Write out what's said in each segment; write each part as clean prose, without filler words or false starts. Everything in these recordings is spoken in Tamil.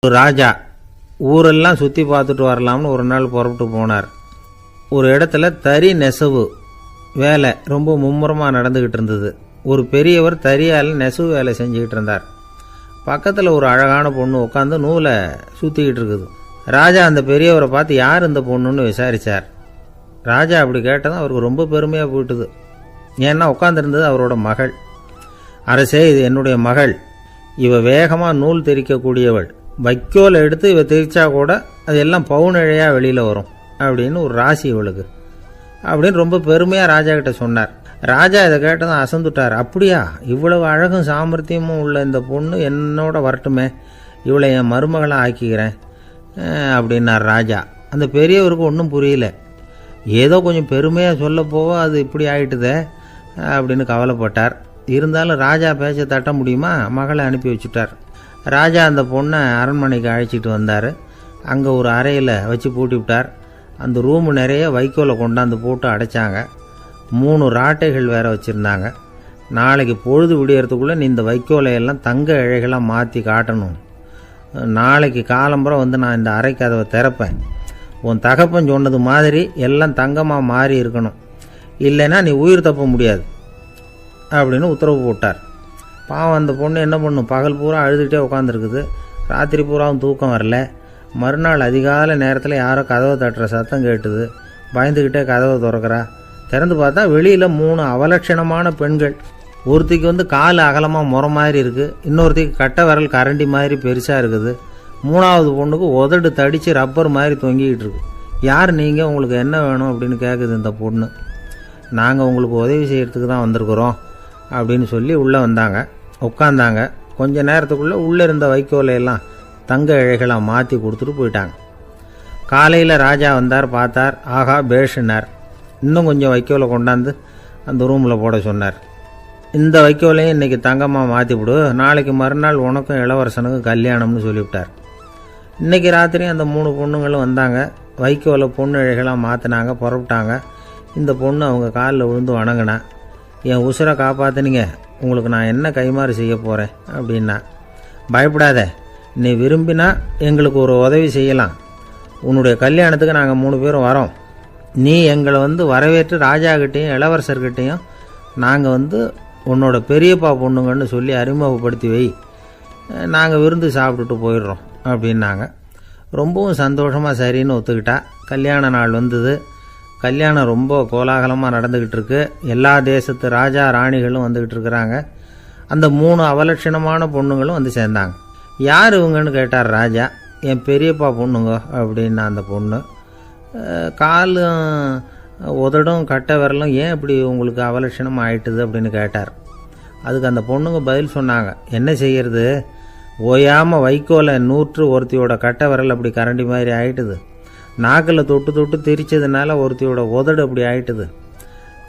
ஒரு ராஜா ஊரெல்லாம் சுற்றி பார்த்துட்டு வரலாம்னு ஒரு நாள் புறப்பட்டு போனார். ஒரு இடத்துல தறி நெசவு வேலை ரொம்ப மும்முரமாக நடந்துக்கிட்டு இருந்தது. ஒரு பெரியவர் தறியால் நெசவு வேலை செஞ்சுக்கிட்டு இருந்தார். பக்கத்தில் ஒரு அழகான பொண்ணு உட்காந்து நூலை சுற்றிக்கிட்டு இருக்குது. ராஜா அந்த பெரியவரை பார்த்து யார் இந்த பொண்ணுன்னு விசாரித்தார். ராஜா அப்படி கேட்டதும் அவருக்கு ரொம்ப பெருமையாக போயிட்டுது. ஏன்னா உட்காந்துருந்தது அவரோட மகள். அரசே, இது என்னுடைய மகள். இவ வேகமாக நூல் தெரிக்கக்கூடியவள். வைக்கோலை எடுத்து இவ தெரிச்சா கூட அது எல்லாம் பவுனிழையாக வெளியில் வரும் அப்படின்னு ஒரு ராசி இவளுக்கு அப்படின்னு ரொம்ப பெருமையாக ராஜா கிட்ட சொன்னார். ராஜா இதை கேட்டதும் அசந்துட்டார். அப்படியா, இவ்வளவு அழகும் சாமர்த்தியமும் உள்ள இந்த பொண்ணு என்னோட வரட்டுமே, இவளை என் மருமகளை ஆக்கிக்கிறேன் அப்படின்னார் ராஜா. அந்த பெரியவருக்கு ஒன்றும் புரியல. ஏதோ கொஞ்சம் பெருமையாக சொல்ல போக அது இப்படி ஆயிட்டுதே அப்படின்னு கவலைப்பட்டார். இருந்தாலும் ராஜா பேச்ச தட்ட முடியுமா, மகளை அனுப்பி வச்சுட்டார். ராஜா அந்த பொண்ணை அரண்மனைக்கு அழைச்சிட்டு வந்தார். அங்கே ஒரு அறையில் வச்சு பூட்டி விட்டார். அந்த ரூமு நிறைய வைக்கோலை கொண்டாந்து போட்டு அடைச்சாங்க. 3 ராட்டைகள் வேற வச்சுருந்தாங்க. நாளைக்கு பொழுது விடியறதுக்குள்ளே நீ இந்த வைக்கோலையெல்லாம் தங்க இழைகளாக மாற்றி காட்டணும். நாளைக்கு காலம்புறம் வந்து நான் இந்த அறை கதவை திறப்பேன். உன் தகப்பன் சொன்னது மாதிரி எல்லாம் தங்கமாக மாறி இருக்கணும், இல்லைன்னா நீ உயிர் தப்ப முடியாது அப்படின்னு உத்தரவு போட்டார். பாவம் அந்த பொண்ணு என்ன பண்ணும், பகல் பூரா அழுதுகிட்டே உட்காந்துருக்குது. ராத்திரி பூராவும் தூக்கம் வரல. மறுநாள் அதிகாலை நேரத்தில் யாரோ கதவை தட்டுற சத்தம் கேட்டுது. பயந்துக்கிட்டே கதவை திறக்கிறா. திறந்து பார்த்தா வெளியில் 3 அவலட்சணமான பெண்கள். ஒருத்திக்கு வந்து கால் அகலமாக முறை மாதிரி இருக்குது, இன்னொருத்திக்கு கட்டை விரல் கரண்டி மாதிரி பெருசாக இருக்குது, 3வது பொண்ணுக்கு உதடு தடித்து ரப்பர் மாதிரி தொங்கிக்கிட்டு இருக்கு. யார் நீங்கள், உங்களுக்கு என்ன வேணும் அப்படின்னு கேட்குது இந்த பொண்ணு. நாங்கள் உங்களுக்கு உதவி செய்கிறதுக்கு தான் வந்திருக்கிறோம் அப்படின்னு சொல்லி உள்ளே வந்தாங்க. உட்காந்தாங்க. கொஞ்ச நேரத்துக்குள்ளே உள்ளே இருந்த வைக்கோலையெல்லாம் தங்க இழைகளாக மாற்றி கொடுத்துட்டு போயிட்டாங்க. காலையில் ராஜா வந்தார். பார்த்தார். ஆகா பேஷுனார். இன்னும் கொஞ்சம் வைக்கோலை கொண்டாந்து அந்த ரூமில் போட சொன்னார். இந்த வைக்கோலையும் இன்றைக்கி தங்கமாக மாற்றி விடு, நாளைக்கு மறுநாள் உனக்கும் இளவரசனுக்கும் கல்யாணம்னு சொல்லிவிட்டார். இன்றைக்கி ராத்திரி அந்த 3 பொண்ணுங்களும் வந்தாங்க. வைக்கோலை பொண்ணு இழைகளாக மாற்றினாங்க. புறப்பட்டாங்க. இந்த பொண்ணு அவங்க காலில் விழுந்து வணங்கினா. என் உசுரை காப்பாற்றினீங்க, உங்களுக்கு நான் என்ன கைமாறு செய்ய போகிறேன் அப்படின்னா. பயப்படாத, நீ விரும்பினா எங்களுக்கு ஒரு உதவி செய்யலாம். உன்னுடைய கல்யாணத்துக்கு நாங்கள் 3 பேரும் வரோம். நீ எங்களை வந்து வரவேற்று ராஜாக்கிட்டேயும் இளவரசர்கிட்டையும் நாங்கள் வந்து உன்னோட பெரியப்பா பொண்ணுங்கன்னு சொல்லி அறிமுகப்படுத்தி வை, நாங்கள் விருந்து சாப்பிட்டுட்டு போயிடுறோம் அப்படின்னாங்க. ரொம்பவும் சந்தோஷமாக சரின்னு ஒத்துக்கிட்டா. கல்யாண நாள் வந்தது. கல்யாணம் ரொம்ப கோலாகலமாக நடந்துக்கிட்டு இருக்கு. எல்லா தேசத்து ராஜா ராணிகளும் வந்துக்கிட்டு இருக்கிறாங்க. அந்த 3 அவலட்சணமான பொண்ணுங்களும் வந்து சேர்ந்தாங்க. யார் இவங்கன்னு கேட்டார் ராஜா. என் பெரியப்பா பொண்ணுங்க அப்படின்னா அந்த பொண்ணு. காலும் உதடும் கட்டை விரலும் ஏன் இப்படி உங்களுக்கு அவலட்சணம் ஆயிட்டுது அப்படின்னு கேட்டார். அதுக்கு அந்த பொண்ணுங்க பதில் சொன்னாங்க. என்ன செய்யறது, ஓயாமல் வைக்கோலை நூற்று ஒருத்தியோட கட்டை விரல் அப்படி கரண்டி மாதிரி ஆயிட்டுது. நாக்கில் தொட்டு தொட்டு திரிச்சதுனால ஒருத்தியோட உதடு அப்படி ஆயிட்டுது.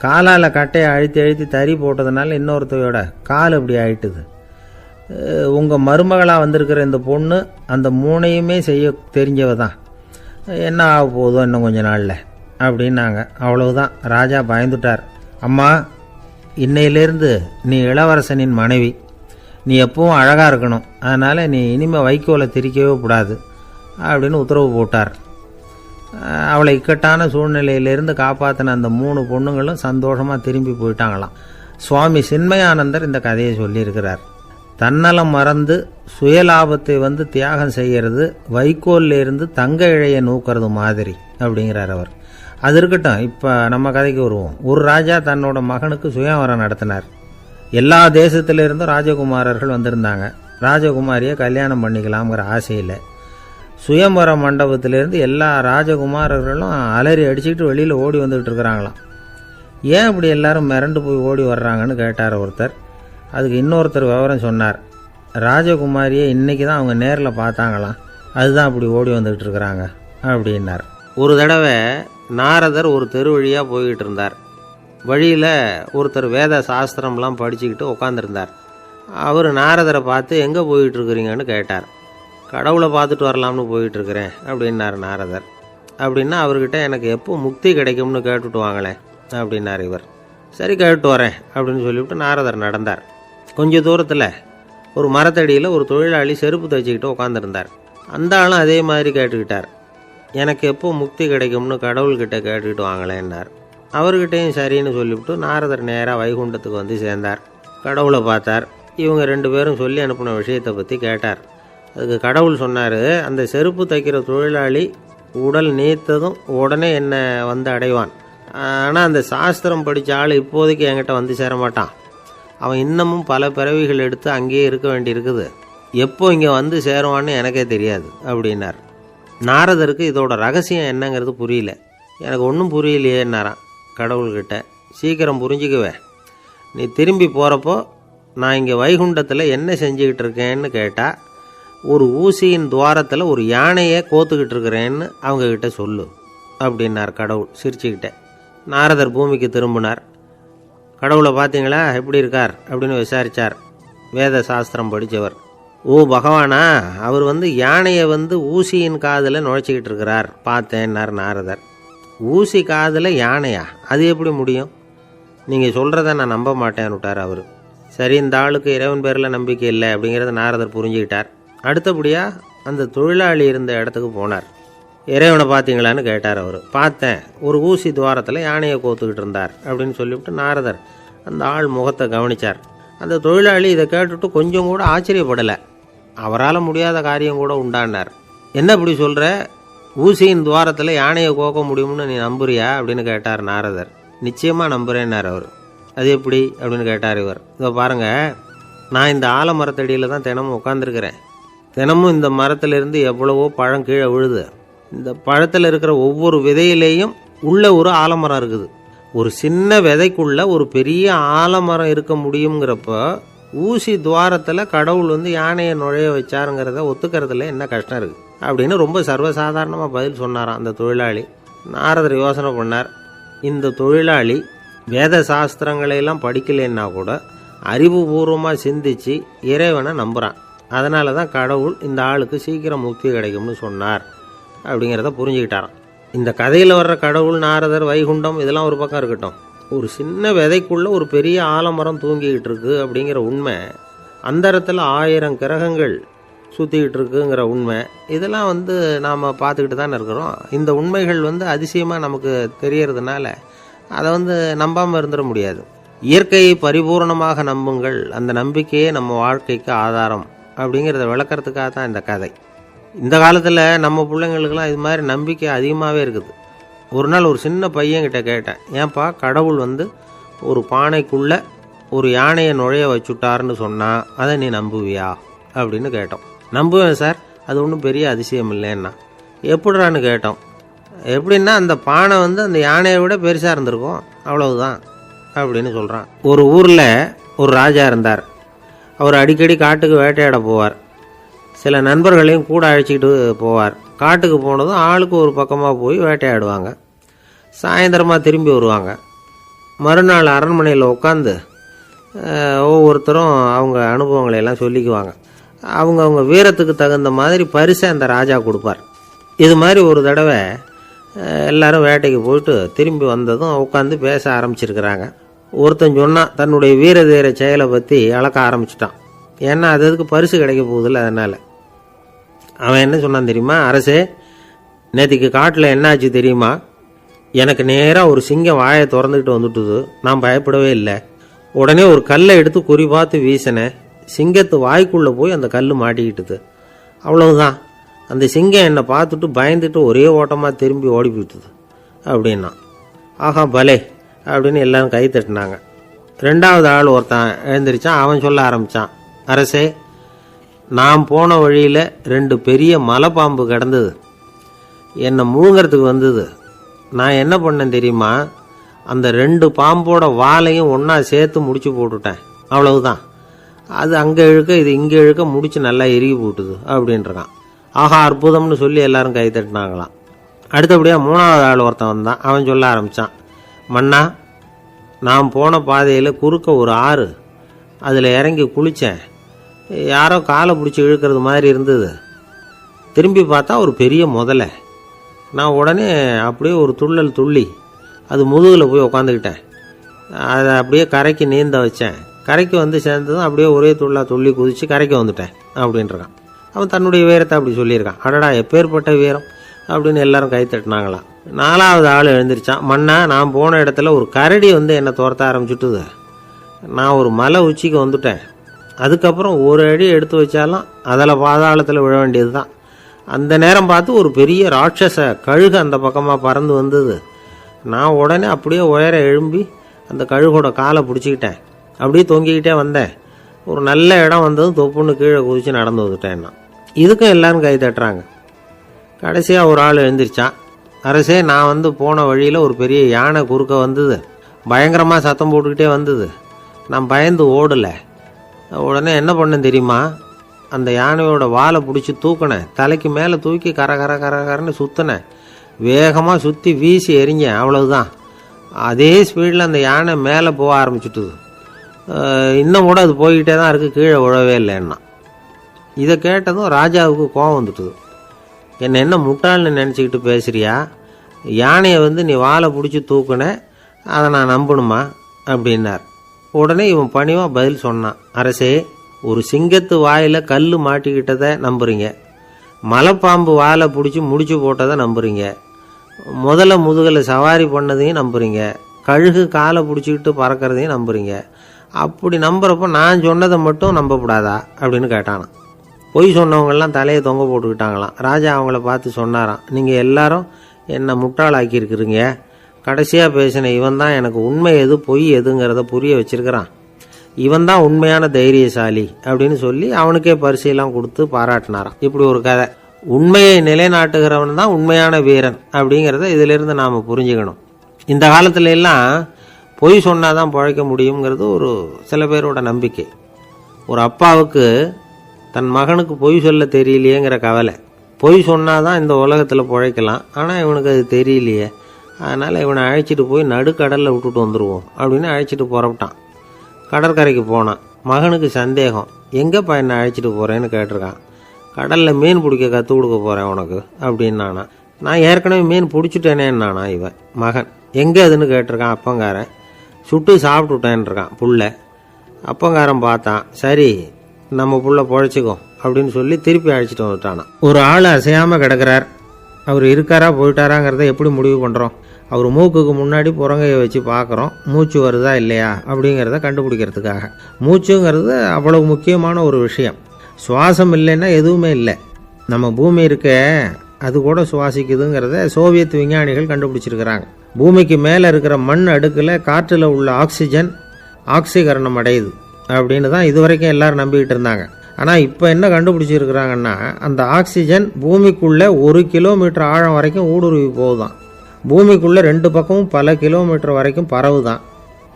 காலால் கட்டையை அழுத்தி அழுத்தி தறி போட்டதுனால இன்னொருத்தையோட கால் அப்படி ஆயிட்டுது. உங்கள் மருமகளாக வந்திருக்கிற இந்த பொண்ணு அந்த 3ஐயுமே செய்ய தெரிஞ்சவ தான். என்ன ஆக போதோ இன்னும் கொஞ்ச நாளில் அப்படின்னாங்க. அவ்வளவுதான். ராஜா பயந்துட்டார். அம்மா, இன்னையிலேருந்து நீ இளவரசனின் மனைவி. நீ எப்பவும் அழகாக இருக்கணும். அதனால் நீ இனிமேல் வைக்கோலை திரிக்கவே கூடாது அப்படின்னு உத்தரவு போட்டார். அவளை இக்கட்டான சூழ்நிலையிலிருந்து காப்பாற்றின அந்த 3 பொண்ணுங்களும் சந்தோஷமாக திரும்பி போயிட்டாங்களாம். சுவாமி சின்மயானந்தர் இந்த கதையை சொல்லியிருக்கிறார். தன்னலம் மறந்து சுயலாபத்தை வந்து தியாகம் செய்கிறது வைக்கோல்ல இருந்து தங்க இழையை நூக்கிறது மாதிரி அப்படிங்கிறார் அவர். அது இருக்கட்டும், இப்போ நம்ம கதைக்கு வருவோம். ஒரு ராஜா தன்னோட மகனுக்கு சுயவரம் நடத்தினார். எல்லா தேசத்திலிருந்தும் ராஜகுமாரர்கள் வந்திருந்தாங்க. ராஜகுமாரியை கல்யாணம் பண்ணிக்கலாம்ங்கிற ஆசையில் சுயம்பர மண்டபத்திலேருந்து எல்லா ராஜகுமாரர்களும் அலறி அடிச்சுக்கிட்டு வெளியில் ஓடி வந்துக்கிட்டு இருக்கிறாங்களாம். ஏன் அப்படி எல்லாரும் மிரண்டு போய் ஓடி வர்றாங்கன்னு கேட்டார் ஒருத்தர். அதுக்கு இன்னொருத்தர் விவரம் சொன்னார். ராஜகுமாரியை இன்றைக்கி தான் அவங்க நேரில் பார்த்தாங்களாம், அதுதான் அப்படி ஓடி வந்துக்கிட்டு இருக்கிறாங்க அப்படின்னார். ஒரு தடவை நாரதர் ஒரு தெரு வழியாக போய்கிட்டு இருந்தார். வழியில் ஒருத்தர் வேத சாஸ்திரம்லாம் படிச்சுக்கிட்டு உட்காந்துருந்தார். அவர் நாரதரை பார்த்து எங்கே போயிட்டு இருக்கிறீங்கன்னு கேட்டார். கடவுளை பார்த்துட்டு வரலாம்னு போயிட்டுருக்கிறேன் அப்படின்னார் நாரதர். அப்படின்னா அவர்கிட்ட எனக்கு எப்போ முக்தி கிடைக்கும்னு கேட்டுட்டு வாங்களேன் அப்படின்னார் இவர். சரி, கேட்டு வரேன் அப்படின்னு சொல்லிவிட்டு நாரதர் நடந்தார். கொஞ்சம் தூரத்தில் ஒரு மரத்தடியில் ஒரு தொழிலாளி செருப்பு தைச்சிக்கிட்டு உட்காந்துருந்தார். அந்த ஆளும் அதே மாதிரி கேட்டுக்கிட்டார். எனக்கு எப்போ முக்தி கிடைக்கும்னு கடவுள்கிட்ட கேட்டுக்கிட்டு வாங்களேன்னார். அவர்கிட்டையும் சரின்னு சொல்லிவிட்டு நாரதர் நேராக வைகுண்டத்துக்கு வந்து சேர்ந்தார். கடவுளை பார்த்தார். இவங்க 2 பேரும் சொல்லி அனுப்பின விஷயத்தை பற்றி கேட்டார். அதுக்கு கடவுள் சொன்னார், அந்த செருப்பு தைக்கிற தொழிலாளி உடல் நீத்ததும் உடனே என்னை வந்து அடைவான். ஆனால் அந்த சாஸ்திரம் படித்த ஆள் இப்போதைக்கு என்கிட்ட வந்து சேர மாட்டான். அவன் இன்னமும் பல பிறவிகள் எடுத்து அங்கேயே இருக்க வேண்டியிருக்குது. எப்போ இங்கே வந்து சேருவான்னு எனக்கே தெரியாது அப்படின்னார். நாரதருக்கு இதோட ரகசியம் என்னங்கிறது புரியல. எனக்கு ஒன்றும் புரியலையேன்னாரான் கடவுள்கிட்ட. சீக்கிரம் புரிஞ்சுக்குவேன், நீ திரும்பி போகிறப்போ நான் இங்கே வைகுண்டத்தில் என்ன செஞ்சுக்கிட்டு இருக்கேன்னு கேட்டால், ஒரு ஊசியின் துவாரத்தில் ஒரு யானையை கோத்துக்கிட்டு இருக்கிறேன்னு அவங்கக்கிட்ட சொல்லு அப்படின்னார் கடவுள் சிரிச்சுக்கிட்டே. நாரதர் பூமிக்கு திரும்பினார். கடவுளை பார்த்தீங்களா, எப்படி இருக்கார் அப்படின்னு விசாரித்தார். வேத சாஸ்திரம் படித்தவர். ஓ பகவானா, அவர் யானையை ஊசியின் காதில் நுழைச்சிக்கிட்டு இருக்கிறார் பார்த்தேன்னார் நாரதர். ஊசி காதில் யானையா, அது எப்படி முடியும்? நீங்கள் சொல்கிறத நான் நம்ப மாட்டேன்னு விட்டார் அவர். சரி, இந்த ஆளுக்கு இறைவன் பேரில் நம்பிக்கை இல்லை அப்படிங்கிறத நாரதர் புரிஞ்சுக்கிட்டார். அடுத்தபடியாக அந்த தொழிலாளி இருந்த இடத்துக்கு போனார். இறைவனை பார்த்தீங்களான்னு கேட்டார் அவர். பார்த்தேன், ஒரு ஊசி துவாரத்தில் யானையை கோத்துக்கிட்டு இருந்தார் அப்படின்னு சொல்லிவிட்டு நாரதர் அந்த ஆள் முகத்தை கவனித்தார். அந்த தொழிலாளி இதை கேட்டுட்டு கொஞ்சம் கூட ஆச்சரியப்படலை. அவரால் முடியாத காரியம் கூட உண்டானார். என்ன இப்படி சொல்கிற, ஊசியின் துவாரத்தில் யானையை கோக்க முடியும்னு நீ நம்புறியா அப்படின்னு கேட்டார் நாரதர். நிச்சயமாக நம்புகிறேன்னார் அவர். அது எப்படி அப்படின்னு கேட்டார் இவர். இதோ பாருங்கள், நான் இந்த ஆலமரத்தடியில் தான் தினமும் உட்காந்துருக்கிறேன். தினமும் இந்த மரத்திலிருந்து எவ்வளவோ பழம் கீழே விழுது. இந்த பழத்தில் இருக்கிற ஒவ்வொரு விதையிலேயும் உள்ள ஒரு ஆலமரம் இருக்குது. ஒரு சின்ன விதைக்குள்ள ஒரு பெரிய ஆலமரம் இருக்க முடியுங்கிறப்ப ஊசி துவாரத்தில் கடவுள் யானையை நுழைய வச்சாருங்கிறத ஒத்துக்கிறதுல என்ன கஷ்டம் இருக்குது அப்படின்னு ரொம்ப சர்வசாதாரணமாக பதில் சொன்னாராம் அந்த தொழிலாளி. நாரதர் யோசனை பண்ணார். இந்த தொழிலாளி வேத சாஸ்திரங்களையெல்லாம் படிக்கலைன்னா கூட அறிவுபூர்வமாக சிந்தித்து இறைவனை நம்புகிறான். அதனால தான் கடவுள் இந்த ஆளுக்கு சீக்கிரம் முக்தி கிடைக்கும்னு சொன்னார் அப்படிங்கிறத புரிஞ்சுக்கிட்டாராம். இந்த கதையில் வர்ற கடவுள், நாரதர், வைகுண்டம் இதெல்லாம் ஒரு பக்கம் இருக்கட்டும், ஒரு சின்ன விதைக்குள்ளே ஒரு பெரிய ஆலமரம் தூங்கிக்கிட்டு இருக்கு அப்படிங்கிற உண்மை, அந்தரத்தில் 1000 கிரகங்கள் சுற்றிக்கிட்டு இருக்குங்கிற உண்மை, இதெல்லாம் நாம் பார்த்துக்கிட்டு தானே இருக்கிறோம். இந்த உண்மைகள் அதிசயமாக நமக்கு தெரியறதுனால அதை நம்பாமல் இருந்துட முடியாது. இயற்கையை பரிபூர்ணமாக நம்புங்கள், அந்த நம்பிக்கையே நம்ம வாழ்க்கைக்கு ஆதாரம் அப்படிங்கிறத விளக்கறதுக்காக தான் இந்த கதை. இந்த காலத்தில் நம்ம பிள்ளைங்களுக்கெல்லாம் இது மாதிரி நம்பிக்கை அதிகமாகவே இருக்குது. ஒரு நாள் ஒரு சின்ன பையன்கிட்ட கேட்டேன், ஏன்பா கடவுள் ஒரு பானைக்குள்ளே ஒரு யானையை நுழைய வச்சுட்டாருன்னு சொன்னால் அதை நீ நம்புவியா அப்படின்னு கேட்டோம். நம்புவேன் சார், அது ஒன்றும் பெரிய அதிசயம் இல்லைன்னா. எப்படிறான்னு கேட்டோம். எப்படின்னா அந்த பானை அந்த யானையை விட பெருசாக இருந்திருக்கும், அவ்வளவுதான் அப்படின்னு சொல்கிறான். ஒரு ஊரில் ஒரு ராஜா இருந்தார். அவர் அடிக்கடி காட்டுக்கு வேட்டையாட போவார். சில நண்பர்களையும் கூட அழைச்சிக்கிட்டு போவார். காட்டுக்கு போனதும் ஆளுக்கு ஒரு பக்கமாக போய் வேட்டையாடுவாங்க. சாயந்தரமாக திரும்பி வருவாங்க. மறுநாள் அரண்மனையில் உட்காந்து ஒவ்வொருத்தரும் அவங்க அனுபவங்களையெல்லாம் சொல்லிக்குவாங்க. அவங்க வீரத்துக்கு தகுந்த மாதிரி பரிசை அந்த ராஜா கொடுப்பார். இது மாதிரி ஒரு தடவை எல்லாரும் வேட்டைக்கு போயிட்டு திரும்பி வந்ததும் உட்காந்து பேச ஆரம்பிச்சிருக்கிறாங்க. ஒருத்தன் சொன்னான், தன்னுடைய வீர தீர செயலை பற்றி அளக்க ஆரம்பிச்சிட்டான். ஏன்னா அதுக்கு பரிசு கிடைக்க போகுதில்ல, அதனால். அவன் என்ன சொன்னான் தெரியுமா? அரசே, நேற்றுக்கு காட்டில் என்னாச்சு தெரியுமா? எனக்கு நேராக ஒரு சிங்கம் வாயை திறந்துக்கிட்டு வந்துட்டுது. நான் பயப்படவே இல்லை. உடனே ஒரு கல்லை எடுத்து குறி பார்த்து வீசினேன். சிங்கத்து வாய்க்குள்ளே போய் அந்த கல் மாட்டிக்கிட்டுது. அவ்வளவுதான். அந்த சிங்கம் என்னை பார்த்துட்டு பயந்துட்டு ஒரே ஓட்டமாக திரும்பி ஓடி போயிட்டுது அப்படின்னா. ஆஹா பலே அப்படின்னு எல்லாரும் கை தட்டினாங்க. 2வது ஆள் ஒருத்தன் எழுந்திரிச்சான். அவன் சொல்ல ஆரம்பித்தான், அரசே, நான் போன வழியில் 2 பெரிய மலைப்பாம்பு கிடந்தது. என்னை முழுங்கிறதுக்கு வந்தது. நான் என்ன பண்ணேன் தெரியுமா? அந்த 2 பாம்போட வாலையும் ஒன்றா சேர்த்து முடிச்சு போட்டுட்டேன். அவ்வளவுதான். அது அங்கே இழுக்க இது இங்கே இழுக்க முடிச்சு நல்லா எருகி போட்டுது அப்படின்றான். ஆஹா அற்புதம்னு சொல்லி எல்லாரும் கை தட்டினாங்களாம். அடுத்தபடியாக 3வது ஆள் ஒருத்தன் வந்தான். அவன் சொல்ல ஆரம்பித்தான், மன்னா, நான் போன பாதையில் குறுக்க ஒரு ஆறு, அதில் இறங்கி குளித்தேன். யாரோ காலை பிடிச்சி இழுக்கிறது மாதிரி இருந்தது. திரும்பி பார்த்தா ஒரு பெரிய முதலை. நான் உடனே அப்படியே ஒரு துள்ளல் துள்ளி அது முதுகில் போய் உக்காந்துக்கிட்டேன். அதை அப்படியே கரைக்கு நீந்த வச்சேன். கரைக்கு சேர்ந்ததும் அப்படியே ஒரே துள்ளி குதித்து கரைக்கு வந்துட்டேன் அப்படின்றான். அவன் தன்னுடைய வீரத்தை அப்படி சொல்லியிருக்கான். அடடா எப்பேற்பட்ட வீரம் அப்படின்னு எல்லாரும் கை தட்டினாங்களாம். 4வது ஆள் எழுந்திரிச்சான். மன்னா, நான் போன இடத்துல ஒரு கரடி வந்து என்னை துரத்த ஆரம்பிச்சுட்டுது. நான் ஒரு மலை உச்சிக்கு வந்துட்டேன். அதுக்கப்புறம் ஒரு அடி எடுத்து வச்சாலும் அதில் பாதாளத்தில் விழ வேண்டியது தான். அந்த நேரம் பார்த்து ஒரு பெரிய ராட்சச கழுகு அந்த பக்கமாக பறந்து வந்தது. நான் உடனே அப்படியே உயர எழும்பி அந்த கழுகோட காலை பிடிச்சிக்கிட்டேன். அப்படியே தொங்கிக்கிட்டே வந்தேன். ஒரு நல்ல இடம் வந்ததும் தொப்புன்னு கீழே குதித்து நடந்து வந்துட்டேன்னா. இதுக்கும் எல்லாரும் கை தட்டுறாங்க. கடைசியாக ஒரு ஆள் எழுந்திரிச்சான். அரசே, நான் வந்து போன வழியில் ஒரு பெரிய யானை குறுக்க வந்தது. பயங்கரமாக சத்தம் போட்டுக்கிட்டே வந்தது. நான் பயந்து ஓடலை. உடனே என்ன பண்ணேன் தெரியுமா? அந்த யானையோட வாலை பிடிச்சி தூக்கினேன். தலைக்கு மேலே தூக்கி கரன்னு சுற்றினேன். வேகமாக சுற்றி வீசி எறிஞ்சேன். அவ்வளவுதான். அதே ஸ்பீடில் அந்த யானை மேலே போக ஆரம்பிச்சுட்டுது. இன்னும் கூட அது போய்கிட்டே தான் இருக்குது, கீழே விழவே இல்லைன்னா. இதை கேட்டதும் ராஜாவுக்கு கோபம் வந்துட்டுது. என்ன முட்டாள்னு நினச்சிக்கிட்டு பேசுறியா? யானையை வந்து நீ வாலை பிடிச்சி தூக்குன, அதை நான் நம்பணுமா அப்படின்னார். உடனே இவன் பணிவாக பதில் சொன்னான். அரசே, ஒரு சிங்கத்து வாயில் கல் மாட்டிக்கிட்டதை நம்புறீங்க, மலைப்பாம்பு வாலை பிடிச்சி முடிச்சு போட்டதை நம்புறீங்க, முதல்ல முதுகில் சவாரி பண்ணதையும் நம்புறீங்க, கழுகு காலை பிடிச்சிக்கிட்டு பறக்கிறதையும் நம்புறீங்க. அப்படி நம்புறப்போ நான் சொன்னதை மட்டும் நம்பக்கூடாதா அப்படின்னு கேட்டானான். பொய் சொன்னவங்கெல்லாம் தலையை தொங்க போட்டுக்கிட்டாங்களாம். ராஜா அவங்கள பார்த்து சொன்னாராம், நீங்கள் எல்லாரும் என்னை முட்டாளாக்கியிருக்கிறீங்க. கடைசியாக பேசின இவன் தான் எனக்கு உண்மை எது பொய் எதுங்கிறத புரிய வச்சிருக்கிறான். இவன் தான் உண்மையான தைரியசாலி அப்படின்னு சொல்லி அவனுக்கே பரிசையெல்லாம் கொடுத்து பாராட்டினாராம். இப்படி ஒரு கதை. உண்மையை நிலைநாட்டுகிறவன் தான் உண்மையான வீரன் அப்படிங்கிறத இதிலிருந்து நாம் புரிஞ்சுக்கணும். இந்த காலத்துல எல்லாம் பொய் சொன்னாதான் பிழைக்க முடியுங்கிறது ஒரு சில பேரோட நம்பிக்கை. ஒரு அப்பாவுக்கு தன் மகனுக்கு பொய் சொல்ல தெரியலையேங்கிற கவலை. பொய் சொன்னாதான் இந்த உலகத்தில் பிழைக்கலாம், ஆனால் இவனுக்கு அது தெரியலையே, அதனால் இவனை அழைச்சிட்டு போய் நடுக்கடலில் விட்டுட்டு வந்துடுவோம் அப்படின்னு அழைச்சிட்டு புறப்பட்டான். கடற்கரைக்கு போனான். மகனுக்கு சந்தேகம், எங்கேப்பா என்னை அழைச்சிட்டு போகிறேன்னு கேட்டிருக்கான். கடலில் மீன் பிடிக்க கற்றுக் கொடுக்க போகிறேன் உனக்கு அப்படின்னானா. நான் ஏற்கனவே மீன் பிடிச்சிட்டேனேன்னானா இவன் மகன். எங்கே அதுன்னு கேட்டிருக்கான். அப்பங்காரன். சுட்டு சாப்பிட்டுட்டேன்ருக்கான் புள்ள. அப்பங்காரன் பார்த்தான், சரி நம்ம புள்ள பொழைச்சிக்கும் அப்படின்னு சொல்லி திருப்பி அழைச்சிட்டு வந்துட்டானா. ஒரு ஆள் அசையாமல் கிடக்கிறார். அவர் இருக்காரா போயிட்டாராங்கிறத எப்படி முடிவு பண்ணுறோம்? அவர் மூக்குக்கு முன்னாடி புறங்கையை வச்சு பார்க்குறோம், மூச்சு வருதா இல்லையா அப்படிங்கிறத கண்டுபிடிக்கிறதுக்காக. மூச்சுங்கிறது அவ்வளவு முக்கியமான ஒரு விஷயம். சுவாசம் இல்லைன்னா எதுவுமே இல்லை. நம்ம பூமி இருக்க அது கூட சுவாசிக்குதுங்கிறத சோவியத் விஞ்ஞானிகள் கண்டுபிடிச்சிருக்கிறாங்க. பூமிக்கு மேலே இருக்கிற மண் அடுக்கில் காற்றில் உள்ள ஆக்சிஜன் ஆக்சிகரணம் அடையுது அப்படின்னு தான் இதுவரைக்கும் எல்லாரும் நம்பிக்கிட்டு இருந்தாங்க. ஆனால் இப்போ என்ன கண்டுபிடிச்சிருக்கிறாங்கன்னா, அந்த ஆக்சிஜன் பூமிக்குள்ளே 1 கிலோமீட்டர் ஆழம் வரைக்கும் ஊடுருவி போகுதான். பூமிக்குள்ளே 2 பக்கமும் பல கிலோமீட்டர் வரைக்கும் பரவுதான்.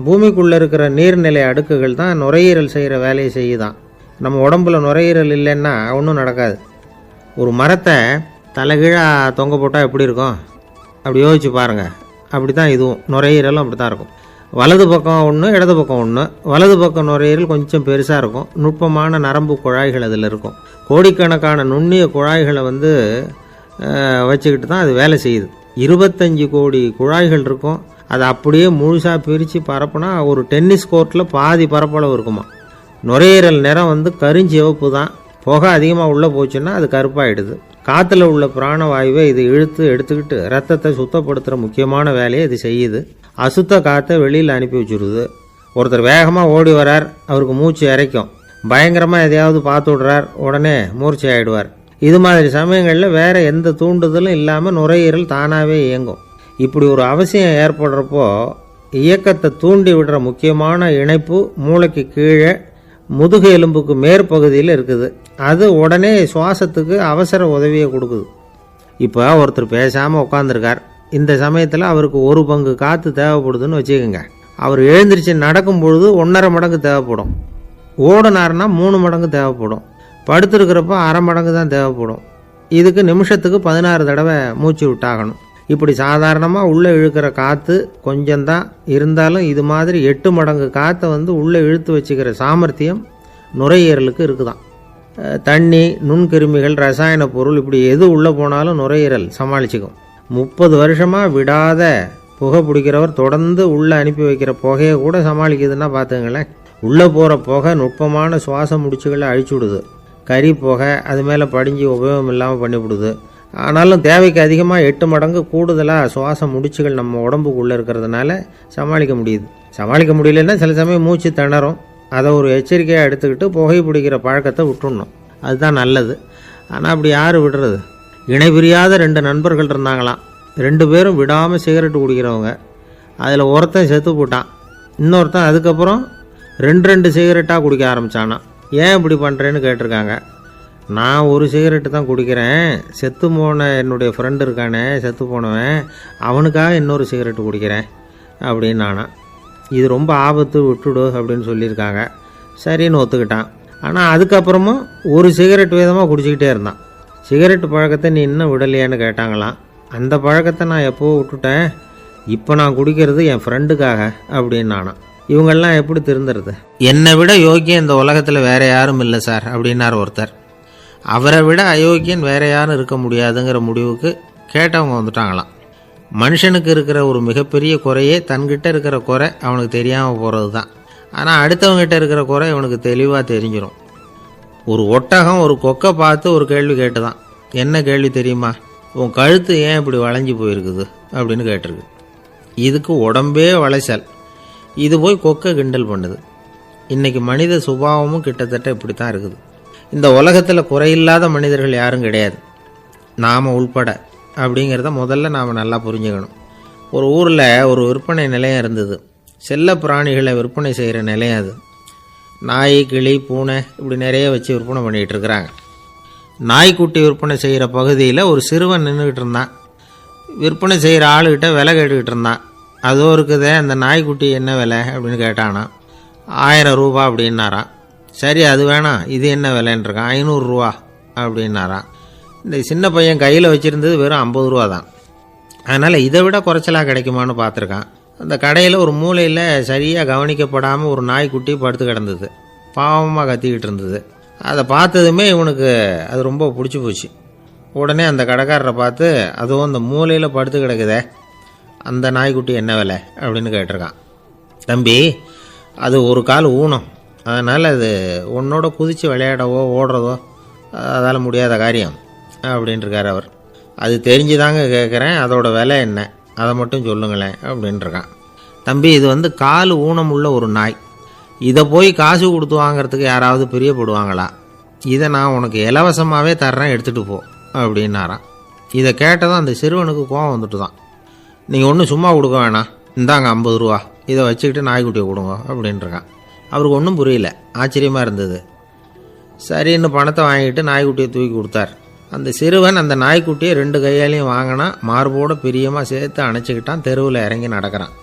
பூமிக்குள்ளே இருக்கிற நீர்நிலை அடுக்குகள் தான் நுரையீரல் செய்கிற வேலையை செய்யுதான். நம்ம உடம்புல நுரையீரல் இல்லைன்னா ஒன்றும் நடக்காது. ஒரு மரத்தை தலைகீழாக தொங்க போட்டால் எப்படி இருக்கும்? அப்படி யோசிச்சு பாருங்கள். அப்படி தான் இதுவும், நுரையீரலும் அப்படி தான் இருக்கும். வலது பக்கம் ஒன்று, இடது பக்கம் ஒன்று. வலது பக்கம் நுரையீரல் கொஞ்சம் பெருசாக இருக்கும். நுட்பமான நரம்பு குழாய்கள் அதில் இருக்கும். கோடிக்கணக்கான நுண்ணிய குழாய்களை வச்சுக்கிட்டு தான் அது வேலை செய்யுது. 25 கோடி குழாய்கள் இருக்கும். அதை அப்படியே முழுசாக பிரித்து பரப்புனா ஒரு டென்னிஸ் கோர்ட்டில் பாதி பரப்பளவு இருக்குமா. நுரையீரல் நிறம் கருஞ்சிவப்பு தான். புகை அதிகமாக உள்ளே போச்சுன்னா அது கருப்பாயிடுது. காற்றுல உள்ள பிராணவாயுவை இது இழுத்து எடுத்துக்கிட்டு ரத்தத்தை சுத்தப்படுத்துகிற முக்கியமான வேலையை இது செய்யுது. அசுத்த காற்றை வெளியில் அனுப்பி வச்சுருது. ஒருத்தர் வேகமாக ஓடி வரார், அவருக்கு மூச்சு இறைக்கும். பயங்கரமாக எதையாவது பார்த்து விடுறார், உடனே மூர்ச்சை ஆகிடுவார். இது மாதிரி சமயங்களில் வேறு எந்த தூண்டுதலும் இல்லாமல் நுரையீரல் தானாகவே இயங்கும். இப்படி ஒரு அவசியம் ஏற்படுறப்போ இயக்கத்தை தூண்டி விடுற முக்கியமான இணைப்பு மூளைக்கு கீழே முதுகு எலும்புக்கு மேற்பகுதியில் இருக்குது. அது உடனே சுவாசத்துக்கு அவசர உதவியை கொடுக்குது. இப்போ ஒருத்தர் பேசாமல் உட்காந்துருக்கார். இந்த சமயத்தில் அவருக்கு 1 பங்கு காற்று தேவைப்படுதுன்னு வச்சுக்கோங்க. அவர் எழுந்திரிச்சு நடக்கும் பொழுது 1.5 மடங்கு தேவைப்படும். ஓடினார்னா 3 மடங்கு தேவைப்படும். படுத்துருக்கிறப்ப 1/2 மடங்கு தான் தேவைப்படும். இதுக்கு நிமிஷத்துக்கு 16 தடவை மூச்சு விட்டாகணும். இப்படி சாதாரணமாக உள்ளே இழுக்கிற காற்று கொஞ்சம்தான் இருந்தாலும் இது மாதிரி 8 மடங்கு காற்றை உள்ளே இழுத்து வச்சுக்கிற சாமர்த்தியம் நுரையீரலுக்கு இருக்குதான். தண்ணி, நுண்கிருமிகள், ரசாயன பொருள் இப்படி எது உள்ளே போனாலும் நுரையீரல் சமாளிச்சுக்கும். 30 வருஷமாக விடாத புகை பிடிக்கிறவர் தொடர்ந்து உள்ளே அனுப்பி வைக்கிற புகையை கூட சமாளிக்குதுன்னா பார்த்துங்களேன். உள்ளே போகிற புகை நுட்பமான சுவாச முடிச்சுகளை அழிச்சு விடுது. கறி புகை அது மேலே படிஞ்சு உபயோகம் இல்லாமல் பண்ணிவிடுது. ஆனாலும் தேவைக்கு அதிகமாக 8 மடங்கு கூடுதலாக சுவாச முடிச்சுகள் நம்ம உடம்புக்குள்ளே இருக்கிறதுனால சமாளிக்க முடியுது. சமாளிக்க முடியலன்னா சில சமயம் மூச்சு திணறும். அதை ஒரு எச்சரிக்கையாக எடுத்துக்கிட்டு புகை பிடிக்கிற பழக்கத்தை விட்டுடணும். அதுதான் நல்லது. ஆனால் அப்படி யார் விடுறது? இணை பிரியாத 2 நண்பர்கள் இருந்தாங்களாம். 2 பேரும் விடாமல் சிகரெட்டு குடிக்கிறவங்க. அதில் ஒருத்தன் செத்து போட்டான். இன்னொருத்தன் அதுக்கப்புறம் 2 சிகரெட்டாக குடிக்க ஆரம்பித்தானான். ஏன் இப்படி பண்ணுறேன்னு கேட்டிருக்காங்க. நான் ஒரு சிகரெட்டு தான் குடிக்கிறேன், செத்து போன என்னுடைய ஃப்ரெண்டு இருக்கானே செத்து போனவன், அவனுக்காக இன்னொரு சிகரெட்டு குடிக்கிறேன் அப்படின்னு நானான். இது ரொம்ப ஆபத்து, விட்டுடு அப்படின்னு சொல்லியிருக்காங்க. சரின்னு ஒத்துக்கிட்டான். ஆனால் அதுக்கப்புறமும் ஒரு சிகரெட் வீதமாக குடிச்சிக்கிட்டே இருந்தான். சிகரெட்டு பழக்கத்தை நீ இன்னும் விடலையான்னு கேட்டாங்களாம். அந்த பழக்கத்தை நான் எப்போ விட்டுட்டேன், இப்போ நான் குடிக்கிறது என் ஃப்ரெண்டுக்காக அப்படின்னு நானான். இவங்கெல்லாம் எப்படி திருந்துறது? என்னை விட யோக்கியம் இந்த உலகத்தில் வேற யாரும் இல்லை சார் அப்படின்னார் ஒருத்தர். அவரை விட அயோக்கியன் வேற யாரும் இருக்க முடியாதுங்கிற முடிவுக்கு கேட்டவங்க வந்துட்டாங்களாம். மனுஷனுக்கு இருக்கிற ஒரு மிகப்பெரிய குறையே தன்கிட்ட இருக்கிற குறை அவனுக்கு தெரியாமல் போகிறது தான். ஆனால் அடுத்தவங்ககிட்ட இருக்கிற குறை இவனுக்கு தெளிவாக தெரிஞ்சிடும். ஒரு ஒட்டகம் ஒரு கொக்கை பார்த்து ஒரு கேள்வி கேட்டுதான். என்ன கேள்வி தெரியுமா? உன் கழுத்து ஏன் இப்படி வளைஞ்சி போயிருக்குது அப்படின்னு கேட்டிருக்கு. இதுக்கு உடம்பே வளைச்சல். இது போய் கொக்கை கிண்டல் பண்ணுது. இன்றைக்கி மனித சுபாவமும் கிட்டத்தட்ட இப்படி தான் இருக்குது. இந்த உலகத்தில் குறையில்லாத மனிதர்கள் யாரும் கிடையாது, நாம் உள்பட. அப்படிங்கிறத முதல்ல நாம் நல்லா புரிஞ்சுக்கணும். ஒரு ஊரில் ஒரு விற்பனை நிலையம் இருந்தது. செல்ல பிராணிகளை விற்பனை செய்கிற நிலையம் அது. நாய், கிளி, பூனை இப்படி நிறைய வச்சு விற்பனை பண்ணிகிட்டு இருக்கிறாங்க. நாய்க்குட்டி விற்பனை செய்கிற பகுதியில் ஒரு சிறுவன் நின்றுக்கிட்டு இருந்தான். விற்பனை செய்கிற ஆளுகிட்ட விலை கேட்டுக்கிட்டு இருந்தான். அதோ இருக்குதே அந்த நாய்க்குட்டி என்ன விலை அப்படின்னு கேட்டானா. 1000 ரூபா அப்படின்னாரான். சரி அது வேணாம், இது என்ன விலைன்றிருக்கான். 500 ரூபா அப்படின்னாரான். இந்த சின்ன பையன் கையில் வச்சுருந்தது வெறும் 50 ரூபா தான். அதனால் இதை விட குறைச்சலாக கிடைக்குமான்னு பார்த்துருக்கான். அந்த கடையில் ஒரு மூலையில் சரியாக கவனிக்கப்படாமல் ஒரு நாய்க்குட்டி படுத்து கிடந்தது. பாவமாக கத்திக்கிட்டு இருந்தது. அதை பார்த்ததுமே இவனுக்கு அது ரொம்ப பிடிச்சி போச்சு. உடனே அந்த கடைக்காரரை பார்த்து, அதுவும் அந்த மூலையில் படுத்து கிடக்குதே அந்த நாய்க்குட்டி என்ன விலை அப்படின்னு கேட்டிருக்கான். தம்பி, அது ஒரு கால் ஊனம், அதனால் அது உன்னோட குதித்து விளையாடவோ ஓடுறதோ அதால் முடியாத காரியம் அப்படின்ட்டுருக்கார் அவர். அது தெரிஞ்சுதாங்க கேட்குறேன், அதோட விலை என்ன அதை மட்டும் சொல்லுங்களேன் அப்படின்ட்டுருக்கான். தம்பி, இது கால் ஊனம் உள்ள ஒரு நாய். இதை போய் காசு கொடுத்து வாங்கிறதுக்கு யாராவது பிரியப்படுவாங்களா? இதை நான் உனக்கு இலவசமாகவே தர்றேன், எடுத்துகிட்டு போ அப்படின்னாரான். இதை கேட்டதும் அந்த சிறுவனுக்கு கோவம் வந்துட்டு தான். நீங்கள் ஒன்றும் சும்மா கொடுக்க வேணாம், இந்தாங்க 50 ரூபா, இதை வச்சுக்கிட்டு நாய்க்குட்டியை கொடுங்க அப்படின்ட்டுருக்கான். அவருக்கு ஒன்றும் புரியல, ஆச்சரியமாக இருந்தது. சரின்னு பணத்தை வாங்கிட்டு நாய்க்குட்டியை தூக்கி கொடுத்தார். அந்த சிறுவன் அந்த நாய்க்குட்டியை 2 கையாலையும் வாங்கினா, மார்போடு பிரியமாக சேர்த்து அணைச்சிக்கிட்டான். தெருவில் இறங்கி நடக்கிறான்.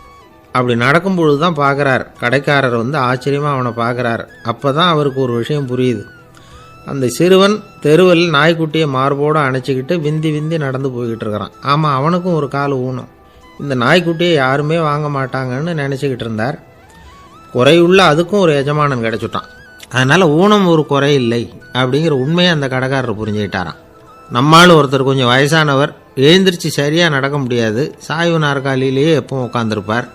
அப்படி நடக்கும்பொழுது தான் பார்க்குறார், கடைக்காரர் ஆச்சரியமாக அவனை பார்க்குறார். அப்போ தான் அவருக்கு ஒரு விஷயம் புரியுது. அந்த சிறுவன் தெருவில் நாய்க்குட்டியை மார்போடு அணைச்சிக்கிட்டு விந்தி விந்தி நடந்து போய்கிட்டு இருக்கிறான். ஆமாம், அவனுக்கும் ஒரு கால் ஊனம். இந்த நாய்க்குட்டியை யாருமே வாங்க மாட்டாங்கன்னு நினச்சிக்கிட்டு இருந்தார். குறையுள்ள அதுக்கும் ஒரு எஜமானன் கிடச்சிட்டான். அதனால் ஊனம் ஒரு குறை இல்லை அப்படிங்கிற உண்மையை அந்த கடைக்காரர் புரிஞ்சுக்கிட்டாராம். நம்மால் ஒருத்தர் கொஞ்சம் வயசானவர், எழுந்திரிச்சு சரியாக நடக்க முடியாது, சாய்வு நாற்காலியிலேயே எப்பவும் உட்காந்துருப்பார்.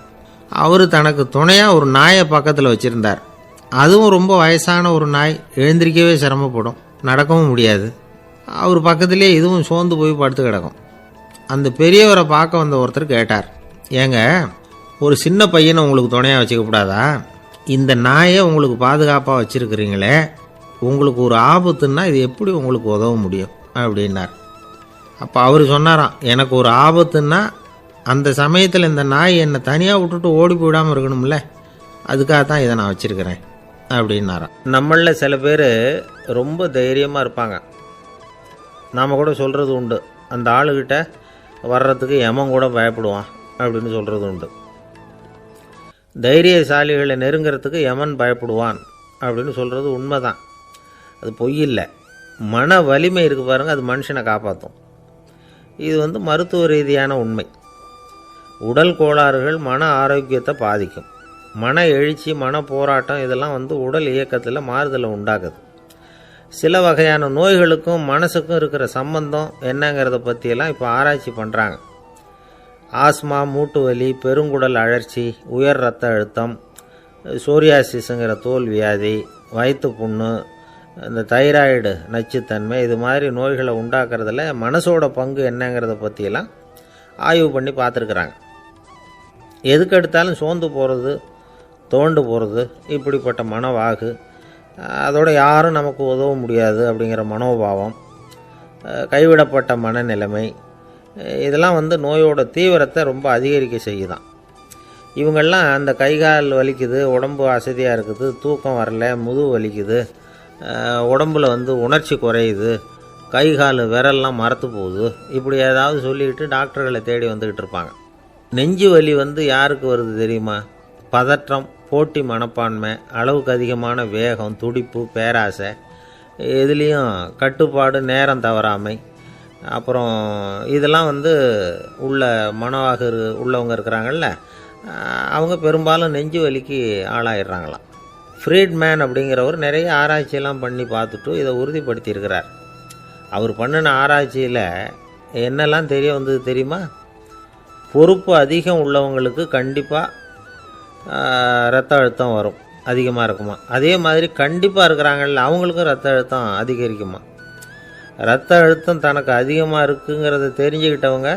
அவர் தனக்கு துணையாக ஒரு நாயை பக்கத்தில் வச்சுருந்தார். அதுவும் ரொம்ப வயசான ஒரு நாய், எழுந்திரிக்கவே சிரமப்படும், நடக்கவும் முடியாது. அவர் பக்கத்துலேயே இதுவும் சோர்ந்து போய் படுத்து கிடக்கும். அந்த பெரியவரை பார்க்க வந்த ஒருத்தர் கேட்டார், ஏங்க, ஒரு சின்ன பையனை உங்களுக்கு துணையாக வச்சுக்கப்படாதா? இந்த நாயை உங்களுக்கு பாதுகாப்பாக வச்சுருக்கிறீங்களே, உங்களுக்கு ஒரு ஆபத்துன்னா இது எப்படி உங்களுக்கு உதவ முடியும் அப்படின்னார். அப்போ அவர் சொன்னாராம், எனக்கு ஒரு ஆபத்துன்னா அந்த சமயத்தில் இந்த நாய் என்னை தனியாக விட்டுட்டு ஓடி போயிடாமல் இருக்கணும்ல, அதுக்காக தான் இதை நான் வச்சுருக்கிறேன் அப்படின்னாராம். நம்மளில் சில பேர் ரொம்ப தைரியமாக இருப்பாங்க. நாம் கூட சொல்கிறது உண்டு, அந்த ஆளுகிட்ட வர்றதுக்கு எமன் கூட பயப்படுவான் அப்படின்னு சொல்கிறது உண்டு. தைரியசாலிகளை நெருங்கிறதுக்கு யமன் பயப்படுவான் அப்படின்னு சொல்கிறது உண்மை தான். அது பொய் இல்லை. மன வலிமை இருக்குது பாருங்கள், அது மனுஷனை காப்பாற்றும். இது மருத்துவ ரீதியான உண்மை. உடல் கோளாறுகள் மன ஆரோக்கியத்தை பாதிக்கும். மன எழுச்சி, மன போராட்டம் இதெல்லாம் உடல் இயக்கத்தில் மாறுதலை உண்டாக்குது. சில வகையான நோய்களுக்கும் மனசுக்கும் இருக்கிற சம்பந்தம் என்னங்கிறத பற்றியெல்லாம் இப்போ ஆராய்ச்சி பண்ணுறாங்க. ஆஸ்மா, மூட்டு வலி, பெருங்குடல் அழற்சி, உயர் இரத்த அழுத்தம், சோரியாசிஸுங்கிற தோல் வியாதி, வயிற்று புண்ணு, இந்த தைராய்டு நச்சுத்தன்மை இது மாதிரி நோய்களை உண்டாக்குறதுல மனசோட பங்கு என்னங்கிறத பற்றியெல்லாம் ஆய்வு பண்ணி பார்த்துருக்குறாங்க. எதுக்கு எடுத்தாலும் சோர்ந்து போகிறது, தோண்டு போகிறது, இப்படிப்பட்ட மனவாகு, அதோட யாரும் நமக்கு உதவ முடியாது அப்படிங்கிற மனோபாவம், கைவிடப்பட்ட மனநிலைமை, இதெல்லாம் நோயோட தீவிரத்தை ரொம்ப அதிகரிக்க செய்யுதான். இவங்கெல்லாம் அந்த கைகால் வலிக்குது, உடம்பு அசதியாக இருக்குது, தூக்கம் வரல, முதுகு வலிக்குது, உடம்புல உணர்ச்சி குறையுது, கை கால் விரல்லாம் மரத்து போகுது, இப்படி ஏதாவது சொல்லிக்கிட்டு டாக்டர்களை தேடி வந்துக்கிட்டு இருப்பாங்க. நெஞ்சு வலி யாருக்கு வருது தெரியுமா? பதற்றம், போட்டி மனப்பான்மை, அளவுக்கு அதிகமான வேகம், துடிப்பு, பேராசை, இதுலேயும் கட்டுப்பாடு, நேரம் தவறாமை, அப்புறம் இதெல்லாம் உள்ள மனவாக உள்ளவங்க இருக்கிறாங்கல்ல, அவங்க பெரும்பாலும் நெஞ்சு வலிக்கு ஆளாயிடுறாங்களாம். ஃப்ரீட்மேன் அப்படிங்கிறவர் நிறைய ஆராய்ச்சியெல்லாம் பண்ணி பார்த்துட்டு இதை உறுதிப்படுத்தியிருக்கிறார். அவர் பண்ணின ஆராய்ச்சியில் என்னெல்லாம் தெரிய வந்தது தெரியுமா? பொறுப்பு அதிகம் உள்ளவங்களுக்கு கண்டிப்பாக ரத்த அழுத்தம் வரும், அதிகமாக இருக்குமா. அதே மாதிரி கண்டிப்பாக இருக்கிறாங்கல்ல, அவங்களுக்கும் ரத்த அழுத்தம் அதிகரிக்குமா. ரத்த அழுத்தம் தனக்கு அதிகமாக இருக்குங்கிறத தெரிஞ்சுக்கிட்டவங்க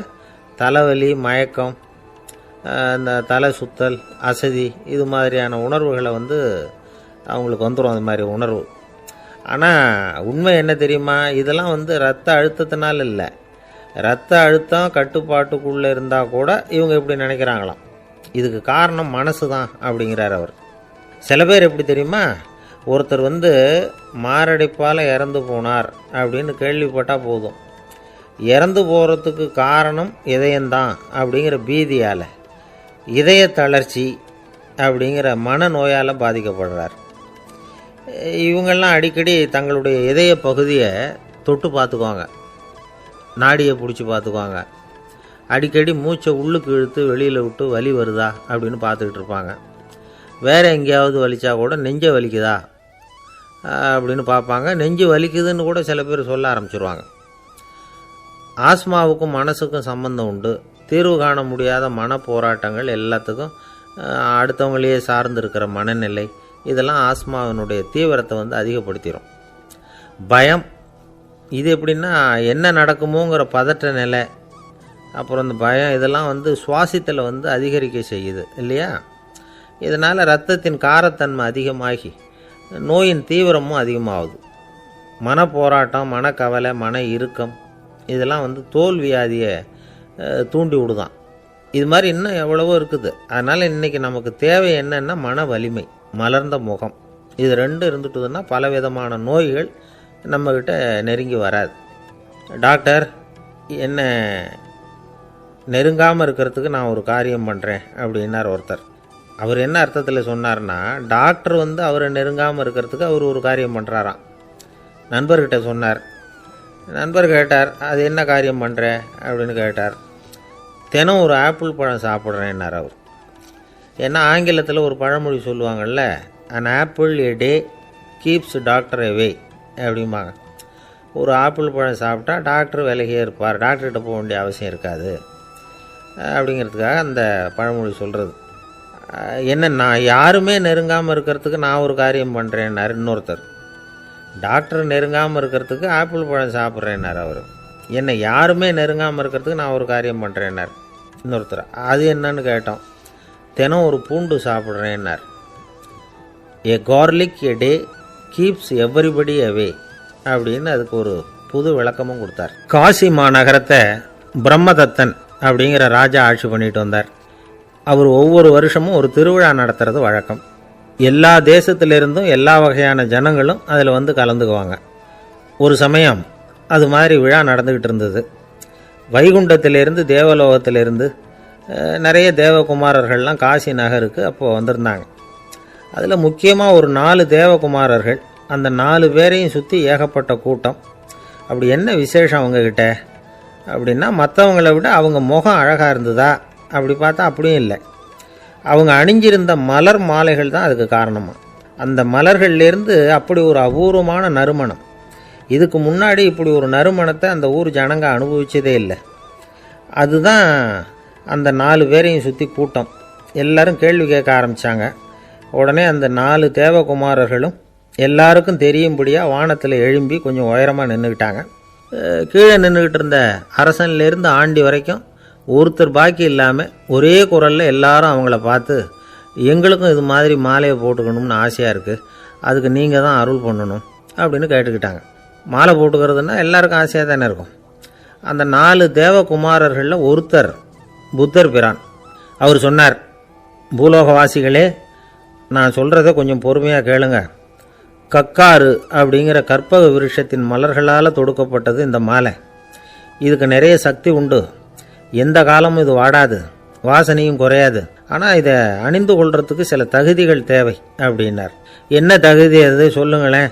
தலைவலி, மயக்கம், இந்த தலை சுத்தல், அசதி, இது மாதிரியான உணர்வுகளை அவங்களுக்கு வந்துடும், அந்த மாதிரி உணர்வு. ஆனால் உண்மை என்ன தெரியுமா? இதெல்லாம் ரத்த அழுத்தத்தினால இல்லை, ரத்த அழுத்தம் கட்டுப்பாட்டுக்குள்ளே இருந்தால் கூட இவங்க இப்படி நினைக்கிறாங்களாம். இதுக்கு காரணம் மனசு தான் அப்படிங்கிறார் அவர். சில பேர் எப்படி தெரியுமா? ஒருத்தர் மாரடைப்பால் இறந்து போனார் அப்படின்னு கேள்விப்பட்டால் போதும், இறந்து போகிறதுக்கு காரணம் இதயம்தான் அப்படிங்கிற பீதியால், இதய தளர்ச்சி அப்படிங்கிற மனநோயால் பாதிக்கப்படுறார். இவங்கெல்லாம் அடிக்கடி தங்களுடைய இதய பகுதியை தொட்டு பார்த்துக்குவாங்க, நாடியை பிடிச்சி பார்த்துக்குவாங்க, அடிக்கடி மூச்சை உள்ளுக்கு இழுத்து வெளியில் விட்டு வலி வருதா அப்படின்னு பார்த்துக்கிட்டு இருப்பாங்க. வேறு எங்கேயாவது வலிச்சா கூட நெஞ்சை வலிக்குதா அப்படின்னு பார்ப்பாங்க. நெஞ்சு வலிக்குதுன்னு கூட சில பேர் சொல்ல ஆரம்பிச்சிருவாங்க. ஆஸ்மாவுக்கும் மனசுக்கும் சம்பந்தம் உண்டு. தீர்வு காண முடியாத மன போராட்டங்கள் எல்லாத்துக்கும் அடுத்தவங்களையே சார்ந்து இருக்கிற மனநிலை, இதெல்லாம் ஆஸ்மாவினுடைய தீவிரத்தை அதிகப்படுத்திடும். பயம், இது எப்படின்னா என்ன நடக்குமோங்கிற பதற்ற நிலை, அப்புறம் இந்த பயம், இதெல்லாம் சுவாசித்தலை அதிகரிக்க செய்யுது இல்லையா. இதனால் இரத்தத்தின் காரத்தன்மை அதிகமாகி நோயின் தீவிரமும் அதிகமாகுது. மன போராட்டம், மனக்கவலை, மன இறுக்கம், இதெல்லாம் தோல் வியாதியை தூண்டி விடுதான். இது மாதிரி இன்னும் எவ்வளவோ இருக்குது. அதனால் இன்றைக்கி நமக்கு தேவை என்னென்னா மன வலிமை, மலர்ந்த முகம், இது ரெண்டும் இருந்துட்டுதுன்னா பலவிதமான நோய்கள் நம்மக்கிட்ட நெருங்கி வராது. டாக்டர், என்ன நெருங்காமல் இருக்கிறதுக்கு நான் ஒரு காரியம் பண்ணுறேன் அப்படின்னார் ஒருத்தர். அவர் என்ன அர்த்தத்தில் சொன்னார்னா, டாக்டர் அவரை நெருங்காமல் இருக்கிறதுக்கு அவர் ஒரு காரியம் பண்ணுறாராம். நண்பர்கிட்ட சொன்னார். நண்பர் கேட்டார், அது என்ன காரியம் பண்ணுற அப்படின்னு கேட்டார். தினம் ஒரு ஆப்பிள் பழம் சாப்பிட்றேன்னார் அவர். ஏன்னா ஆங்கிலத்தில் ஒரு பழமொழி சொல்லுவாங்கள்ல, an apple a day keeps doctor away அப்படிம்பாங்க. ஒரு ஆப்பிள் பழம் சாப்பிட்டா டாக்டர் விலகியே இருப்பார், டாக்டர்கிட்ட போக வேண்டிய அவசியம் இருக்காது அப்படிங்கிறதுக்காக அந்த பழமொழி சொல்கிறது. என்ன, நான் யாருமே நெருங்காமல் இருக்கிறதுக்கு நான் ஒரு காரியம் பண்ணுறேன்னார் இன்னொருத்தர். டாக்டர் நெருங்காமல் இருக்கிறதுக்கு ஆப்பிள் பழம் சாப்பிட்றேன்னார் அவர். என்ன, யாருமே நெருங்காமல் இருக்கிறதுக்கு நான் ஒரு காரியம் பண்ணுறேன்னார் இன்னொருத்தர். அது என்னன்னு கேட்டோம். தினம் ஒரு பூண்டு சாப்பிட்றேன்னார். ஏ கார்லிக் எ டே கீப்ஸ் எவ்ரிபடி அவே அப்படின்னு அதுக்கு ஒரு புது விளக்கமும் கொடுத்தார். காசி மாநகரத்தை பிரம்மதத்தன் அப்படிங்கிற ராஜா ஆட்சி பண்ணிட்டு வந்தார். அவர் ஒவ்வொரு வருஷமும் ஒரு திருவிழா நடத்துறது வழக்கம். எல்லா தேசத்திலிருந்தும் எல்லா வகையான ஜனங்களும் அதில் கலந்துக்குவாங்க. ஒரு சமயம் அது மாதிரி விழா நடந்துக்கிட்டு இருந்தது. வைகுண்டத்திலிருந்து, தேவலோகத்திலிருந்து நிறைய தேவகுமாரர்கள்லாம் காசி நகருக்கு அப்போது வந்திருந்தாங்க. அதில் முக்கியமாக ஒரு 4 தேவகுமாரர்கள், அந்த 4 பேரையும் சுற்றி ஏகப்பட்ட கூட்டம். அப்படி என்ன விசேஷம் அவங்கக்கிட்ட அப்படின்னா, மற்றவங்களை விட அவங்க முகம் அழகாக இருந்ததா அப்படி பார்த்தா அப்படியும் இல்லை. அவங்க அணிஞ்சிருந்த மலர் மாலைகள் தான் அதுக்கு காரணமாக. அந்த மலர்கள்லேருந்து அப்படி ஒரு அபூர்வமான நறுமணம், இதுக்கு முன்னாடி இப்படி ஒரு நறுமணத்தை அந்த ஊர் ஜனங்க அனுபவிச்சதே இல்லை. அதுதான் அந்த 4 பேரையும் சுற்றி கூட்டம். எல்லாரும் கேள்வி கேட்க ஆரம்பித்தாங்க. உடனே அந்த 4 தேவகுமாரர்களும் எல்லாருக்கும் தெரியும்படியாக வானத்தில் எழும்பி கொஞ்சம் உயரமாக நின்றுக்கிட்டாங்க. கீழே நின்றுக்கிட்டு இருந்த அரசன்லேருந்து ஆண்டி வரைக்கும் ஒருத்தர் பாக்கி இல்லாமல் ஒரே குரலில் எல்லாரும் அவங்கள பார்த்து, எங்களுக்கும் இது மாதிரி மாலையை போட்டுக்கணும்னு ஆசையாக இருக்குது, அதுக்கு நீங்கள் தான் அருள் பண்ணணும் அப்படின்னு கேட்டுக்கிட்டாங்க. மாலை போட்டுக்கிறதுனா எல்லாருக்கும் ஆசையாக தானே இருக்கும். அந்த 4 தேவகுமாரர்களில் ஒருத்தர் புத்தர் பிரான். அவர் சொன்னார், பூலோகவாசிகளே, நான் சொல்கிறத கொஞ்சம் பொறுமையாக கேளுங்க. கக்காரு அப்படிங்கிற கற்பக விருஷத்தின் மலர்களால் தொடுக்கப்பட்டது இந்த மாலை. இதுக்கு நிறைய சக்தி உண்டு. எந்த காலமும் இது வாடாது, வாசனையும் குறையாது. ஆனால் இதை அணிந்து கொள்றதுக்கு சில தகுதிகள் தேவை அப்படின்னார். என்ன தகுதி அது சொல்லுங்களேன்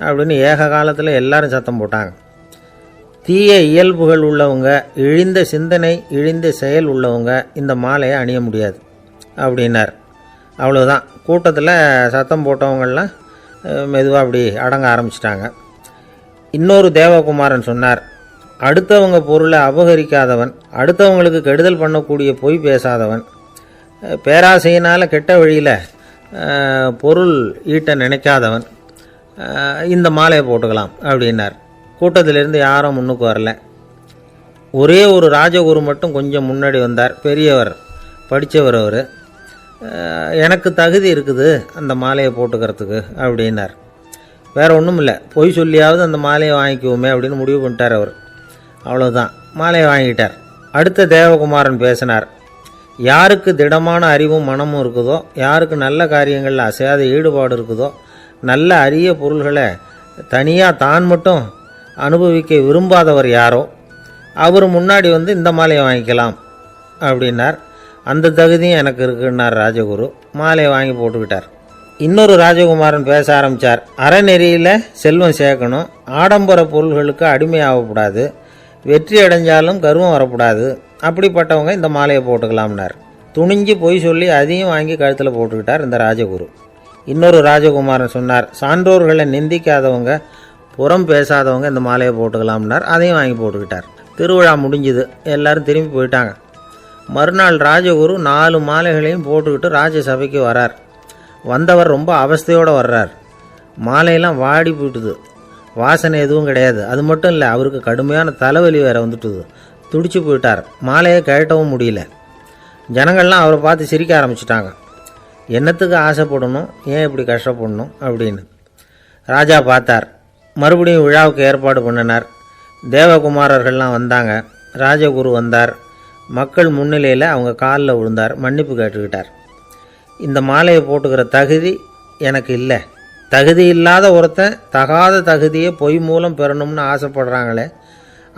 அப்படின்னு ஏக காலத்தில் எல்லாரும் சத்தம் போட்டாங்க. தீய இயல்புகள் உள்ளவங்க, இழிந்த சிந்தனை, இழிந்த செயல் உள்ளவங்க இந்த மாலையை அணிய முடியாது அப்படின்னார். அவ்வளோதான். கூட்டத்தில் சத்தம் போட்டவங்கள்லாம் மெதுவாக அப்படி அடங்க ஆரம்பிச்சிட்டாங்க. இன்னொரு தேவகுமாரன் சொன்னார், அடுத்தவங்க பொருளை அபகரிக்காதவன், அடுத்தவங்களுக்கு கெடுதல் பண்ணக்கூடிய பொய் பேசாதவன், பேராசையினால் கெட்ட வழியில் பொருள் ஈட்ட நினைக்காதவன் இந்த மாலையை போட்டுக்கலாம் அப்படின்னார். கூட்டத்திலிருந்து யாரும் முன்னுக்கு வரல. ஒரே ஒரு ராஜகுரு மட்டும் கொஞ்சம் முன்னாடி வந்தார். பெரியவர், படித்தவர். அவர், எனக்கு தகுதி இருக்குது அந்த மாலையை போட்டுக்கிறதுக்கு அப்படின்னார். வேறு ஒன்றும் இல்லை, பொய் சொல்லியாவது அந்த மாலையை வாங்கிக்குவோமே அப்படின்னு முடிவு பண்ணிட்டார் அவர். அவ்வளோதான், மாலையை வாங்கிட்டார். அடுத்த தேவகுமாரன் பேசினார். யாருக்கு திடமான அறிவும் மனமும் இருக்குதோ, யாருக்கு நல்ல காரியங்களில் அசையாத ஈடுபாடு இருக்குதோ, நல்ல அரிய பொருள்களை தனியாக தான் மட்டும் அனுபவிக்க விரும்பாதவர் யாரோ அவர் முன்னாடி வந்து இந்த மாலையை வாங்கிக்கலாம் அப்படின்னார். அந்த தகுதியும் எனக்கு இருக்குன்னார் ராஜகுரு. மாலையை வாங்கி போட்டுக்கிட்டார். இன்னொரு ராஜகுமாரன் பேச ஆரம்பித்தார். அறநெறியில் செல்வம் சேர்க்கணும், ஆடம்பர பொருள்களுக்கு அடிமையாகக்கூடாது, வெற்றி அடைஞ்சாலும் கர்வம் வரக்கூடாது, அப்படிப்பட்டவங்க இந்த மாலையை போட்டுக்கலாம்னார். துணிஞ்சு பொய் சொல்லி அதையும் வாங்கி கழுத்தில் போட்டுக்கிட்டார் இந்த ராஜகுரு. இன்னொரு ராஜகுமாரன் சொன்னார், சான்றோர்களை நிந்திக்காதவங்க, புறம் பேசாதவங்க இந்த மாலையை போட்டுக்கலாம்னார். அதையும் வாங்கி போட்டுக்கிட்டார். திருவிழா முடிஞ்சுது, எல்லாரும் திரும்பி போயிட்டாங்க. மறுநாள் ராஜகுரு 4 மாலைகளையும் போட்டுக்கிட்டு ராஜசபைக்கு வரார். வந்தவர் ரொம்ப அவஸ்தையோடு வர்றார். மாலையெல்லாம் வாடி போயிட்டுது, வாசனை எதுவும் கிடையாது. அது மட்டும் இல்லை, அவருக்கு கடுமையான தலைவலி வேறு வந்துட்டுது. துடிச்சு போயிட்டார். மாலையை கழட்டவும் முடியல. ஜனங்கள்லாம் அவரை பார்த்து சிரிக்க ஆரம்பிச்சிட்டாங்க. என்னத்துக்கு ஆசைப்படணும், ஏன் இப்படி கஷ்டப்படணும் அப்படின்னு. ராஜா பார்த்தார். மறுபடியும் விழாவுக்கு ஏற்பாடு பண்ணினார். தேவகுமாரர்கள்லாம் வந்தாங்க. ராஜகுரு வந்தார். மக்கள் முன்னிலையில் அவங்க காலில் விழுந்தார், மன்னிப்பு கேட்டுக்கிட்டார். இந்த மாலையை போட்டுக்கிற தகுதி எனக்கு இல்லை. தகுதி இல்லாத ஒருத்தன் தகாத தகுதியை பொய் மூலம் பெறணும்னு ஆசைப்படுறாங்களே,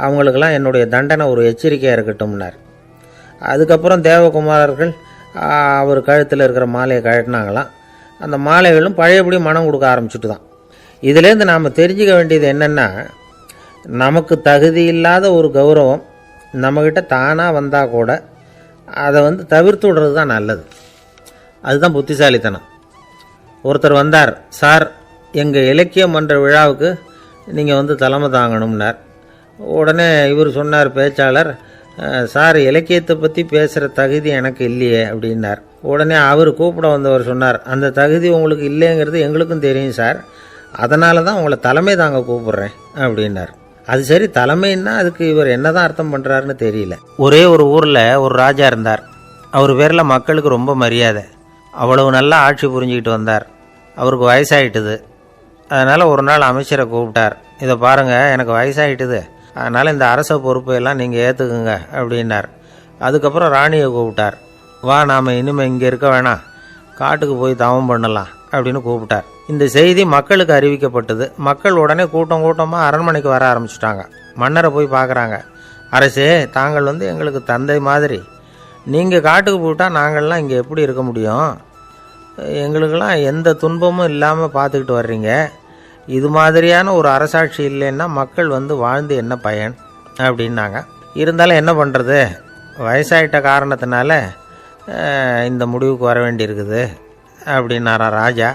அவங்களுக்கெல்லாம் என்னுடைய தண்டனை ஒரு எச்சரிக்கையாக இருக்கட்டும்னார். அதுக்கப்புறம் தேவகுமாரர்கள் அவர் கழுத்தில் இருக்கிற மாலையை கழட்டினாங்களாம். அந்த மாலைகளும் பழையபடி மனம் கொடுக்க ஆரம்பிச்சுட்டு தான். இதுலேருந்து நாம் தெரிஞ்சுக்க வேண்டியது என்னென்னா, நமக்கு தகுதி இல்லாத ஒரு கௌரவம் நம்மக்கிட்ட தானாக வந்தால் கூட அதை தவிர்த்து விடுறது தான் நல்லது. அதுதான் புத்திசாலித்தனம். ஒருத்தர் வந்தார், சார் எங்கள் இலக்கிய மன்ற விழாவுக்கு நீங்கள் தலைமை தாங்கணும்னார். உடனே இவர் சொன்னார், பேச்சாளர், சார் இலக்கியத்தை பற்றி பேசுகிற தகுதி எனக்கு இல்லையே அப்படின்னார். உடனே அவர் கூப்பிட வந்தவர் சொன்னார், அந்த தகுதி உங்களுக்கு இல்லைங்கிறது எங்களுக்கும் தெரியும் சார், அதனால தான் உங்களை தலைமை தாங்க கூப்பிட்றேன் அப்படின்னார். அது சரி, தலைமைன்னா அதுக்கு இவர் என்ன தான் அர்த்தம் பண்ணுறாருன்னு தெரியல. ஒரே ஒரு ஊரில் ஒரு ராஜா இருந்தார். அவர் பேரில் மக்களுக்கு ரொம்ப மரியாதை. அவ்வளவு நல்லா ஆட்சி புரிஞ்சுக்கிட்டு வந்தார். அவருக்கு வயசாகிட்டுது. அதனால் ஒரு நாள் அமைச்சரை கூப்பிட்டார். இதை பாருங்கள், எனக்கு வயசாகிட்டுது, அதனால் இந்த அரச பொறுப்பையெல்லாம் நீங்கள் ஏற்றுக்குங்க அப்படின்னார். அதுக்கப்புறம் ராணியை கூப்பிட்டார். வா, நாம் இனிமேல் இங்கே இருக்க வேணாம், காட்டுக்கு போய் தவம் பண்ணலாம் அப்படின்னு கூப்பிட்டார். இந்த செய்தி மக்களுக்கு அறிவிக்கப்பட்டது. மக்கள் உடனே கூட்டம் கூட்டமாக அரண்மனைக்கு வர ஆரம்பிச்சிட்டாங்க. மன்னரை போய் பார்க்குறாங்க. அரசே, தாங்கள் எங்களுக்கு தந்தை மாதிரி, நீங்கள் காட்டுக்கு போயிட்டால் நாங்கள்லாம் இங்கே எப்படி இருக்க முடியும்? எங்களுக்கெல்லாம் எந்த துன்பமும் இல்லாமல் பார்த்துக்கிட்டு வர்றீங்க. இது மாதிரியான ஒரு அரசாட்சி இல்லைன்னா மக்கள் வாழ்ந்து என்ன பயன் அப்படின்னாங்க. இருந்தாலும் என்ன பண்ணுறது, வயசாயிட்ட காரணத்தினால இந்த முடிவுக்கு வர வேண்டியிருக்குது அப்படின்னாரா ராஜா.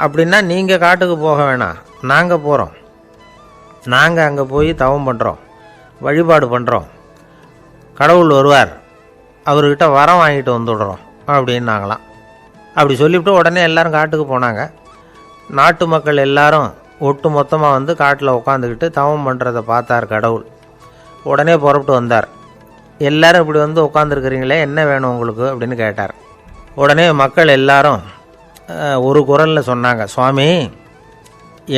அப்படின்னா நீங்கள் காட்டுக்கு போக வேணாம், நாங்கள் போகிறோம். நாங்கள் அங்கே போய் தவம் பண்ணுறோம், வழிபாடு பண்ணுறோம், கடவுள் வருவார், அவர்கிட்ட வரம் வாங்கிட்டு வந்துடுறோம் அப்படின்னாங்களாம். அப்படி சொல்லிவிட்டு உடனே எல்லோரும் காட்டுக்கு போனாங்க. நாட்டு மக்கள் எல்லாரும் ஒட்டு மொத்தமாக வந்து காட்டில் உட்காந்துக்கிட்டு தவம் பண்ணுறதை பார்த்தார் கடவுள். உடனே புறப்பட்டு வந்தார். எல்லாரும் இப்படி வந்து உட்காந்துருக்கிறீங்களே, என்ன வேணும் உங்களுக்கு அப்படின்னு கேட்டார். உடனே மக்கள் எல்லாரும் ஒரு குரலில் சொன்னாங்க, சுவாமி,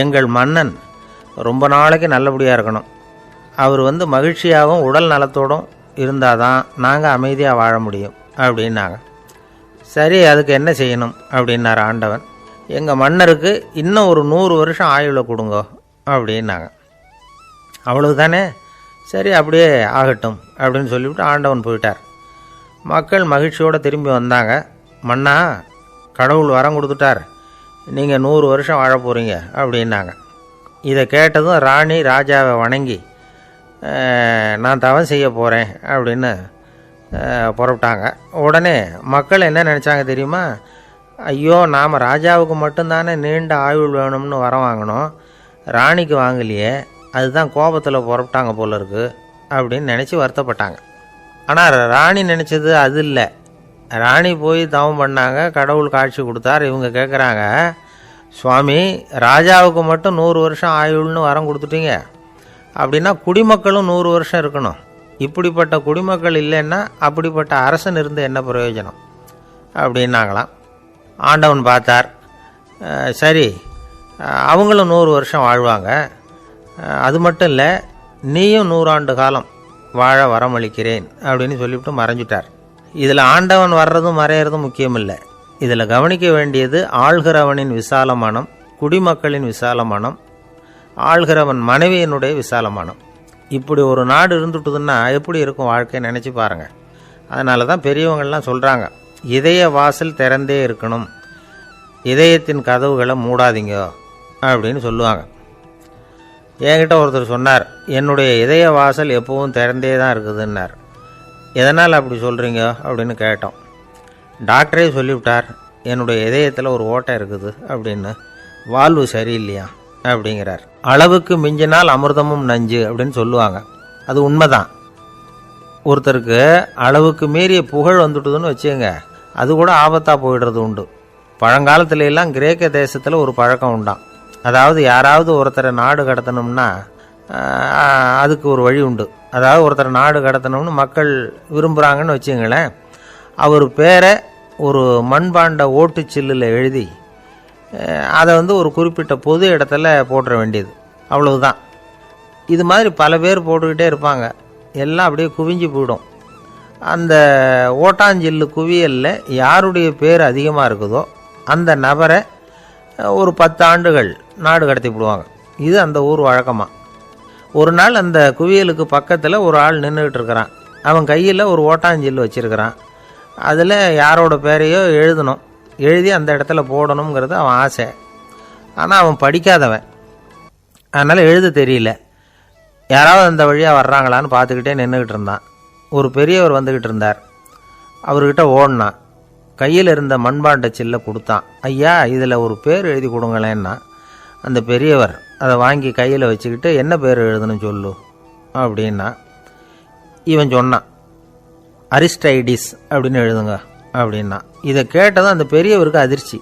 எங்கள் மன்னன் ரொம்ப நாளைக்கு நல்லபடியாக இருக்கணும். அவர் வந்து மகிழ்ச்சியாகவும் உடல் நலத்தோடும் இருந்தால் தான் நாங்கள் அமைதியாக வாழ முடியும் அப்படின்னாங்க. சரி, அதுக்கு என்ன செய்யணும் அப்படின்னார் ஆண்டவன். எங்கள் மன்னருக்கு இன்னும் ஒரு 100 வருஷம் ஆயுளை கொடுங்க அப்படின்னாங்க. அவ்வளவுதானே, சரி அப்படியே ஆகட்டும் அப்படின்னு சொல்லிவிட்டு ஆண்டவன் போயிட்டார். மக்கள் மகிழ்ச்சியோடு திரும்பி வந்தாங்க. மன்னா, கடவுள் வரம் கொடுத்துட்டார், நீங்கள் 100 வருஷம் வாழ போகிறீங்க அப்படின்னாங்க. இதை கேட்டதும் ராணி ராஜாவை வணங்கி நான் தவம் செய்ய போகிறேன் அப்படின்னு புறப்பட்டாங்க. உடனே மக்கள் என்ன நினச்சாங்க தெரியுமா? ஐயோ, நாம் ராஜாவுக்கு மட்டும்தானே நீண்ட ஆயுள் வேணும்னு வரம் வாங்கினோம், ராணிக்கு வாங்கலையே, அதுதான் கோபத்தில் புறப்பட்டாங்க போல இருக்கு அப்படின்னு நினச்சி வருத்தப்பட்டாங்க. ஆனால் ராணி நினச்சது அது இல்லை. ராணி போய் தவம் பண்ணாங்க, கடவுள் காட்சி கொடுத்தார். இவங்க கேட்குறாங்க, சுவாமி, ராஜாவுக்கு மட்டும் 100 வருஷம் ஆயுள்னு வரம் கொடுத்துட்டீங்க, அப்படின்னா குடிமக்களும் 100 வருஷம் இருக்கணும். இப்படிப்பட்ட குடிமக்கள் இல்லைன்னா அப்படிப்பட்ட அரசன் இருந்து என்ன பிரயோஜனம் அப்படின்னாங்களாம். ஆண்டவன் பார்த்தார், சரி அவங்களும் 100 வருஷம் வாழ்வாங்க, அது மட்டும் இல்லை, நீயும் 100 ஆண்டு காலம் வாழ வரமளிக்கிறேன் அப்படின்னு சொல்லிவிட்டு மறைஞ்சிட்டார். இதில் ஆண்டவன் வர்றதும் மறையிறதும் முக்கியம் இல்லை. இதில் கவனிக்க வேண்டியது ஆள்கிறவனின் விசால மனம், குடிமக்களின் விசால மனம், ஆள்கிறவன் மனைவியினுடைய விசால மனம். இப்படி ஒரு நாடு இருந்துட்டுதுன்னா எப்படி இருக்கும் வாழ்க்கை நினச்சி பாருங்கள். அதனால தான் பெரியவங்கள்லாம் சொல்கிறாங்க, இதய வாசல் திறந்தே இருக்கணும், இதயத்தின் கதவுகளை மூடாதீங்க அப்படின்னு சொல்லுவாங்க. என்கிட்ட ஒருத்தர் சொன்னார், என்னுடைய இதய வாசல் எப்பவும் திறந்தே தான் இருக்குதுன்னார். எதனால் அப்படி சொல்கிறீங்க அப்படின்னு கேட்டோம். டாக்டரே சொல்லிவிட்டார், என்னுடைய இதயத்தில் ஒரு ஓட்டை இருக்குது அப்படின்னு, வால்வு சரியில்லையா அப்படிங்கிறார். அளவுக்கு மிஞ்சினால் அமிர்தமும் நஞ்சு அப்படின்னு சொல்லுவாங்க. அது உண்மைதான். ஒருத்தருக்கு அளவுக்கு மீறிய புகழ் வந்துட்டுதுன்னு வச்சுங்க, அது கூட ஆபத்தாக போயிடுறது உண்டு. பழங்காலத்துல எல்லாம் கிரேக்க தேசத்தில் ஒரு பழக்கம் உண்டாம். அதாவது யாராவது ஒருத்தரை நாடு கடத்தணும்னா அதுக்கு ஒரு வழி உண்டு. அதாவது ஒருத்தரை நாடு கடத்தணும்னு மக்கள் விரும்புகிறாங்கன்னு வச்சுங்களேன், அவர் பேரை ஒரு மண்பாண்ட ஓட்டுச்சில்லில் எழுதி அதை வந்து ஒரு குறிப்பிட்ட பொது இடத்துல போட்டுற வேண்டியது, அவ்வளவுதான். இது மாதிரி பல பேர் போட்டுக்கிட்டே இருப்பாங்க, எல்லாம் அப்படியே குவிஞ்சு போயிடும். அந்த ஓட்டாஞ்சில்லு குவியலில் யாருடைய பேர் அதிகமாக இருக்குதோ அந்த நபரை ஒரு 10 ஆண்டுகள் நாடு கடத்தி விடுவாங்க. இது அந்த ஊர் வழக்கமாக. ஒரு நாள் அந்த குவியலுக்கு பக்கத்தில் ஒரு ஆள் நின்றுக்கிட்டு இருக்கிறான். அவன் கையில் ஒரு ஓட்டாஞ்சில்லு வச்சுருக்கிறான். அதில் யாரோட பேரையோ எழுதணும், எழுதி அந்த இடத்துல போடணுங்கிறது அவன் ஆசை. ஆனால் அவன் படிக்காதவன், அதனால் எழுத தெரியல. யாராவது அந்த வழியாக வர்றாங்களான்னு பார்த்துக்கிட்டே நின்றுக்கிட்டு இருந்தான். ஒரு பெரியவர் வந்துக்கிட்டு இருந்தார். அவர்கிட்ட ஓடினான். கையில் இருந்த மண்பாண்ட சில்லை கொடுத்தான். ஐயா, இதில் ஒரு பேர் எழுதி கொடுங்களேன்னா. அந்த பெரியவர் அதை வாங்கி கையில் வச்சுக்கிட்டு, என்ன பேர் எழுதணும் சொல்லு அப்படின்னா. இவன் சொன்னான், அரிஸ்டைடிஸ் அப்படின்னு எழுதுங்க அப்படின்னா. இதை கேட்டதும் அந்த பெரியவருக்கு அதிர்ச்சி.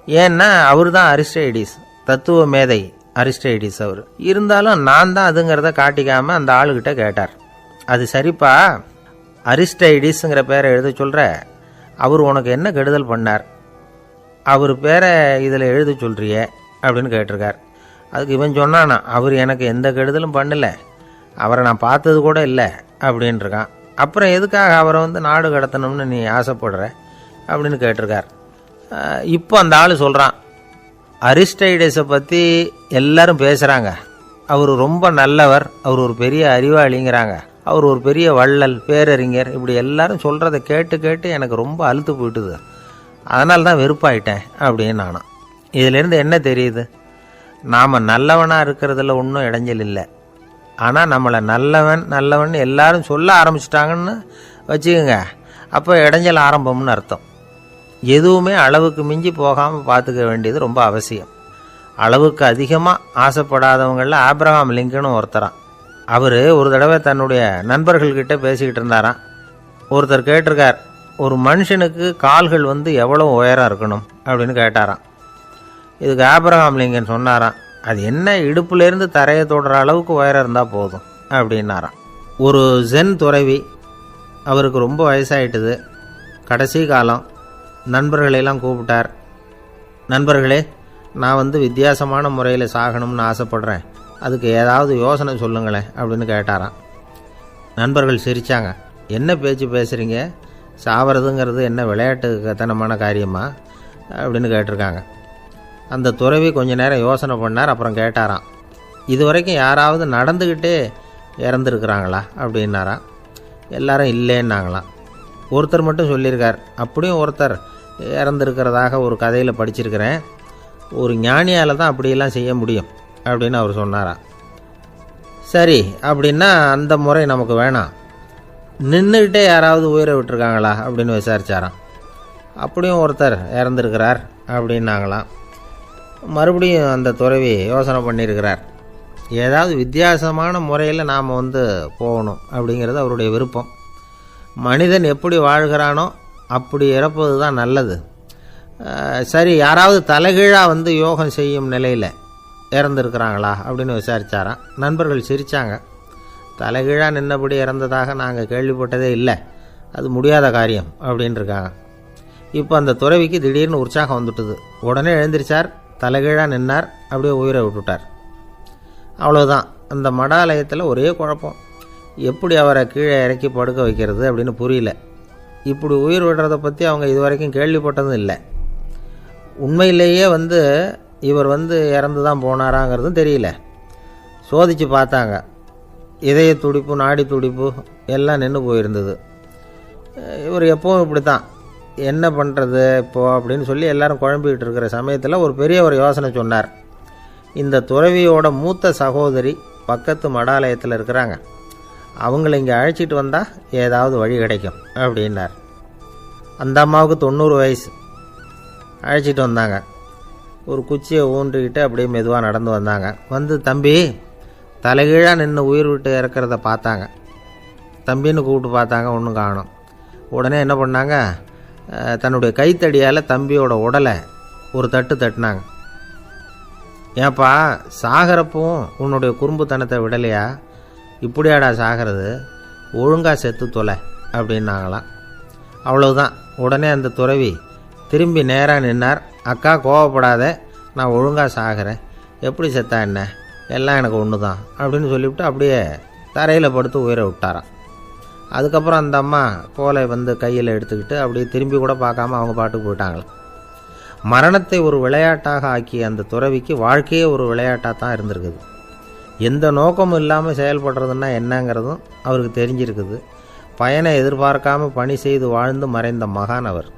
ஏன்னா அவர் தான் அரிஸ்டைடிஸ், தத்துவ மேதை அரிஸ்டைடிஸ் அவர். இருந்தாலும் நான் தான் அதுங்கிறத காட்டிக்காமல் அந்த ஆளுகிட்ட கேட்டார். அது சரிப்பா, அரிஸ்டைடிஸுங்கிற பேரை எழுத சொல்கிற, அவர் உனக்கு என்ன கெடுதல் பண்ணார், அவர் பேரை இதில் எழுத சொல்கிறியே அப்படின்னு கேட்டிருக்கார். அதுக்கு இவன் சொன்னானா, அவர் எனக்கு எந்த கெடுதலும் பண்ணலை, அவரை நான் பார்த்தது கூட இல்லை அப்படின்ட்டுருக்கான். அப்புறம் எதுக்காக அவரை வந்து நாடு கடத்தணும்னு நீ ஆசைப்படுற அப்படின்னு கேட்டிருக்கார். இப்போ அந்த ஆள் சொல்கிறான், அரிஸ்டைடஸை பற்றி எல்லாரும் பேசுகிறாங்க, அவர் ரொம்ப நல்லவர், அவர் ஒரு பெரிய அறிவாளிங்கிறாங்க, அவர் ஒரு பெரிய வள்ளல், பேரறிஞர், இப்படி எல்லாரும் சொல்கிறத கேட்டு கேட்டு எனக்கு ரொம்ப அலுத்து போயிட்டுது, அதனால தான் வெறுப்பாயிட்டேன் அப்படின்னு நானும். இதிலேருந்து என்ன தெரியுது? நாம் நல்லவனாக இருக்கிறதுல ஒன்றும் இடைஞ்சல் இல்லை. ஆனால் நம்மளை நல்லவன் நல்லவன் எல்லாரும் சொல்ல ஆரம்பிச்சிட்டாங்கன்னு வச்சுக்கோங்க, அப்போ இடைஞ்சல் ஆரம்பம்னு அர்த்தம். எதுவுமே அளவுக்கு மிஞ்சி போகாமல் பார்த்துக்க வேண்டியது ரொம்ப அவசியம். அளவுக்கு அதிகமாக ஆசைப்படாதவங்களில் ஆப்ரஹாம் லிங்கனும் ஒருத்தரான். அவர் ஒரு தடவை தன்னுடைய நண்பர்கள்கிட்ட பேசிக்கிட்டு இருந்தாராம். ஒருத்தர் கேட்டிருக்கார், ஒரு மனுஷனுக்கு கால்கள் வந்து எவ்வளோ உயரம் இருக்கணும் அப்படின்னு கேட்டாராம். இதுக்கு ஆபிரகாம் லிங்கன் சொன்னாராம், அது என்ன இடுப்புலேருந்து தரையை தொடுற அளவுக்கு உயரம் இருந்தால் போதும் அப்படின்னாராம். ஒரு ஜென் துறவி, அவருக்கு ரொம்ப வயசாகிட்டுது, கடைசி காலம். நண்பர்களெல்லாம் கூப்பிட்டார். நண்பர்களே, நான் வித்தியாசமான முறையில் சாகணும்னு ஆசைப்படுறேன், அதுக்கு ஏதாவது யோசனை சொல்லுங்களேன் அப்படின்னு கேட்டாராம். நண்பர்கள் சிரித்தாங்க. என்ன பேச்சு பேசுகிறீங்க, சாவறதுங்கிறது என்ன விளையாட்டுத்தனமான காரியமா அப்படின்னு கேட்டிருக்காங்க. அந்த துறவி கொஞ்ச நேரம் யோசனை பண்ணார். அப்புறம் கேட்டாராம், இது வரைக்கும் யாராவது நடந்துக்கிட்டே இறந்துருக்குறாங்களா அப்படின்னாராம். எல்லாரும் இல்லைன்னாங்களாம். ஒருத்தர் மட்டும் சொல்லியிருக்கார், அப்படியும் ஒருத்தர் இறந்துருக்கிறதாக ஒரு கதையில் படிச்சிருக்கிறேன், ஒரு ஞானியால் தான் அப்படியெல்லாம் செய்ய முடியும் அப்படின்னு அவர் சொன்னாராம். சரி, அப்படின்னா அந்த முறை நமக்கு வேணாம், நின்றுக்கிட்டே யாராவது உயிரை விட்டுருக்காங்களா அப்படின்னு விசாரித்தாராம். அப்படியும் ஒருத்தர் இறந்துருக்கிறார் அப்படின்னாங்களாம். மறுபடியும் அந்த துறவி யோசனை பண்ணியிருக்கிறார், ஏதாவது வித்தியாசமான முறையில் நாம் போகணும் அப்படிங்கிறது அவருடைய விருப்பம். மனிதன் எப்படி வாழ்கிறானோ அப்படி இறப்பது தான் நல்லது. சரி, யாராவது தலைகீழாக யோகம் செய்யும் நிலையில் இறந்துருக்கிறாங்களா அப்படின்னு விசாரித்தாராம். நண்பர்கள் சிரித்தாங்க. தலைகீழாக நின்னபடி இறந்ததாக நாங்கள் கேள்விப்பட்டதே இல்லை, அது முடியாத காரியம் அப்படின்ட்டுருக்காங்க. இப்போ அந்த துறவிக்கு திடீர்னு உற்சாகம் வந்துட்டுது. உடனே எழுந்திரிச்சார், தலைகீழாக நின்னார், அப்படியே உயிரை விட்டுட்டார். அவ்வளோதான். அந்த மடாலயத்தில் ஒரே குழப்பம், எப்படி அவரை கீழே இறக்கி படுக்க வைக்கிறது அப்படின்னு புரியல. இப்படி உயிர் விடுறதை பற்றி அவங்க இதுவரைக்கும் கேள்விப்பட்டதும் இல்லை. உண்மையிலேயே இவர் இறந்து தான் போனாராங்கிறதும் தெரியல. சோதித்து பார்த்தாங்க, இதய துடிப்பு, நாடி துடிப்பு எல்லாம் நின்று போயிருந்தது. இவர் எப்பவும் இப்படி தான், என்ன பண்ணுறது இப்போது அப்படின்னு சொல்லி எல்லாரும் குழம்பிக்கிட்டு இருக்கிற சமயத்தில் ஒரு பெரிய ஒரு யோசனை சொன்னார். இந்த துறவியோட மூத்த சகோதரி பக்கத்து மடாலயத்தில் இருக்கிறாங்க, அவங்கள இங்கே அழைச்சிட்டு வந்தால் ஏதாவது வழி கிடைக்கும் அப்படின்னார். அந்த அம்மாவுக்கு 90 வயசு. அழைச்சிட்டு வந்தாங்க. ஒரு குச்சியை ஊன்றிக்கிட்டு அப்படியே மெதுவாக நடந்து வந்தாங்க. தம்பி, தலைகீழாக நின்று உயிர் விட்டு இறக்கிறத பார்த்தாங்க. தம்பின்னு கூப்பிட்டு பார்த்தாங்க, ஒன்றும் காணோம். உடனே என்ன பண்ணாங்க, தன்னுடைய கைத்தடியால் தம்பியோட உடலை ஒரு தட்டு தட்டினாங்க. ஏப்பா, சாகிறப்பவும் உன்னுடைய குறும்புத்தனத்தை விடலையா, இப்படியாடா சாகிறது, ஒழுங்காக செத்து தொலை அப்படின்னாங்களாம். அவ்வளவுதான். உடனே அந்த துறவி திரும்பி நேராக நின்னார். அக்கா, கோவப்படாத, நான் ஒழுங்காக சாகிறேன், எப்படி செத்தா என்ன, எல்லாம் எனக்கு ஒன்று தான் அப்படின்னு சொல்லிவிட்டு அப்படியே தரையில் படுத்து உயிரை விட்டாராம். அதுக்கப்புறம் அந்த அம்மா கோலை கையில் எடுத்துக்கிட்டு அப்படியே திரும்பி கூட பார்க்காம அவங்க பாட்டுக்கு போயிட்டாங்களாம். மரணத்தை ஒரு விளையாட்டாக ஆக்கிய அந்த துறவிக்கு வாழ்க்கையே ஒரு விளையாட்டாக தான் இருந்திருக்குது. எந்த நோக்கமும் இல்லாமல் செயல்படுறதுன்னா என்னங்கிறதும் அவருக்கு தெரிஞ்சிருக்குது. பயனை எதிர்பார்க்காமல் பணி செய்து வாழ்ந்து மறைந்த மகான் அவர்.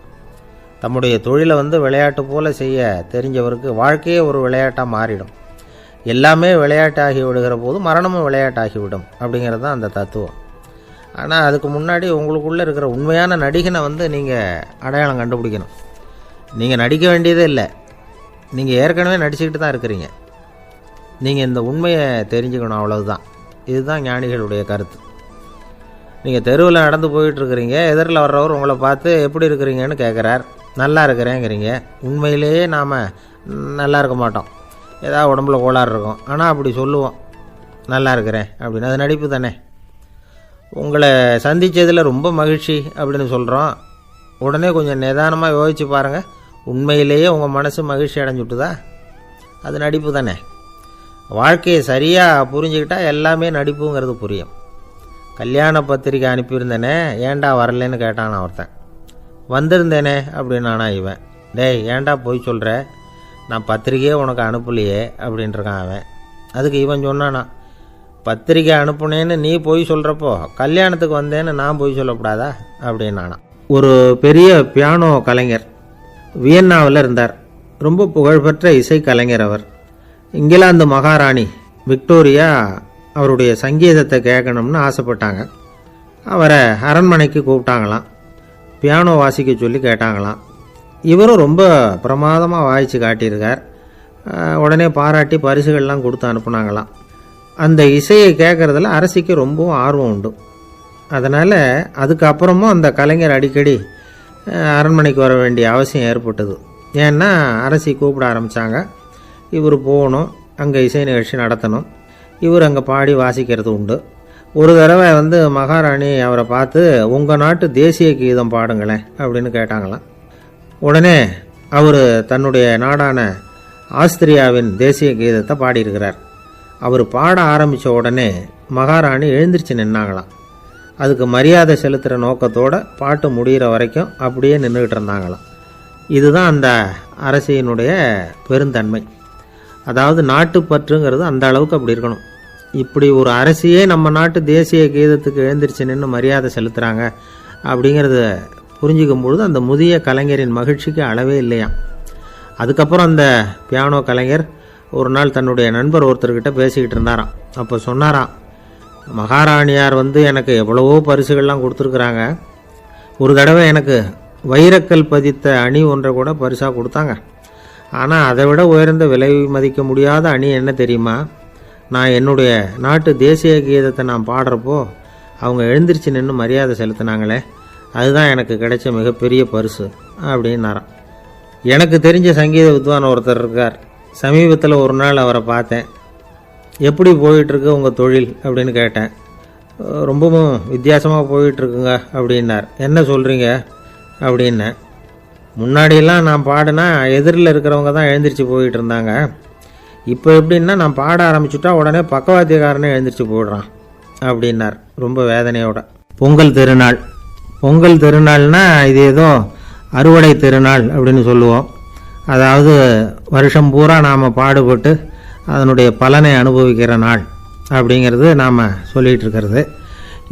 தம்முடைய தொழிலை விளையாட்டு போல செய்ய தெரிஞ்சவருக்கு வாழ்க்கையே ஒரு விளையாட்டாக மாறிடும். எல்லாமே விளையாட்டாகி விடுகிற போது மரணமும் விளையாட்டாகிவிடும் அப்படிங்கிறது தான் அந்த தத்துவம். ஆனால் அதுக்கு முன்னாடி உங்களுக்குள்ளே இருக்கிற உண்மையான நடிகனை நீங்கள் அடையாளம் கண்டுபிடிக்கணும். நீங்கள் நடிக்க வேண்டியதே இல்லை, நீங்கள் ஏற்கனவே நடிச்சுக்கிட்டு தான் இருக்கிறீங்க. நீங்கள் இந்த உண்மையை தெரிஞ்சுக்கணும், அவ்வளவுதான். இதுதான் ஞானிகளுடைய கருத்து. நீங்கள் தெருவில் நடந்து போயிட்டுருக்கிறீங்க, எதிரில் வர்றவர் உங்களை பார்த்து எப்படி இருக்கிறீங்கன்னு கேட்குறார். நல்லா இருக்கிறேங்கிறீங்க. உண்மையிலேயே நாம் நல்லா இருக்க மாட்டோம், ஏதாவது உடம்புல கோளாறு இருக்கும். ஆனால் அப்படி சொல்லுவோம், நல்லா இருக்கிறேன் அப்படின்னு. அது நடிப்பு தானே. உங்களை சந்தித்ததில் ரொம்ப மகிழ்ச்சி அப்படின்னு சொல்கிறோம். உடனே கொஞ்சம் நிதானமாக யோசித்து பாருங்கள், உண்மையிலேயே உங்கள் மனசு மகிழ்ச்சி அடைஞ்சுட்டுதா? அது நடிப்பு தானே. வாழ்க்கையை சரியாக புரிஞ்சுக்கிட்டால் எல்லாமே நடிப்புங்கிறது புரியும். கல்யாண பத்திரிக்கை அனுப்பியிருந்தேனே, ஏன்டா வரலன்னு கேட்டான் ஒருத்தன். வந்திருந்தேனே அப்படின்னானா இவன். டேய், ஏன்டா போய் சொல்கிற, நான் பத்திரிக்கையே உனக்கு அனுப்பலையே அப்படின்ட்டுருக்கான் அவன். அதுக்கு இவன் சொன்னானா, பத்திரிக்கை அனுப்புனேன்னு நீ போய் சொல்கிறப்போ கல்யாணத்துக்கு வந்தேன்னு நான் போய் சொல்லக்கூடாதா அப்படின்னானா. ஒரு பெரிய பியானோ கலைஞர் வியன்னாவில் இருந்தார். ரொம்ப புகழ்பெற்ற இசை கலைஞர் அவர். இங்கிலாந்து மகாராணி விக்டோரியா அவருடைய சங்கீதத்தை கேட்கணும்னு ஆசைப்பட்டாங்க. அவரை அரண்மனைக்கு கூப்பிட்டாங்களாம். பியானோ வாசிக்க சொல்லி கேட்டாங்களாம். இவரும் ரொம்ப பிரமாதமாக வாய்ச்சி காட்டியிருக்கார். உடனே பாராட்டி பரிசுகள்லாம் கொடுத்து அனுப்புனாங்களாம். அந்த இசையை கேட்குறதுல அரசிக்கு ரொம்பவும் ஆர்வம் உண்டு. அதனால் அதுக்கப்புறமும் அந்த கலைஞர் அடிக்கடி அரண்மனைக்கு வர வேண்டிய அவசியம் ஏற்பட்டது. ஏன்னா அரசி கூப்பிட ஆரம்பித்தாங்க. இவர் போகணும், அங்கே இசை நிகழ்ச்சி நடத்தணும். இவர் அங்கே பாடி வாசிக்கிறது உண்டு. ஒரு தடவை மகாராணி அவரை பார்த்து, உங்கள் நாட்டு தேசிய கீதம் பாடுங்களேன் அப்படின்னு கேட்டாங்களாம். உடனே அவர் தன்னுடைய நாடான ஆஸ்திரியாவின் தேசிய கீதத்தை பாடியிருக்கிறார். அவர் பாட ஆரம்பித்த உடனே மகாராணி எழுந்திரிச்சு நின்னாங்களாம். அதுக்கு மரியாதை செலுத்துகிற நோக்கத்தோடு பாட்டு முடிகிற வரைக்கும் அப்படியே நின்றுக்கிட்டு இருந்தாங்களாம். இதுதான் அந்த அரசியினுடைய பெருந்தன்மை. அதாவது நாட்டுப்பற்றுங்கிறது அந்த அளவுக்கு அப்படி இருக்கணும். இப்படி ஒரு அரசியே நம்ம நாட்டு தேசிய கீதத்துக்கு எழுந்திரிச்சு நின்று மரியாதை செலுத்துகிறாங்க அப்படிங்கிறத புரிஞ்சிக்கும் பொழுது அந்த முதிய கலைஞரின் மகிழ்ச்சிக்கு அளவே இல்லையாம். அதுக்கப்புறம் அந்த பியானோ கலைஞர் ஒரு நாள் தன்னுடைய நண்பர் ஒருத்தர்கிட்ட பேசிக்கிட்டு இருந்தாராம். அப்போ சொன்னாராம், மகாராணியார் எனக்கு எவ்வளவோ பரிசுகள்லாம் கொடுத்துருக்குறாங்க. ஒரு தடவை எனக்கு வைரக்கல் பதித்த அணி ஒன்றை கூட பரிசாக கொடுத்தாங்க. ஆனால் அதை விட உயர்ந்த விலை மதிக்க முடியாத அணி என்ன தெரியுமா? நான் என்னுடைய நாட்டு தேசிய கீதத்தை நான் பாடுறப்போ அவங்க எழுந்திரிச்சு நின்று மரியாதை செலுத்தினாங்களே, அதுதான் எனக்கு கிடைச்ச மிகப்பெரிய பரிசு அப்படின்னாராம். எனக்கு தெரிஞ்ச சங்கீத வித்வான் ஒருத்தர் இருக்கார். சமீபத்தில் ஒரு நாள் அவரை பார்த்தேன். எப்படி போயிட்டுருக்கு உங்கள் தொழில் அப்படின்னு கேட்டேன். ரொம்பவும் வித்தியாசமாக போயிட்டுருக்குங்க அப்படின்னார். என்ன சொல்கிறீங்க அப்படின்னேன். முன்னாடியெல்லாம் நான் பாடினா எதிரில் இருக்கிறவங்க தான் எழுந்திரிச்சு போயிட்டு இருந்தாங்க. இப்போ எப்படின்னா நான் பாட ஆரம்பிச்சுட்டா உடனே பக்கவாத்தியக்காரனே எழுந்திரிச்சு போயிடுறான் அப்படின்னார் ரொம்ப வேதனையோட. பொங்கல் திருநாள். பொங்கல் திருநாள்னா இது ஏதோ அறுவடை திருநாள் அப்படின்னு சொல்லுவோம். அதாவது வருஷம் பூரா நாம் பாடுபட்டு அதனுடைய பலனை அனுபவிக்கிற நாள் அப்படிங்கிறது நாம் சொல்லிகிட்டு இருக்கிறது.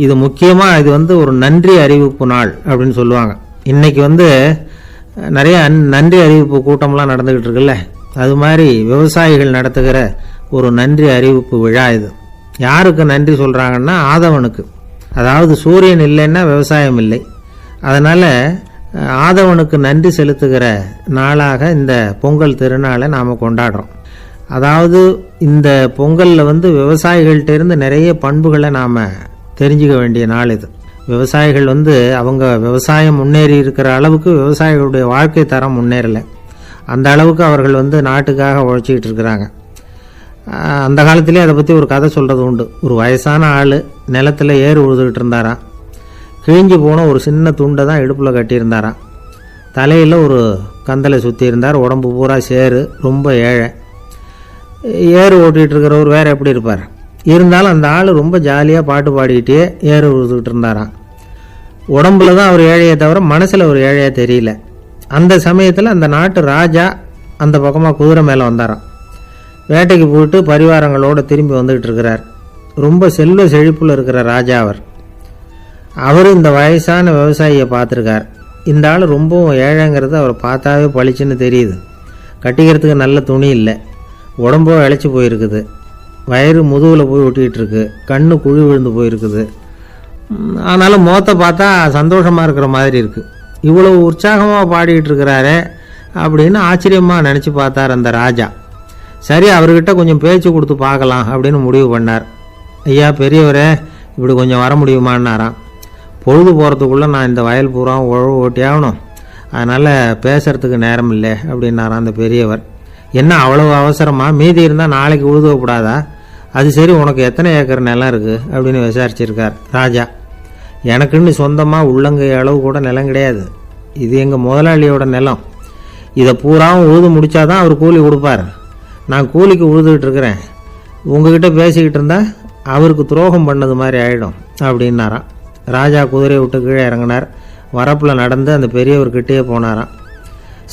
இது முக்கியமாக இது ஒரு நன்றி அறிவிப்பு நாள் அப்படின்னு சொல்லுவாங்க. இன்றைக்கி நிறைய நன்றி அறிவிப்பு கூட்டம்லாம் நடந்துக்கிட்டு இருக்குல்ல, அது மாதிரி விவசாயிகள் நடத்துகிற ஒரு நன்றி அறிவிப்பு விழா இது. யாருக்கு நன்றி சொல்கிறாங்கன்னா ஆதவனுக்கு. அதாவது சூரியன் இல்லைன்னா விவசாயம் இல்லை. அதனால் ஆதவனுக்கு நன்றி செலுத்துகிற நாளாக இந்த பொங்கல் திருநாளை நாம் கொண்டாடுறோம். அதாவது இந்த பொங்கலில் விவசாயிகள்கிட்ட இருந்து நிறைய பண்புகளை நாம் தெரிஞ்சுக்க வேண்டிய நாள் இது. விவசாயிகள் அவங்க விவசாயம் முன்னேறி இருக்கிற அளவுக்கு விவசாயிகளுடைய வாழ்க்கை தரம் முன்னேறலை. அந்த அளவுக்கு அவர்கள் நாட்டுக்காக உழைச்சிக்கிட்டு இருக்கிறாங்க. அந்த காலத்திலே அதை பற்றி ஒரு கதை சொல்கிறது உண்டு. ஒரு வயசான ஆள் நிலத்தில் ஏறு உழுதுகிட்டு இருந்தாராம். கிழிஞ்சு போன ஒரு சின்ன துண்டை தான் இடுப்பில் கட்டியிருந்தாராம். தலையில் ஒரு கந்தலை சுற்றி இருந்தார். உடம்பு பூரா சேரு, ரொம்ப ஏழை. ஏறு ஓட்டிகிட்டு இருக்கிறவர் வேறு எப்படி இருப்பார்? இருந்தாலும் அந்த ஆள் ரொம்ப ஜாலியாக பாட்டு பாடிக்கிட்டே ஏறு உழுதுகிட்டு இருந்தாராம். உடம்புல தான் அவர் ஏழையை தவிர மனசில் ஒரு ஏழையாக தெரியல. அந்த சமயத்தில் அந்த நாட்டு ராஜா அந்த பக்கமாக குதிரை மேலே வந்தாராம். வேட்டைக்கு போயிட்டு பரிவாரங்களோடு திரும்பி வந்துக்கிட்டு இருக்கிறார். ரொம்ப செல்வ செழிப்பில் இருக்கிற ராஜா அவர் இந்த வயசான விவசாயியை பார்த்துருக்கார். இந்த ஆள் ரொம்பவும் ஏழைங்கிறது அவர் பார்த்தாவே பளிச்சுன்னு தெரியுது. கட்டிக்கிறதுக்கு நல்ல துணி இல்லை, உடம்போ இழைச்சி போயிருக்குது, வயிறு முதுகில் போய் ஒட்டிக்கிட்டு இருக்கு, கண்ணு குழி விழுந்து போயிருக்குது. ஆனாலும் முகத்தை பார்த்தா சந்தோஷமாக இருக்கிற மாதிரி இருக்குது. இவ்வளோ உற்சாகமாக பாடிக்கிட்டு இருக்கிறாரே அப்படின்னு ஆச்சரியமாக நினச்சி பார்த்தார் அந்த ராஜா. சரி, அவர்கிட்ட கொஞ்சம் பேச்சு கொடுத்து பார்க்கலாம் அப்படின்னு முடிவு பண்ணார். ஐயா பெரியவரே, இப்படி கொஞ்சம் வர முடியுமான்னாராம். பொழுது போகிறதுக்குள்ளே நான் இந்த வயல் பூரா உழவு ஓட்டி ஆகணும், அதனால் பேசுகிறதுக்கு நேரம் இல்லை அப்படின்னாராம் அந்த பெரியவர். என்ன அவ்வளவு அவசரமாக? மீதி இருந்தால் நாளைக்கு உழுதுவக்கூடாதா? அது சரி, உனக்கு எத்தனை ஏக்கர் நிலம் இருக்குது அப்படின்னு விசாரிச்சிருக்கார் ராஜா. எனக்குன்னு சொந்தமாக உள்ளங்கை அளவு கூட நிலம் கிடையாது. இது எங்கள் முதலாளியோட நிலம். இதை பூராவும் உழுது முடித்தாதான் அவர் கூலி கொடுப்பார். நான் கூலிக்கு உழுதுகிட்டு இருக்கிறேன். உங்ககிட்ட பேசிக்கிட்டு இருந்தால் அவருக்கு துரோகம் பண்ணது மாதிரி ஆகிடும் அப்படின்னாராம். ராஜா குதிரையை விட்டு கீழே இறங்கினார். வரப்பில் நடந்து அந்த பெரியவர்கிட்டே போனாராம்.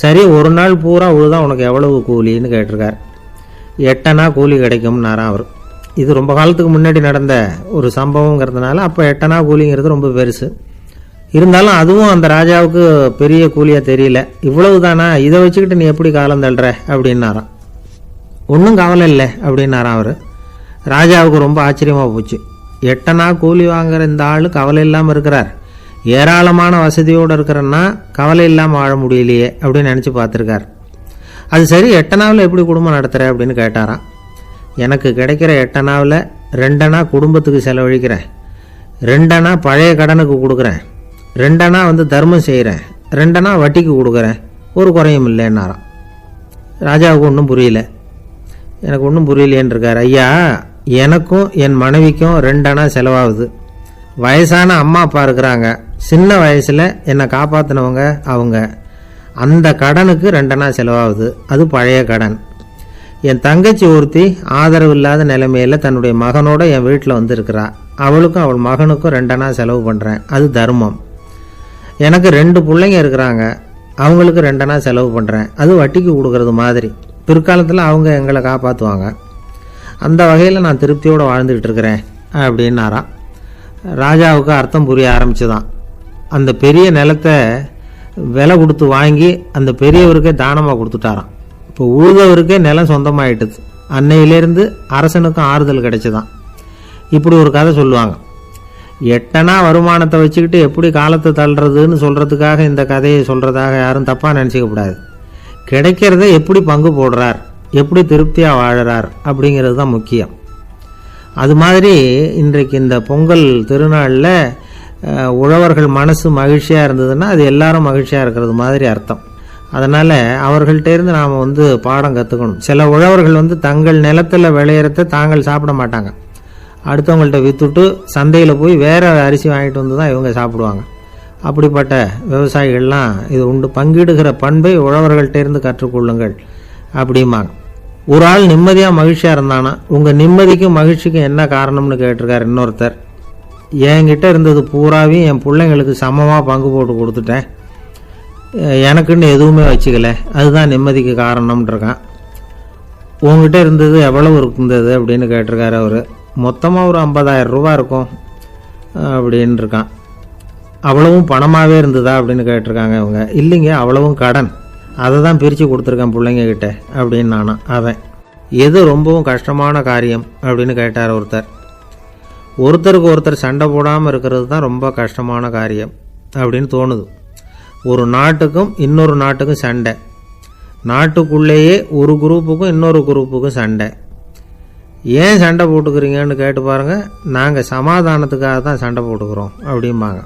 சரி, ஒரு நாள் பூரா உழுதா உனக்கு எவ்வளவு கூலின்னு கேட்டிருக்கார். 8 அணா கூலி கிடைக்கும்னாராம் அவர். இது ரொம்ப காலத்துக்கு முன்னாடி நடந்த ஒரு சம்பவங்கிறதுனால அப்போ 8 அணா கூலிங்கிறது ரொம்ப பெருசு. இருந்தாலும் அதுவும் அந்த ராஜாவுக்கு பெரிய கூலியாக தெரியல. இவ்வளவு தானா, இதை வச்சுக்கிட்டு நீ எப்படி காலம் தள்ளுற அப்படின்னாராம். ஒன்றும் கவலை இல்லை அப்படின்னாராம் அவர். ராஜாவுக்கு ரொம்ப ஆச்சரியமாக போச்சு. 8 அணா கூலி வாங்குற இந்த ஆள் கவலை இல்லாமல் இருக்கிறார், ஏராளமான வசதியோடு இருக்கிறன்னா கவலை இல்லாமல் வாழ முடியலையே அப்படின்னு நினச்சி பார்த்துருக்கார். அது சரி, 8 அணாவில் எப்படி குடும்பம் நடத்துகிற அப்படின்னு கேட்டாராம். எனக்கு கிடைக்கிற 8 அணாவில் 2 அணா குடும்பத்துக்கு செலவழிக்கிறேன், 2 அணா பழைய கடனுக்கு கொடுக்குறேன், 2 அணா தர்மம் செய்கிறேன், 2 அணா வட்டிக்கு கொடுக்குறேன், ஒரு குறையும் இல்லைன்னாராம். ராஜாவுக்கு ஒன்றும் புரியல. எனக்கு ஒன்றும் புரியலேன்னு இருக்கார். ஐயா, எனக்கும் என் மனைவிக்கும் 2 அணா செலவாகுது. வயசான அம்மா அப்பா இருக்கிறாங்க. சின்ன வயசில் என்னை காப்பாற்றினவங்க அவங்க. அந்த கடனுக்கு 2 அணா செலவாகுது. அது பழைய கடன். என் தங்கச்சி ஒருத்தி ஆதரவு இல்லாத நிலைமையில் தன்னுடைய மகனோட என் வீட்டில் வந்து இருக்கிறா. அவளுக்கும் அவள் மகனுக்கும் 2 அணா செலவு பண்ணுறேன். அது தர்மம். எனக்கு 2 பிள்ளைங்க இருக்கிறாங்க. அவங்களுக்கு 2 அணா செலவு பண்ணுறேன். அது வட்டிக்கு கொடுக்கறது மாதிரி. பிற்காலத்தில் அவங்க எங்களை காப்பாற்றுவாங்க. அந்த வகையில் நான் திருப்தியோடு வாழ்ந்துக்கிட்டு இருக்கிறேன் அப்படின்னாராம். ராஜாவுக்கு அர்த்தம் புரிய ஆரம்பிச்சுதான். அந்த பெரிய நிலத்தை விலை கொடுத்து வாங்கி அந்த பெரியவருக்கே தானமாக கொடுத்துட்டாராம். இப்போ உழுதவருக்கே நிலம் சொந்தமாயிட்டுது. அன்னையிலேருந்து அரசனுக்கும் ஆறுதல் கிடைச்சிதான். இப்படி ஒரு கதை சொல்லுவாங்க. 8 அணா வருமானத்தை வச்சுக்கிட்டு எப்படி காலத்தை தள்ளுறதுன்னு சொல்கிறதுக்காக இந்த கதையை சொல்கிறதாக யாரும் தப்பாக நினச்சிக்கக்கூடாது. கிடைக்கிறத எப்படி பங்கு போடுறார், எப்படி திருப்தியாக வாழறார் அப்படிங்கிறது தான் முக்கியம். அது மாதிரி இன்றைக்கு இந்த பொங்கல் திருநாளில் உழவர்கள் மனசு மகிழ்ச்சியாக இருந்ததுன்னா அது எல்லாரும் மகிழ்ச்சியாக இருக்கிறது மாதிரி அர்த்தம். அதனால் அவர்கள்ட்டேருந்து நாம் பாடம் கற்றுக்கணும். சில உழவர்கள் தங்கள் நிலத்தில் விளையிறத தாங்கள் சாப்பிட மாட்டாங்க. அடுத்தவங்கள்ட்ட விற்றுட்டு சந்தையில் போய் வேறு அரிசி வாங்கிட்டு வந்து தான் இவங்க சாப்பிடுவாங்க. அப்படிப்பட்ட விவசாயிகள்லாம் இது உண்டு. பங்கிடுகிற பண்பை உழவர்கள்ட்டேருந்து கற்றுக்கொள்ளுங்கள் அப்படிம்பாங்க. ஒரு ஆள் நிம்மதியாக மகிழ்ச்சியாக இருந்தானா உங்கள் நிம்மதிக்கும் மகிழ்ச்சிக்கும் என்ன காரணம்னு கேட்டிருக்கார் இன்னொருத்தர். என்கிட்ட இருந்தது பூராவையும் என் பிள்ளைங்களுக்கு சமமாக பங்கு போட்டு கொடுத்துட்டேன். எனக்குன்னு எதுவுமே வச்சுக்கல. அதுதான் நிம்மதிக்கு காரணம்ன்றிருக்கான். உங்ககிட்ட இருந்தது எவ்வளவு இருந்தது அப்படின்னு கேட்டிருக்காரு அவர். மொத்தமாக ஒரு 50,000 ரூபா இருக்கும் அப்படின்னு இருக்கான். அவ்வளவும் பணமாகவே இருந்ததா அப்படின்னு கேட்டிருக்காங்க இவங்க. இல்லைங்க, அவ்வளவும் கடன். அதை தான் பிரித்து கொடுத்துருக்கேன் பிள்ளைங்க கிட்ட அப்படின்னு நானா. அவன் எது ரொம்பவும் கஷ்டமான காரியம் அப்படின்னு கேட்டார் ஒருத்தர். ஒருத்தருக்கு ஒருத்தர் சண்டை போடாமல் இருக்கிறது தான் ரொம்ப கஷ்டமான காரியம் அப்படின்னு தோணுது. ஒரு நாட்டுக்கும் இன்னொரு நாட்டுக்கும் சண்டை, நாட்டுக்குள்ளேயே ஒரு குரூப்புக்கும் இன்னொரு குரூப்புக்கும் சண்டை. ஏன் சண்டை போட்டுக்கிறீங்கன்னு கேட்டு பாருங்கள். நாங்கள் சமாதானத்துக்காக தான் சண்டை போட்டுக்கிறோம் அப்படிம்பாங்க.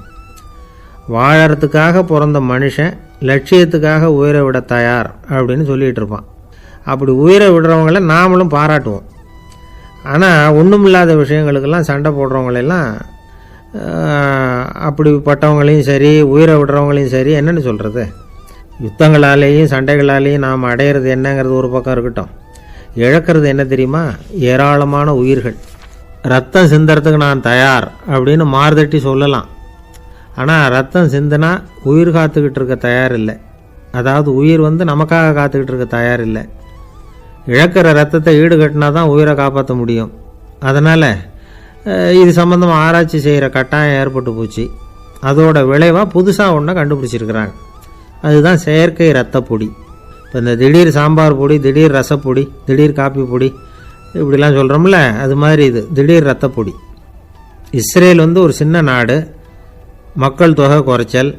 வாழறதுக்காக பிறந்த மனுஷன் லட்சியத்துக்காக உயிரை விட தயார் அப்படின்னு சொல்லிகிட்டு இருப்பான். அப்படி உயிரை விடுறவங்கள நாமளும் பாராட்டுவோம். ஆனால் ஒன்றுமில்லாத விஷயங்களுக்கெல்லாம் சண்டை போடுறவங்களெல்லாம் அப்படிப்பட்டவங்களையும் சரி உயிரை விடுறவங்களையும் சரி என்னென்னு சொல்கிறது. யுத்தங்களாலேயும் சண்டைகளாலேயும் நாம் அடையிறது என்னங்கிறது ஒரு பக்கம் இருக்கட்டும். இழக்கிறது என்ன தெரியுமா? ஏராளமான உயிர்கள். ரத்தம் சிந்தறதுக்கு நான் தயார் அப்படின்னு மார்தட்டி சொல்லலாம். ஆனால் ரத்தம் சிந்தினா உயிர் காத்துக்கிட்டு இருக்க தயார் இல்லை. அதாவது உயிர் நமக்காக காத்துக்கிட்டு இருக்க தயார் இல்லை. இழக்கிற ரத்தத்தை ஈடுகட்டினா தான் உயிரை காப்பாற்ற முடியும். அதனால் இது சம்பந்தமாக ஆராய்ச்சி செய்கிற கட்டாயம் ஏற்பட்டு போச்சு. அதோட விளைவாக புதுசாக ஒன்றை கண்டுபிடிச்சிருக்கிறாங்க. அதுதான் செயற்கை ரத்தப்பொடி. இப்போ இந்த திடீர் சாம்பார் பொடி, திடீர் ரசப்பொடி, திடீர் காப்பி பொடி இப்படிலாம் சொல்கிறோம்ல, அது மாதிரி இது திடீர் ரத்தப்பொடி. இஸ்ரேல் ஒரு சின்ன நாடு, மக்கள் தொகை குறைச்சல்,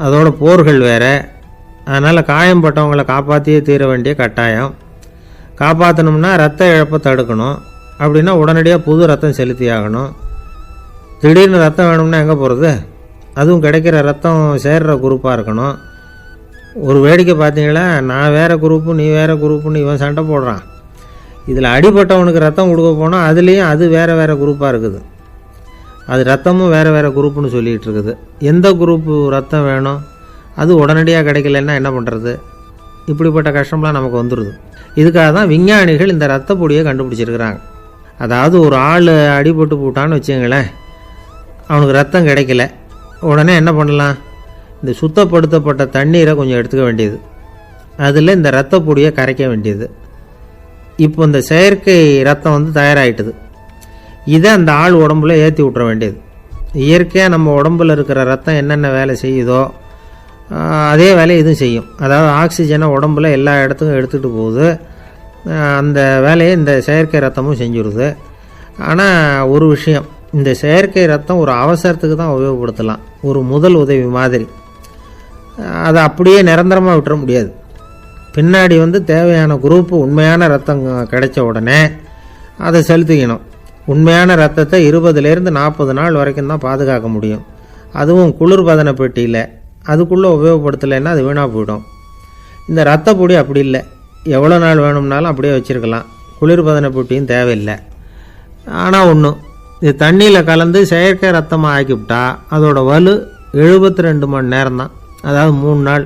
அதோட போர்கள் வேறு. அதனால் காயம்பட்டவங்களை காப்பாற்றியே தீர வேண்டிய கட்டாயம். காப்பாற்றணும்னா ரத்த இழப்பை தடுக்கணும். அப்படின்னா உடனடியாக புது ரத்தம் செலுத்தி ஆகணும். திடீர்னு ரத்தம் வேணும்னா எங்கே போகிறது? அதுவும் கிடைக்கிற ரத்தம் சேர்கிற குரூப்பாக இருக்கணும். ஒரு வேடிக்கை பார்த்தீங்களா, நான் வேறு குரூப்பு நீ வேறு குரூப்புன்னு இவன் சண்டை போடுறான். இதில் அடிபட்டவனுக்கு ரத்தம் கொடுக்க போனால் அதுலேயும் அது வேறு வேறு குரூப்பாக இருக்குது. அது ரத்தமும் வேறு வேறு குரூப்புன்னு சொல்லிகிட்டு இருக்குது. எந்த குரூப்பு ரத்தம் வேணும்? அது உடனடியாக கிடைக்கலன்னா என்ன பண்ணுறது? இப்படிப்பட்ட கஷ்டம்லாம் நமக்கு வந்துடுது. இதுக்காக தான் விஞ்ஞானிகள் இந்த ரத்த பொடியை கண்டுபிடிச்சிருக்கிறாங்க. அதாவது ஒரு ஆள் அடிபட்டு போட்டான்னு வச்சுங்களேன், அவனுக்கு ரத்தம் கிடைக்கல. உடனே என்ன பண்ணலாம்? இந்த சுத்தப்படுத்தப்பட்ட தண்ணீரை கொஞ்சம் எடுத்துக்க வேண்டியது, அதில் இந்த ரத்த பொடியை கரைக்க வேண்டியது. இப்போ இந்த செயற்கை ரத்தம் தயாராகிட்டுது. இதை அந்த ஆள் உடம்புல ஏற்றி விட்டுற வேண்டியது. இயற்கையாக நம்ம உடம்புல இருக்கிற ரத்தம் என்னென்ன வேலை செய்யுதோ அதே வேலையை இதுவும் செய்யும். அதாவது ஆக்சிஜனை உடம்புல எல்லா இடத்துக்கும் எடுத்துகிட்டு போகுது. அந்த வேலையை இந்த செயற்கை ரத்தமும் செஞ்சுருது. ஆனால் ஒரு விஷயம், இந்த செயற்கை ரத்தம் ஒரு அவசரத்துக்கு தான் உபயோகப்படுத்தலாம், ஒரு முதல் உதவி மாதிரி. அதை அப்படியே நிரந்தரமாக விட்டுற முடியாது. பின்னாடி தேவையான குரூப்பு உண்மையான ரத்தம் கிடைச்ச உடனே அதை செலுத்திக்கணும். உண்மையான ரத்தத்தை 20லேருந்து 40 நாள் வரைக்கும் தான் பாதுகாக்க முடியும். அதுவும் குளிர்பதன பெட்டியில். அதுக்குள்ளே உபயோகப்படுத்தலைன்னா அது வீணாக போயிடும். இந்த ரத்த பொடி அப்படி இல்லை, எவ்வளோ நாள் வேணும்னாலும் அப்படியே வச்சுருக்கலாம், குளிர்பதன பொட்டியும் தேவையில்லை. ஆனால் ஒன்று, இது தண்ணியில் கலந்து செயற்கை ரத்தமாக ஆக்கிவிட்டா அதோட வலு 72 மணி நேரம் தான், அதாவது 3 நாள்.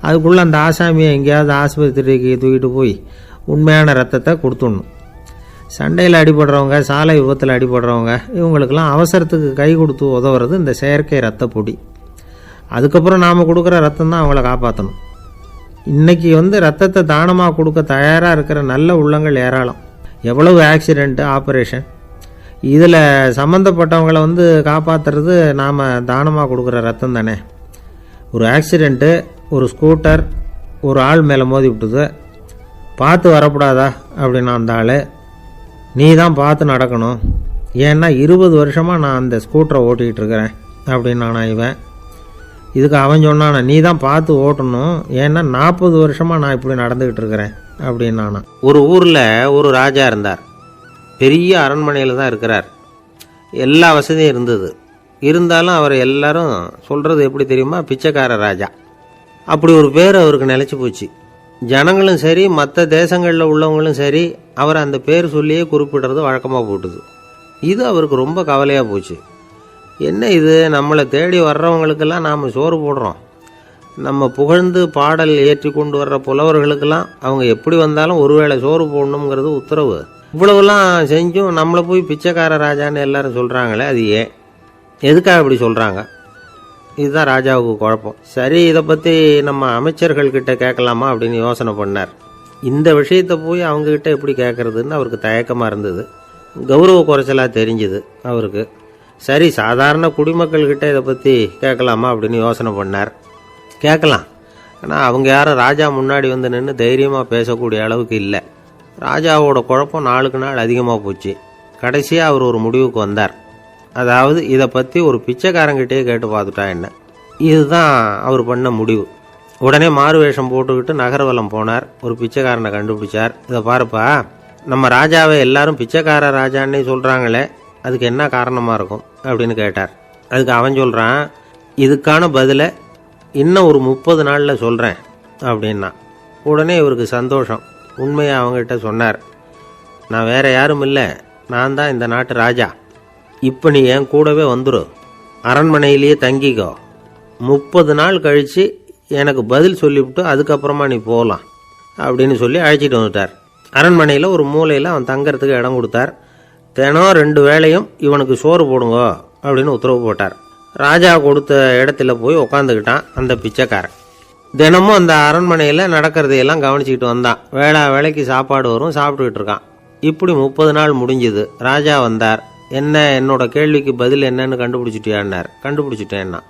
அதுக்குள்ளே அந்த ஆசாமியை எங்கேயாவது ஆஸ்பத்திரிக்கு தூக்கிட்டு போய் உண்மையான ரத்தத்தை கொடுத்துடணும். சண்டையில் அடிபடுறவங்க, சாலை விபத்தில் அடிபடுறவங்க, இவங்களுக்கெல்லாம் அவசரத்துக்கு கை கொடுத்து உதவுறது இந்த செயற்கை ரத்த பொடி. அதுக்கப்புறம் நாம் கொடுக்குற ரத்தம் தான் அவங்கள காப்பாற்றணும். இன்றைக்கி ரத்தத்தை தானமாக கொடுக்க தயாராக இருக்கிற நல்ல உள்ளங்கள் ஏராளம். எவ்வளவு ஆக்சிடெண்ட்டு, ஆப்ரேஷன், இதில் சம்மந்தப்பட்டவங்களை காப்பாற்றுறது நாம் தானமாக கொடுக்குற ரத்தம் தானே. ஒரு ஆக்சிடெண்ட்டு, ஒரு ஸ்கூட்டர் ஒரு ஆள் மேலே மோதி விட்டுது, பார்த்து வரக்கூடாதா அப்படின்னு அந்த ஆள், நீ தான் பார்த்து நடக்கணும், ஏன்னா 20 வருஷமாக நான் அந்த ஸ்கூட்டரை ஓட்டிகிட்டு இருக்கிறேன் அப்படின்னு நானா இவன். இதுக்கு அவன் சொன்னானா, நீ தான் பார்த்து ஓட்டணும், ஏன்னா 40 வருஷமாக நான் இப்படி நடந்துக்கிட்டு இருக்கிறேன் அப்படின்னு நானா. ஒரு ஊரில் ஒரு ராஜா இருந்தார். பெரிய அரண்மனையில் தான் இருக்கிறார். எல்லா வசதியும் இருந்தது. இருந்தாலும் அவர் எல்லாரும் சொல்கிறது எப்படி தெரியுமா, பிச்சைக்கார ராஜா. அப்படி ஒரு பேர் அவருக்கு நிலச்சி போச்சு. ஜனங்களும் சரி, மற்ற தேசங்களில் உள்ளவங்களும் சரி, அவர் அந்த பேர் சொல்லியே குறிப்பிடுறது வழக்கமாக போட்டுது. இது அவருக்கு ரொம்ப கவலையாக போச்சு. என்ன இது, நம்மளை தேடி வர்றவங்களுக்கெல்லாம் நாம் சோறு போடுறோம், நம்ம புகழ்ந்து பாடல் ஏற்றி கொண்டு வர்ற புலவர்களுக்கெல்லாம் அவங்க எப்படி வந்தாலும் ஒருவேளை சோறு போடணுங்கிறது உத்தரவு. இவ்வளவுலாம் செஞ்சும் நம்மளை போய் பிச்சைக்கார ராஜான்னு எல்லாரும் சொல்கிறாங்களே, அது ஏன், எதுக்காக இப்படி சொல்கிறாங்க? இதுதான் ராஜாவுக்கு குழப்பம். சரி, இதை பற்றி நம்ம அமைச்சர்கள்கிட்ட கேட்கலாமா அப்படின்னு யோசனை பண்ணார். இந்த விஷயத்தை போய் அவங்கக்கிட்ட எப்படி கேட்குறதுன்னு அவருக்கு தயக்கமாக இருந்தது. கௌரவ குறைச்சலாக தெரிஞ்சுது அவருக்கு. சரி, சாதாரண குடிமக்கள்கிட்ட இதை பற்றி கேட்கலாமா அப்படின்னு யோசனை பண்ணார். கேட்கலாம், ஆனால் அவங்க யாரும் ராஜா முன்னாடி நின்று தைரியமாக பேசக்கூடிய அளவுக்கு இல்லை. ராஜாவோட குழப்பம் நாளுக்கு நாள் அதிகமாக போச்சு. கடைசியாக அவர் ஒரு முடிவுக்கு வந்தார். அதாவது இதை பற்றி ஒரு பிச்சைக்காரங்கிட்டே கேட்டு பார்த்துட்டா என்ன. இதுதான் அவர் பண்ண முடிவு. உடனே மாறு வேஷம் போட்டுக்கிட்டு நகர்வலம் போனார். ஒரு பிச்சைக்காரனை கண்டுபிடிச்சார். இதை பாருப்பா, நம்ம ராஜாவை எல்லாரும் பிச்சைக்கார ராஜான்னே சொல்கிறாங்களே, அதுக்கு என்ன காரணமாக இருக்கும் அப்படின்னு கேட்டார். அதுக்கு அவன் சொல்கிறான், இதுக்கான பதிலை இன்னும் ஒரு 30 நாளில் சொல்கிறேன் அப்படின்னா. உடனே இவருக்கு சந்தோஷம். உண்மையை அவங்ககிட்ட சொன்னார். நான் வேற யாரும் இல்லை, நான் தான் இந்த நாட்டு ராஜா. இப்போ நீ என் கூடவே வந்துடு, அரண்மனையிலேயே தங்கிக்கோ, 30 நாள் கழித்து எனக்கு பதில் சொல்லிவிட்டு அதுக்கப்புறமா நீ போகலாம் அப்படின்னு சொல்லி அழைச்சிட்டு வந்துட்டார். அரண்மனையில் ஒரு மூலையில் அவன் தங்கறதுக்கு இடம் கொடுத்தார். தினம் 2 வேளையும் இவனுக்கு சோறு போடுங்க அப்படின்னு உத்தரவு போட்டார். ராஜா கொடுத்த இடத்துல போய் உக்காந்துக்கிட்டான் அந்த பிச்சைக்காரன். தினமும் அந்த அரண்மனையில் நடக்கிறதையெல்லாம் கவனிச்சிக்கிட்டு வந்தான். வேளைக்கு சாப்பாடு வரும், சாப்பிட்டுக்கிட்டு இருக்கான். இப்படி 30 நாள் முடிஞ்சுது. ராஜா வந்தார். என்ன, என்னோட கேள்விக்கு பதில் என்னன்னு கண்டுபிடிச்சிட்டியான்னார். கண்டுபிடிச்சிட்டேன்னா.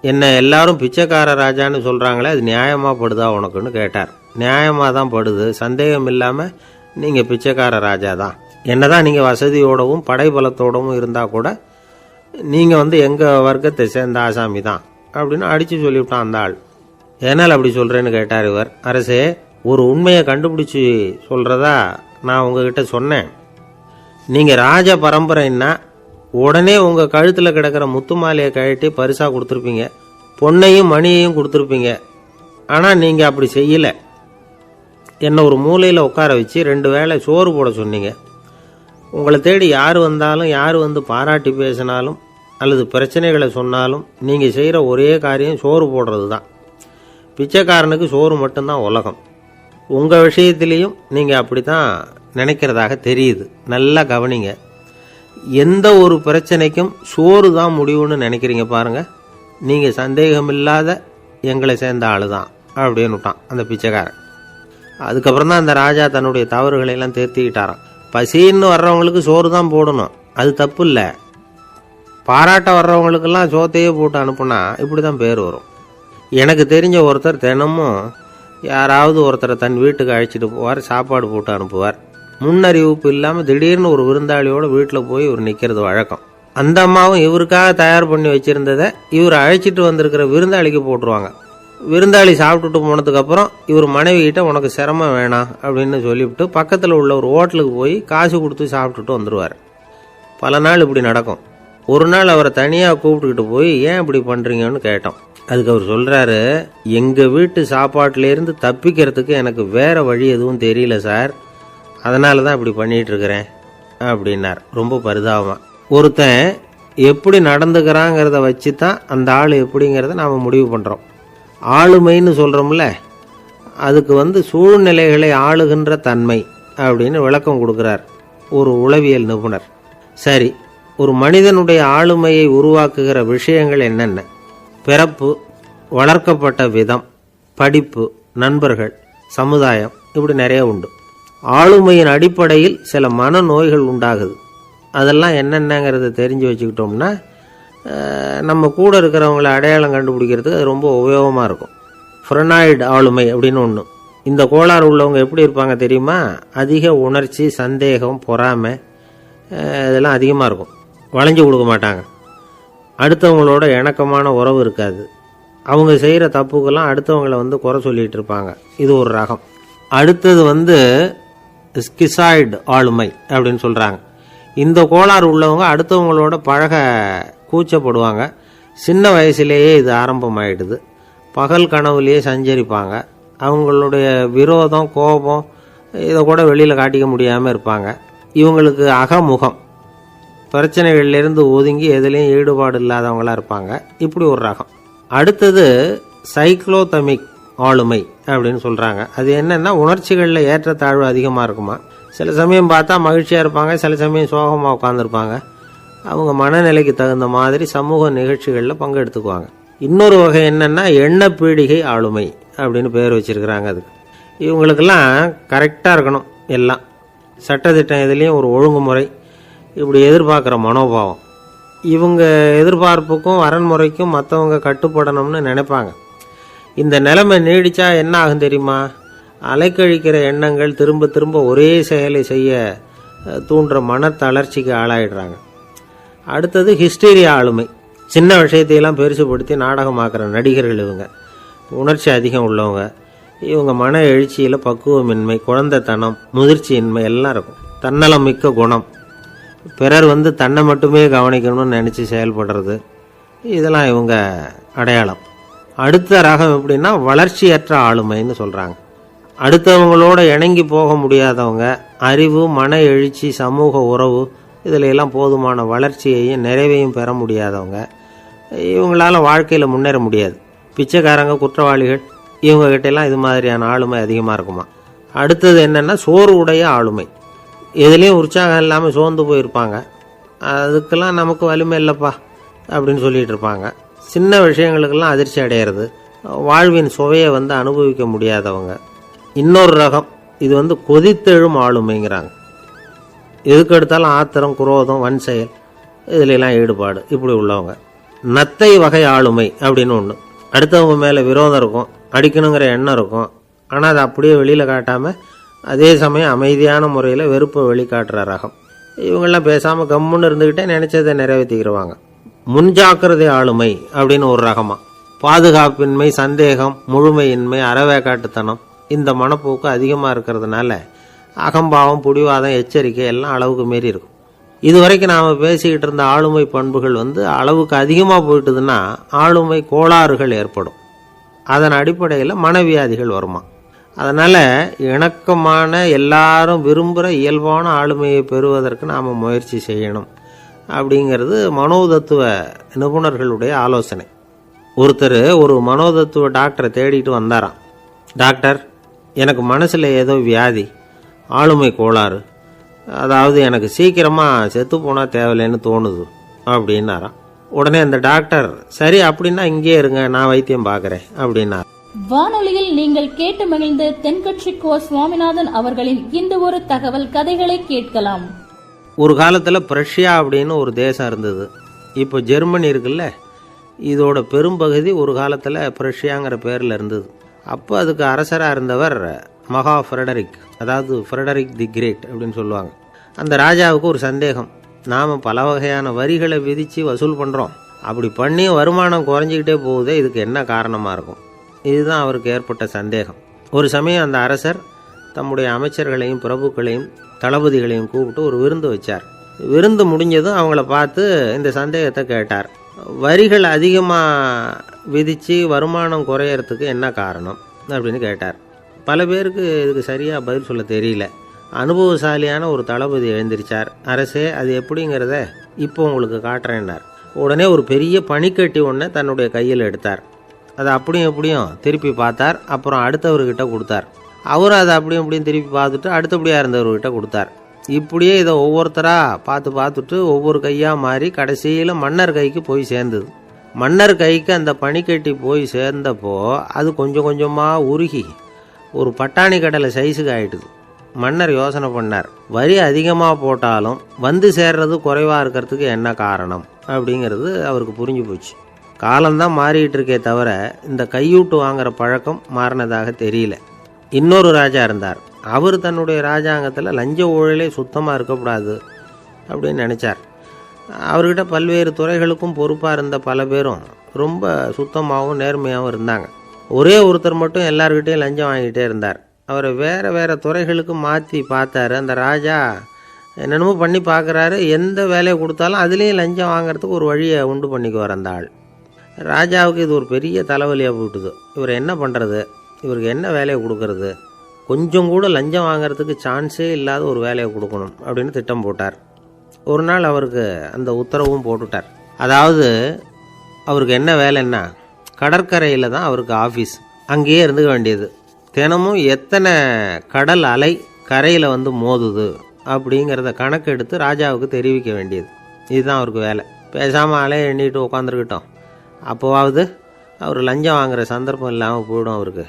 என்ன எல்லாரும் பிச்சைக்கார ராஜான்னு சொல்கிறாங்களே, அது நியாயமாக படுதா உனக்குன்னு கேட்டார். நியாயமாக தான் படுது, சந்தேகம் இல்லாமல் நீங்கள் பிச்சைக்கார ராஜா தான். என்னதான் நீங்கள் வசதியோடவும் படைபலத்தோடவும் இருந்தால் கூட நீங்கள் எங்கள் வர்க்கத்தை சேர்ந்த ஆசாமி தான் அப்படின்னு அடித்து சொல்லிவிட்டான் அந்த ஆள். ஏனால் அப்படி சொல்கிறேன்னு கேட்டார் இவர். அரசே, ஒரு உண்மையை கண்டுபிடிச்சி சொல்கிறதா நான் உங்ககிட்ட சொன்னேன். நீங்கள் ராஜ பரம்பரைன்னா உடனே உங்கள் கழுத்தில் கிடக்கிற முத்து மாலையை கழட்டி பரிசாக கொடுத்துருப்பீங்க, பொன்னையும் மணியையும் கொடுத்துருப்பீங்க. ஆனால் நீங்கள் அப்படி செய்யலை. என்னை ஒரு மூலையில் உட்கார வச்சு 2 வேளை சோறு போட சொன்னீங்க. உங்களை தேடி யார் வந்தாலும், யார் பாராட்டி பேசினாலும் அல்லது பிரச்சனைகளை சொன்னாலும் நீங்கள் செய்கிற ஒரே காரியம் சோறு போடுறது தான். பிச்சைக்காரனுக்கு சோறு மட்டும்தான் உலகம். உங்கள் விஷயத்திலையும் நீங்கள் அப்படி தான் நினைக்கிறதாக தெரியுது. நல்லா கவனிங்க. எந்த ஒரு பிரச்சனைக்கும் சோறு தான் முடிவுன்னு நினைக்கிறீங்க பாருங்கள். நீங்கள் சந்தேகமில்லாத எங்களை சேர்ந்த ஆள் தான் அப்படின்னு விட்டான் அந்த பிச்சைக்காரன். அதுக்கப்புறம் தான் அந்த ராஜா தன்னுடைய தவறுகளை எல்லாம் திருத்திக்கிட்டாராம். பசின்னு வர்றவங்களுக்கு சோறு தான் போடணும், அது தப்பு இல்லை. பாராட்ட வர்றவங்களுக்கெல்லாம் சோத்தையே போட்டு அனுப்புனா இப்படி தான் பேர் வரும். எனக்கு தெரிஞ்ச ஒருத்தர் தினமும் யாராவது ஒருத்தரை தன் வீட்டுக்கு அழைச்சிட்டு போவார், சாப்பாடு போட்டு அனுப்புவார். முன்னறிவிப்பு இல்லாமல் திடீர்னு ஒரு விருந்தாளியோட வீட்டில் போய் இவர் நிற்கிறது வழக்கம். அந்த அம்மாவும் இவருக்காக தயார் பண்ணி வச்சுருந்ததை இவர் அழைச்சிட்டு வந்திருக்கிற விருந்தாளிக்கு போட்டுருவாங்க. விருந்தாளி சாப்பிட்டுட்டு போனதுக்கப்புறம் இவர் மனைவிகிட்ட உனக்கு சிரமம் வேணாம் அப்படின்னு சொல்லிவிட்டு பக்கத்தில் உள்ள ஒரு ஹோட்டலுக்கு போய் காசு கொடுத்து சாப்பிட்டுட்டு வந்துடுவார். பல நாள் இப்படி நடக்கும். ஒரு நாள் அவரை தனியாக கூப்பிட்டுக்கிட்டு போய் ஏன் இப்படி பண்ணுறீங்கன்னு கேட்டோம். அதுக்கு அவர் சொல்கிறாரு, எங்கள் வீட்டு சாப்பாட்டிலேருந்து தப்பிக்கிறதுக்கு எனக்கு வேறு வழி எதுவும் தெரியல சார், அதனால தான் இப்படி பண்ணிகிட்ருக்கிறேன் அப்படின்னார் ரொம்ப பரிதாபமாக. ஒருத்தன் எப்படி நடந்துக்கிறாங்கிறத வச்சு தான் அந்த ஆள் எப்படிங்கிறத நாம் முடிவு பண்ணுறோம். ஆளுமைன்னு சொல்கிறோம்ல, அதுக்கு சூழ்நிலைகளை ஆளுகின்ற தன்மை அப்படின்னு விளக்கம் கொடுக்குறார் ஒரு உளவியல் நிபுணர். சரி, ஒரு மனிதனுடைய ஆளுமையை உருவாக்குகிற விஷயங்கள் என்னென்ன? பிறப்பு, வளர்க்கப்பட்ட விதம், படிப்பு, நண்பர்கள், சமுதாயம், இப்படி நிறைய உண்டு. ஆளுமையின் அடிப்படையில் சில மனநோய்கள் உண்டாகுது. அதெல்லாம் என்னென்னங்கிறத தெரிஞ்சு வச்சுக்கிட்டோம்னா நம்ம கூட இருக்கிறவங்கள அடையாளம் கண்டுபிடிக்கிறதுக்கு அது ரொம்ப உபயோகமாக இருக்கும். ஃப்ரெனாய்டு ஆளுமை அப்படின்னு ஒன்று. இந்த கோளாறு உள்ளவங்க எப்படி இருப்பாங்க தெரியுமா? அதிக உணர்ச்சி, சந்தேகம், பொறாமை இதெல்லாம் அதிகமாக இருக்கும். வளைஞ்சு கொடுக்க மாட்டாங்க. அடுத்தவங்களோட இணக்கமான உறவு இருக்காது. அவங்க செய்கிற தப்புக்கெல்லாம் அடுத்தவங்களை குறை சொல்லிகிட்டு இருப்பாங்க. இது ஒரு ரகம். அடுத்தது ஸ்கிசாய்டு ஆளுமை அப்படின்னு சொல்கிறாங்க. இந்த கோளாறு உள்ளவங்க அடுத்தவங்களோட பழக கூச்சப்படுவாங்க. சின்ன வயசுலேயே இது ஆரம்பமாயிடுது. பகல் கனவுலேயே சஞ்சரிப்பாங்க. அவங்களுடைய விரோதம், கோபம் இதை கூட வெளியில் காட்டிக்க முடியாமல் இருப்பாங்க. இவங்களுக்கு அகமுகம், பிரச்சனைகள்லேருந்து ஒதுங்கி எதுலேயும் ஈடுபாடு இல்லாதவங்களாக இருப்பாங்க. இப்படி ஒரு ரகம். அடுத்தது சைக்ளோதமிக் ஆளுமை அப்படின்னு சொல்கிறாங்க. அது என்னென்னா, உணர்ச்சிகளில் ஏற்றத்தாழ்வு அதிகமாக இருக்குமா. சில சமயம் பார்த்தா மகிழ்ச்சியாக இருப்பாங்க, சில சமயம் சோகமாக உட்காந்துருப்பாங்க. அவங்க மனநிலைக்கு தகுந்த மாதிரி சமூக நிகழ்ச்சிகளில் பங்கெடுத்துக்குவாங்க. இன்னொரு வகை என்னென்னா எண்ணப்பீடிகை ஆளுமை அப்படின்னு பேர் வச்சுருக்கிறாங்க. அதுக்கு இவங்களுக்கெல்லாம் கரெக்டாக இருக்கணும். எல்லாம் சட்டத்திட்டம், இதுலேயும் ஒரு ஒழுங்குமுறை, இப்படி எதிர்பார்க்குற மனோபாவம். இவங்க எதிர்பார்ப்புக்கும் வரன்முறைக்கும் மற்றவங்க கட்டுப்படணும்னு நினைப்பாங்க. இந்த நிலைமை நீடித்தா என்ன ஆகும் தெரியுமா? அலைக்கழிக்கிற எண்ணங்கள் திரும்ப திரும்ப ஒரே செயலை செய்ய தூண்டுற மனத்தளர்ச்சிக்கு ஆளாயிடுறாங்க. அடுத்தது ஹிஸ்டீரியா ஆளுமை. சின்ன விஷயத்தையெல்லாம் பெருசுப்படுத்தி நாடகமாக்குற நடிகர்கள் இவங்க. உணர்ச்சி அதிகம் உள்ளவங்க. இவங்க மன எழுச்சியில் பக்குவமின்மை, குழந்தைத்தனம், முதிர்ச்சியின்மை எல்லாம் இருக்கும். தன்னலம் மிக்க குணம். பிறர் தன்னை மட்டுமே கவனிக்கணும்னு நினச்சி செயல்படுறது, இதெல்லாம் இவங்க அடையாளம். அடுத்த ரகம் எப்படின்னா வளர்ச்சியற்ற ஆளுமைன்னு சொல்கிறாங்க. அடுத்தவங்களோட இணங்கி போக முடியாதவங்க. அறிவு, மன எழுச்சி, சமூக உறவு இதில் எல்லாம் போதுமான வளர்ச்சியையும் நிறைவையும் பெற முடியாதவங்க. இவங்களால வாழ்க்கையில் முன்னேற முடியாது. பிச்சைக்காரங்க, குற்றவாளிகள், இவங்ககிட்டெல்லாம் இது மாதிரியான ஆளுமை அதிகமாக இருக்குமா. அடுத்தது என்னென்னா சோர்வுடைய ஆளுமை. எதுலேயும் உற்சாகம் இல்லாமல் சோர்ந்து போயிருப்பாங்க. அதுக்கெல்லாம் நமக்கு வலிமை இல்லைப்பா அப்படின்னு சொல்லிகிட்டு இருப்பாங்க. சின்ன விஷயங்களுக்கெல்லாம் அதிர்ச்சி அடையிறது. வாழ்வின் சுவையை அனுபவிக்க முடியாதவங்க. இன்னொரு ரகம் இது கொதித்தெழும் ஆளுமைங்கிறாங்க. எதுக்கு எடுத்தாலும் ஆத்திரம், குரோதம், வன் செயல் இதிலெல்லாம் ஈடுபாடு, இப்படி உள்ளவங்க. நத்தை வகை ஆளுமை அப்படின்னு ஒன்று. அடுத்தவங்க மேலே விரோதம் இருக்கும், அடிக்கணுங்கிற எண்ணம் இருக்கும். ஆனால் அதை அப்படியே வெளியில் காட்டாமல் அதே சமயம் அமைதியான முறையில் வெறுப்பை வெளிக்காட்டுற ரகம். இவங்கெல்லாம் பேசாமல் கம்முன்னு இருந்துக்கிட்டே நினச்சதை நிறைவேற்றிக்கிடுவாங்க. முன்ஜாக்கிரதை ஆளுமை அப்படின்னு ஒரு ரகமாக. பாதுகாப்பின்மை, சந்தேகம், முழுமையின்மை, அறவேக்காட்டுத்தனம் இந்த மனப்போக்கு அதிகமாக இருக்கிறதுனால அகம்பாவம், புடிவாதம், எச்சரிக்கை எல்லாம் அளவுக்கு மீறி இருக்கும். இதுவரைக்கும் நாம் பேசிக்கிட்டு இருந்த ஆளுமை பண்புகள் அளவுக்கு அதிகமாக போயிட்டுதுன்னா ஆளுமை கோளாறுகள் ஏற்படும். அதன் அடிப்படையில் மனவியாதிகள் வருமா. அதனால் இணக்கமான, எல்லாரும் விரும்புகிற இயல்பான ஆளுமையை பெறுவதற்கு நாம் முயற்சி செய்யணும் அப்படிங்கிறது மனோதத்துவ நிபுணர்களுடைய ஆலோசனை. ஒருத்தர் ஒரு மனோதத்துவ டாக்டரை தேடிட்டு வந்தாராம். டாக்டர், எனக்கு மனசில் ஏதோ வியாதி, ஆளுமை கோளாறு, அதாவது எனக்கு சீக்கிரமாக செத்து போனால் தேவையில்லைன்னு தோணுது அப்படின்னாராம். உடனே அந்த டாக்டர், சரி அப்படின்னா இங்கே இருங்க, நான் வைத்தியம் பார்க்குறேன் அப்படின்னார். வானொலியில் நீங்கள் கேட்டு மகிழ்ந்த தென்கட்சி கோ சுவாமிநாதன் அவர்களின் இந்த ஒரு தகவல் கதைகளை கேட்கலாம். ஒரு காலத்தில் பிரஷ்யா அப்படின்னு ஒரு தேசம் இருந்தது. இப்போ ஜெர்மனி இருக்குல்ல, இதோட பெரும்பகுதி ஒரு காலத்தில் பிரஷ்யாங்கிற பேரில் இருந்தது. அப்போ அதுக்கு அரசராக இருந்தவர் மகா ஃப்ரெடரிக், அதாவது ஃப்ரெடரிக் தி கிரேட் அப்படின்னு சொல்லுவாங்க. அந்த ராஜாவுக்கு ஒரு சந்தேகம். நாம் பல வகையான வரிகளை விதித்து வசூல் பண்ணுறோம், அப்படி பண்ணி வருமானம் குறைஞ்சிக்கிட்டே போகுதே, இதுக்கு என்ன காரணமாக இருக்கும்? இதுதான் அவருக்கு ஏற்பட்ட சந்தேகம். ஒரு சமயம் அந்த அரசர் தம்முடைய அமைச்சர்களையும் பிரபுக்களையும் தளபதிகளையும் கூப்பிட்டு ஒரு விருந்து வச்சார். விருந்து முடிஞ்சதும் அவங்கள பார்த்து இந்த சந்தேகத்தை கேட்டார். வரிகள் அதிகமாக விதித்து வருமானம் குறையறதுக்கு என்ன காரணம் அப்படின்னு கேட்டார். பல பேருக்கு இதுக்கு சரியாக பதில் சொல்ல தெரியல. அனுபவசாலியான ஒரு தளபதி எழுந்திருச்சார். அரசே, அது எப்படிங்கிறத இப்போ உங்களுக்கு காட்டுறேன்னார். உடனே ஒரு பெரிய பனிக்கட்டி ஒன்றை தன்னுடைய கையில் எடுத்தார். அதை அப்படியும் எப்படியும் திருப்பி பார்த்தார். அப்புறம் அடுத்தவர்கிட்ட கொடுத்தார். அவரும் அதை அப்படியும் எப்படியும் திருப்பி பார்த்துட்டு அடுத்தபடியாக இருந்தவர்கிட்ட கொடுத்தார். இப்படியே இதை ஒவ்வொருத்தராக பார்த்துட்டு ஒவ்வொரு கையாக மாறி கடைசியில் மன்னர் கைக்கு போய் சேர்ந்தது. மன்னர் கைக்கு அந்த பனிக்கட்டி போய் சேர்ந்தப்போ அது கொஞ்சம் கொஞ்சமாக உருகி ஒரு பட்டாணி கடலை சைஸுக்கு ஆயிட்டுது. மன்னர் யோசனை பண்ணார், வரி அதிகமாக போட்டாலும் வந்து சேர்றது குறைவாக இருக்கிறதுக்கு என்ன காரணம் அப்படிங்கிறது அவருக்கு புரிஞ்சு போச்சு. காலம்தான் மாறிட்டு இருக்கே தவிர இந்த கையூட்டு வாங்குற பழக்கம் மாறினதாக தெரியல. இன்னொரு ராஜா இருந்தார். அவர் தன்னுடைய ராஜாங்கத்தில் லஞ்ச ஊழலே சுத்தமாக இருக்கக்கூடாது அப்படின்னு நினச்சார். அவர்கிட்ட பல்வேறு துறைகளுக்கும் பொறுப்பாக இருந்த பல பேரும் ரொம்ப சுத்தமாகவும் நேர்மையாகவும் இருந்தாங்க. ஒரே ஒருத்தர் மட்டும் எல்லார்கிட்டையும் லஞ்சம் வாங்கிட்டே இருந்தார். அவரை வேறு துறைகளுக்கு மாற்றி பார்த்தாரு. அந்த ராஜா என்னென்னமோ பண்ணி பார்க்குறாரு. எந்த வேலையை கொடுத்தாலும் அதுலேயும் லஞ்சம் வாங்கிறதுக்கு ஒரு வழியை உண்டு பண்ணிக்குவார் அந்த ஆள். ராஜாவுக்கு இது ஒரு பெரிய தலைவலியாக போட்டுது. இவர் என்ன பண்ணுறது, இவருக்கு என்ன வேலையை கொடுக்கறது, கொஞ்சம் கூட லஞ்சம் வாங்கிறதுக்கு சான்ஸே இல்லாத ஒரு வேலையை கொடுக்கணும் அப்படின்னு திட்டம் போட்டார். ஒரு நாள் அவருக்கு அந்த உத்தரவும் போட்டுட்டார். அதாவது அவருக்கு என்ன வேலைன்னா, கடற்கரையில் தான் அவருக்கு ஆஃபீஸ். அங்கேயே இருந்துக்க வேண்டியது. தினமும் எத்தனை கடல் அலை கரையில் வந்து மோதுது அப்படிங்கிறத கணக்கெடுத்து ராஜாவுக்கு தெரிவிக்க வேண்டியது. இதுதான் அவருக்கு வேலை. பேசாமல் அலையை எண்ணிட்டு உட்காந்துருக்கிட்டோம், அப்போவாவது அவர் லஞ்சம் வாங்குகிற சந்தர்ப்பம் இல்லாமல் போயிடும் அவருக்கு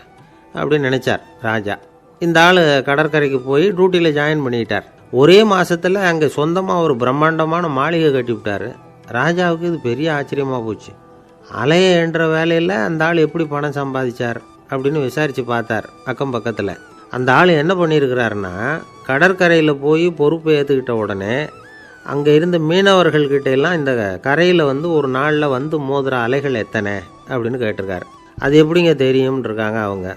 அப்படின்னு நினச்சார் ராஜா. இந்த ஆள் கடற்கரைக்கு போய் டியூட்டியில் ஜாயின் பண்ணிக்கிட்டார். ஒரே மாதத்தில் அங்கே சொந்தமாக ஒரு பிரம்மாண்டமான மாளிகை கட்டிவிட்டார். ராஜாவுக்கு இது பெரிய ஆச்சரியமாக போச்சு. அலையை என்ற வேலையில் அந்த ஆள் எப்படி பணம் சம்பாதிச்சார் அப்படின்னு விசாரித்து பார்த்தார் அக்கம் பக்கத்தில். அந்த ஆள் என்ன பண்ணியிருக்கிறாருன்னா, கடற்கரையில் போய் பொறுப்பை ஏற்றுக்கிட்ட உடனே அங்கே இருந்த மீனவர்கள்கிட்ட எல்லாம் இந்த கரையில் வந்து ஒரு நாளில் வந்து மோதுகிற அலைகள் எத்தனை அப்படின்னு கேட்டிருக்காரு. அது எப்படிங்க தெரியும்னு இருக்காங்க அவங்க.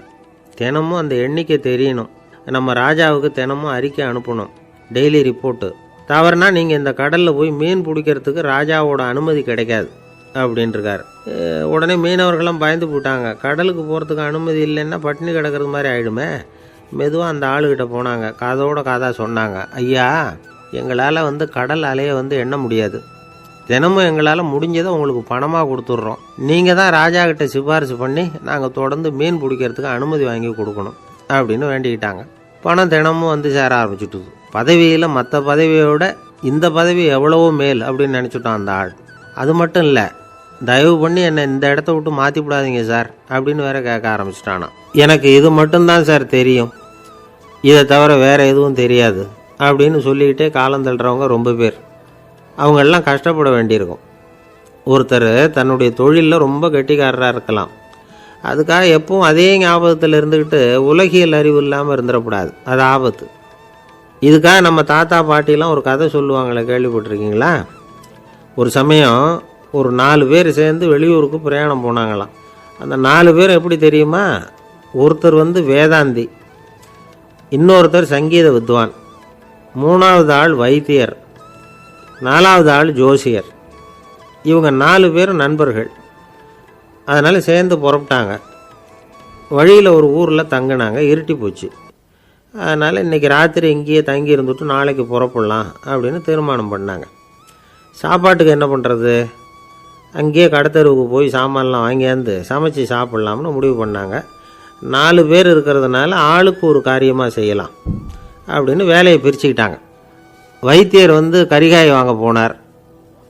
தினமும் அந்த எண்ணிக்கை தெரியணும். நம்ம ராஜாவுக்கு தினமும் அறிக்கை அனுப்பணும், டெய்லி ரிப்போர்ட்டு. தவறுனா நீங்கள் இந்த கடலில் போய் மீன் பிடிக்கிறதுக்கு ராஜாவோட அனுமதி கிடைக்காது அப்படின்ட்டுருக்காரு. உடனே மீனவர்கள்லாம் பயந்து போட்டாங்க. கடலுக்கு போகிறதுக்கு அனுமதி இல்லைன்னா பட்டினி கிடக்கிறது மாதிரி ஆகிடுமே. மெதுவாக அந்த ஆளுகிட்ட போனாங்க. காதோட காதாக சொன்னாங்க, ஐயா, எங்களால் வந்து கடல் அலையை வந்து எண்ண முடியாது. தினமும் எங்களால் முடிஞ்சதை உங்களுக்கு பணமாக கொடுத்துட்றோம். நீங்கள் தான் ராஜா கிட்ட சிபாரிசு பண்ணி நாங்கள் தொடர்ந்து மீன் பிடிக்கிறதுக்கு அனுமதி வாங்கி கொடுக்கணும் அப்படின்னு வேண்டிக்கிட்டாங்க. பணம் தினமும் வந்து சேர ஆரம்பிச்சுட்டுது. பதவியில் மற்ற பதவியோட இந்த பதவி எவ்வளவோ மேல் அப்படின்னு நினச்சிட்டோம் அந்த ஆள். அது மட்டும் இல்லை, தயவு பண்ணி என்னை இந்த இடத்த விட்டு மாற்றி விடாதீங்க சார் அப்படின்னு வேற கேட்க ஆரம்பிச்சிட்டானா. எனக்கு இது மட்டும்தான் சார் தெரியும், இதை தவிர வேறு எதுவும் தெரியாது அப்படின்னு சொல்லிக்கிட்டே காலம் தள்ளுறவங்க ரொம்ப பேர். அவங்களெல்லாம் கஷ்டப்பட வேண்டியிருக்கும். ஒருத்தர் தன்னுடைய தொழிலில் ரொம்ப கெட்டிக்காரராக இருக்கலாம். அதுக்காக எப்பவும் அதே ஞாபகத்தில் இருந்துக்கிட்டு உலகியல் அறிவு இல்லாமல் இருந்துடக்கூடாது. அது ஆபத்து. இதுக்காக நம்ம தாத்தா பாட்டிலாம் ஒரு கதை சொல்லுவாங்களே, கேள்விப்பட்டிருக்கீங்களா? ஒரு சமயம் ஒரு 4 பேர் சேர்ந்து வெளியூருக்கு பிரயாணம் போனாங்களாம். அந்த 4 பேர் எப்படி தெரியுமா? ஒருத்தர் வந்து வேதாந்தி, இன்னொருத்தர் சங்கீத வித்வான், 3வது ஆள் வைத்தியர், 4வது ஆள் ஜோசியர். இவங்க 4 பேரும் நண்பர்கள். அதனால் சேர்ந்து புறப்பட்டாங்க. வழியில் ஒரு ஊரில் தங்கினாங்க. இருட்டி போச்சு. அதனால் இன்றைக்கி ராத்திரி இங்கேயே தங்கி இருந்துட்டு நாளைக்கு புறப்படலாம் அப்படின்னு தீர்மானம் பண்ணாங்க. சாப்பாட்டுக்கு என்ன பண்ணுறது? அங்கேயே கடத்தெருவுக்கு போய் சாமான்லாம் வாங்கியாந்து சமைச்சு சாப்பிட்லாம்னு முடிவு பண்ணாங்க. 4 பேர் இருக்கிறதுனால ஆளுக்கு ஒரு காரியமாக செய்யலாம் அப்படின்னு வேலையை பிரிச்சுக்கிட்டாங்க. வைத்தியர் வந்து கரிகாய் வாங்க போனார்,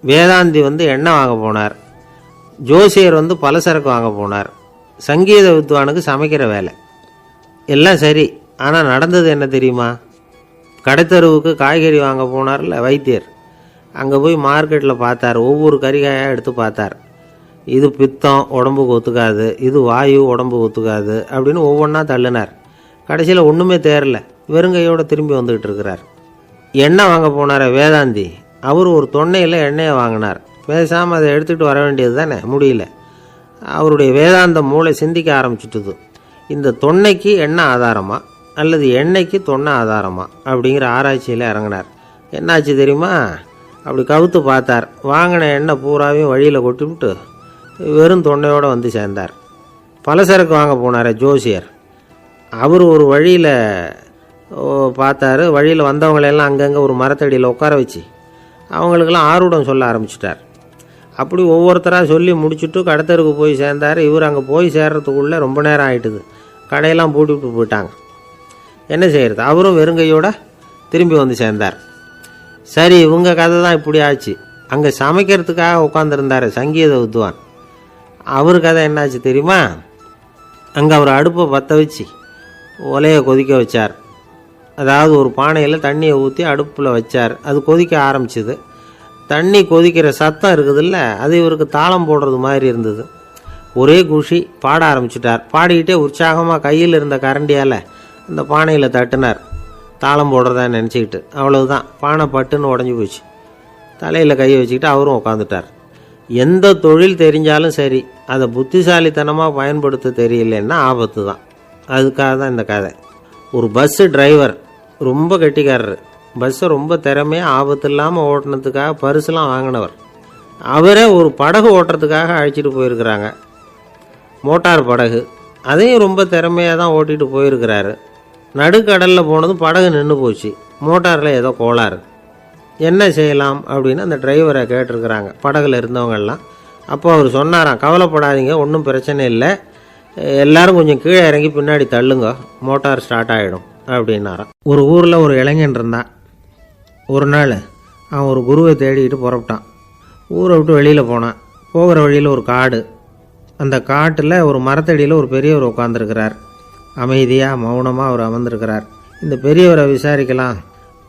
வேதாந்தி வந்து எண்ணெய் வாங்க போனார், ஜோசியர் வந்து பலசரக்கு வாங்க போனார், சங்கீத வித்வானுக்கு சமைக்கிற வேலை. எல்லாம் சரி, ஆனால் நடந்தது என்ன தெரியுமா? கடைத்தெருவுக்கு காய்கறி வாங்க போனார்ல வைத்தியர், அங்கே போய் மார்க்கெட்டில் பார்த்தார். ஒவ்வொரு கரிகாயாக எடுத்து பார்த்தார். இது பித்தம், உடம்புக்கு ஒத்துக்காது, இது வாயு, உடம்புக்கு ஒத்துக்காது அப்படின்னு ஒவ்வொன்றா தள்ளினார். கடைசியில் ஒன்றுமே தேரல. வெறுங்கையோடு திரும்பி வந்துக்கிட்டு இருக்கிறார். எண்ணெய் வாங்க போனார் வேதாந்தி. அவர் ஒரு தொன்னையில் எண்ணெயை வாங்கினார். பேசாமல் அதை எடுத்துகிட்டு வர வேண்டியது தானே, முடியல. அவருடைய வேதாந்த மூளை சிந்திக்க ஆரம்பிச்சுட்டுது. இந்த தொன்னைக்கு எண்ணெய் ஆதாரமா அல்லது எண்ணெய்க்கு தொன்னை ஆதாரமா அப்படிங்கிற ஆராய்ச்சியில் இறங்கினார். என்னாச்சு தெரியுமா? அப்படி கவுத்து பார்த்தார். வாங்கின எண்ணெய் பூராவையும் வழியில் கொட்டிவிட்டு வெறும் தொண்டையோடு வந்து சேர்ந்தார். பலசரக்கு வாங்க போனார் ஜோசியர். அவர் ஒரு வழியில் பார்த்தாரு. வழியில் வந்தவங்களெல்லாம் அங்கங்கே ஒரு மரத்தடியில் உட்கார வச்சு அவங்களுக்கெல்லாம் ஆர்வம் சொல்ல ஆரம்பிச்சிட்டார். அப்படி ஒவ்வொருத்தராக சொல்லி முடிச்சுட்டு கடத்தருக்கு போய் சேர்ந்தார். இவர் அங்கே போய் சேர்றதுக்குள்ளே ரொம்ப நேரம் ஆகிட்டுது. கடையெல்லாம் பூட்டிவிட்டு போயிட்டாங்க. என்ன செய்கிறது? அவரும் வெறுங்கையோடு திரும்பி வந்து சேர்ந்தார். சரி, இவங்க கதை தான் இப்படி ஆச்சு. அங்கே சமைக்கிறதுக்காக உட்காந்துருந்தார் சங்கீத வித்வான். அவர் கதை என்னாச்சு தெரியுமா? அங்கே அவர் அடுப்பை பற்ற வச்சு ஒலையை கொதிக்க வச்சார். அதாவது ஒரு பானையில் தண்ணியை ஊற்றி அடுப்பில் வச்சார். அது கொதிக்க ஆரம்பிச்சிது. தண்ணி கொதிக்கிற சத்தம் இருக்குதுல்ல, அது இவருக்கு தாளம் போடுறது மாதிரி இருந்தது. ஒரே குஷி, பாட ஆரம்பிச்சிட்டார். பாடிக்கிட்டே உற்சாகமாக கையில் இருந்த கரண்டியால் அந்த பானையில் தட்டினார், தாளம் போடுறதா நினச்சிக்கிட்டு. அவ்வளவுதான், பானை பட்டுன்னு உடஞ்சி போச்சு. தலையில் கையை வச்சுக்கிட்டு அவரும் உட்காந்துட்டார். எந்த தொழில் தெரிஞ்சாலும் சரி, அதை புத்திசாலித்தனமாக பயன்படுத்த தெரியலன்னா ஆபத்து தான். அதுக்காக தான் இந்த கதை. ஒரு பஸ்ஸு டிரைவர் ரொம்ப கெட்டிக்காரர். பஸ்ஸை ரொம்ப திறமையாக ஆபத்து இல்லாமல் ஓட்டினதுக்காக பரிசுலாம் வாங்கினவர். அவரே ஒரு படகு ஓட்டுறதுக்காக அழைச்சிட்டு போயிருக்கிறாங்க, மோட்டார் படகு. அதையும் ரொம்ப திறமையாக தான் ஓட்டிகிட்டு போயிருக்கிறாரு. நடுக்கடலில் போனதும் படகு நின்று போச்சு. மோட்டாரில் ஏதோ கோளாறு. என்ன செய்யலாம் அப்படின்னு அந்த டிரைவரை கேட்டிருக்கிறாங்க படகுல இருந்தவங்கெல்லாம். அப்போ அவர் சொன்னாராம், கவலைப்படாதீங்க, ஒன்றும் பிரச்சனை இல்லை, எல்லோரும் கொஞ்சம் கீழே இறங்கி பின்னாடி தள்ளுங்க, மோட்டார் ஸ்டார்ட் ஆகிடும் அப்படின்னாராம். ஒரு ஊரில் ஒரு இளைஞன் இருந்தான். ஒரு நாள் அவன் ஒரு குருவை தேடிக்கிட்டு புறப்பட்டான். ஊரை விட்டு வெளியில் போனான். போகிற வழியில் ஒரு காடு. அந்த காட்டில் ஒரு மரத்தடியில் ஒரு பெரியவர் உட்காந்துருக்கிறார். அமைதியாக மௌனமாக அவர் அமர்ந்திருக்கிறார். இந்த பெரியவரை விசாரிக்கலாம்,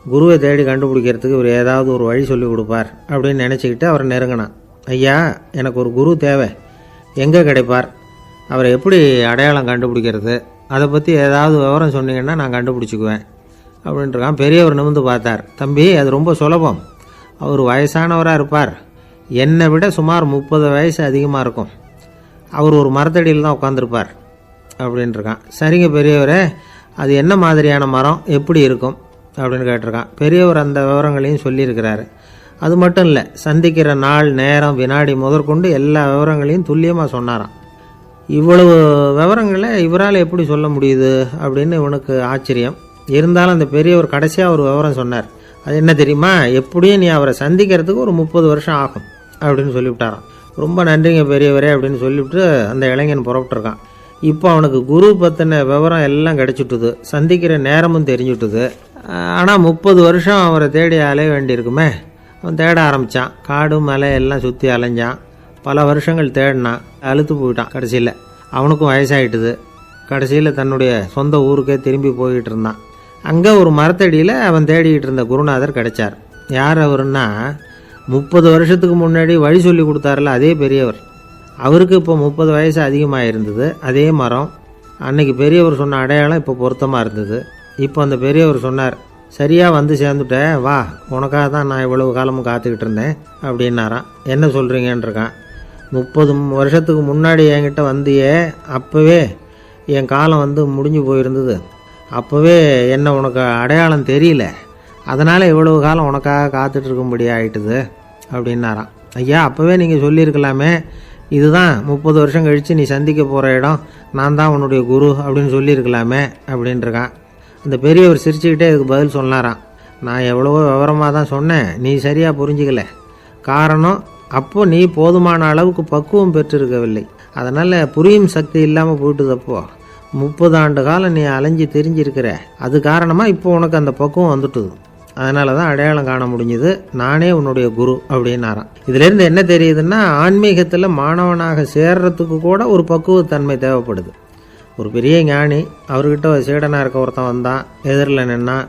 குருவை தேடி கண்டுபிடிக்கிறதுக்கு இவர் ஏதாவது ஒரு வழி சொல்லி கொடுப்பார் அப்படின்னு நினச்சிக்கிட்டு அவரை நெருங்கினான். ஐயா, எனக்கு ஒரு குரு தேவை, எங்கே கிடைப்பார், அவரை எப்படி அடையாளம் கண்டுபிடிக்கிறது, அதை பற்றி ஏதாவது விவரம் சொன்னீங்கன்னா நான் கண்டுபிடிச்சிக்குவேன் அப்படின்ட்டுருக்கான். பெரியவர் நிமிர்ந்து பார்த்தார். தம்பி, அது ரொம்ப சுலபம். அவர் வயசானவராக இருப்பார், என்னை விட சுமார் 30 வயசு அதிகமாக இருக்கும். அவர் ஒரு மரத்தடியில் தான் உட்காந்துருப்பார் அப்படின்ட்டுருக்கான். சரிங்க பெரியவரே, அது என்ன மாதிரியான மரம், எப்படி இருக்கும் அப்படின்னு கேட்டிருக்கான். பெரியவர் அந்த விவரங்களையும் சொல்லியிருக்கிறாரு. அது மட்டும் இல்லை, சந்திக்கிற நாள், நேரம், வினாடி முதற்கொண்டு எல்லா விவரங்களையும் துல்லியமாக சொன்னாராம். இவ்வளவு விவரங்களை இவரால் எப்படி சொல்ல முடியுது அப்படின்னு இவனுக்கு ஆச்சரியம். இருந்தாலும் அந்த பெரியவர் கடைசியாக ஒரு விவரம் சொன்னார். அது என்ன தெரியுமா? எப்படியும் நீ அவரை சந்திக்கிறதுக்கு ஒரு 30 வருஷம் ஆகும் அப்படின்னு சொல்லிவிட்டாராம். ரொம்ப நன்றிங்க பெரியவரே அப்படின்னு சொல்லிவிட்டு அந்த இளைஞன் புறப்பட்டுருக்கான். இப்போ அவனுக்கு குரு பற்றின விவரம் எல்லாம் கிடைச்சிட்டுது, சந்திக்கிற நேரமும் தெரிஞ்சுட்டுது. ஆனால் 30 வருஷம் அவரை தேடி அலைய வேண்டியிருக்குமே. அவன் தேட ஆரம்பித்தான். காடு மலை எல்லாம் சுற்றி அலைஞ்சான். பல வருஷங்கள் தேடினான், அழுத்து போயிட்டான். கடைசியில் அவனுக்கும் வயசாகிட்டுது. கடைசியில் தன்னுடைய சொந்த ஊருக்கே திரும்பி போய்கிட்டு இருந்தான். அங்கே ஒரு மரத்தடியில் அவன் தேடிக்கிட்டு இருந்த குருநாதர் கிடைச்சார். யார் அவருன்னா, 30 வருஷத்துக்கு முன்னாடி வழி சொல்லி கொடுத்தாருல அதே பெரியவர். அவருக்கு இப்போ 30 வயசு அதிகமாக இருந்தது. அதே மரம். அன்னைக்கு பெரியவர் சொன்ன அடையாளம் இப்போ பொருத்தமாக இருந்தது. இப்போ அந்த பெரியவர் சொன்னார், சரியாக வந்து சேர்ந்துட்டேன், வா, உனக்காக தான் நான் இவ்வளவு காலமும் காத்துக்கிட்டு இருந்தேன் அப்படின்னாராம். என்ன சொல்கிறீங்கன்றிருக்கான். 30 வருஷத்துக்கு முன்னாடி என்கிட்ட வந்தியே, அப்போவே என் காலம் வந்து முடிஞ்சு போயிருந்தது. அப்போவே என்ன உனக்கு அடையாளம் தெரியல, அதனால் இவ்வளவு காலம் உனக்காக காத்துட்டு இருக்கும்படி ஆகிட்டுது அப்படின்னாராம். ஐயா, அப்போவே நீங்கள் சொல்லியிருக்கலாமே, இதுதான் 30 வருஷம் கழித்து நீ சந்திக்க போகிற இடம், நான் தான் உன்னுடைய குரு அப்படின்னு சொல்லியிருக்கலாமே அப்படின்ட்டுருக்கான். அந்த பெரியவர் சிரிச்சுக்கிட்டே இதுக்கு பதில் சொன்னாராம். நான் எவ்வளவோ விவரமாக தான் சொன்னேன், நீ சரியாக புரிஞ்சிக்கல. காரணம், அப்போ நீ போதுமான அளவுக்கு பக்குவம் பெற்றிருக்கவில்லை, அதனால் புரியும் சக்தி இல்லாமல் போயிட்டுதப்போ 30 ஆண்டு காலம் நீ அலைஞ்சி தெரிஞ்சிருக்கிற. அது காரணமாக இப்போ உனக்கு அந்த பக்குவம் வந்துட்டுது, அதனால தான் அடையாளம் காண முடிஞ்சுது, நானே உன்னுடைய குரு அப்படின்னாராம். இதுலேருந்து என்ன தெரியுதுன்னா, ஆன்மீகத்தில் மாணவனாக சேர்றதுக்கு கூட ஒரு பக்குவத்தன்மை தேவைப்படுது. ஒரு பெரிய ஞானி, அவர்கிட்ட சீடனாக இருக்க ஒருத்தன் வந்தான், எதிரில் நின்னான்.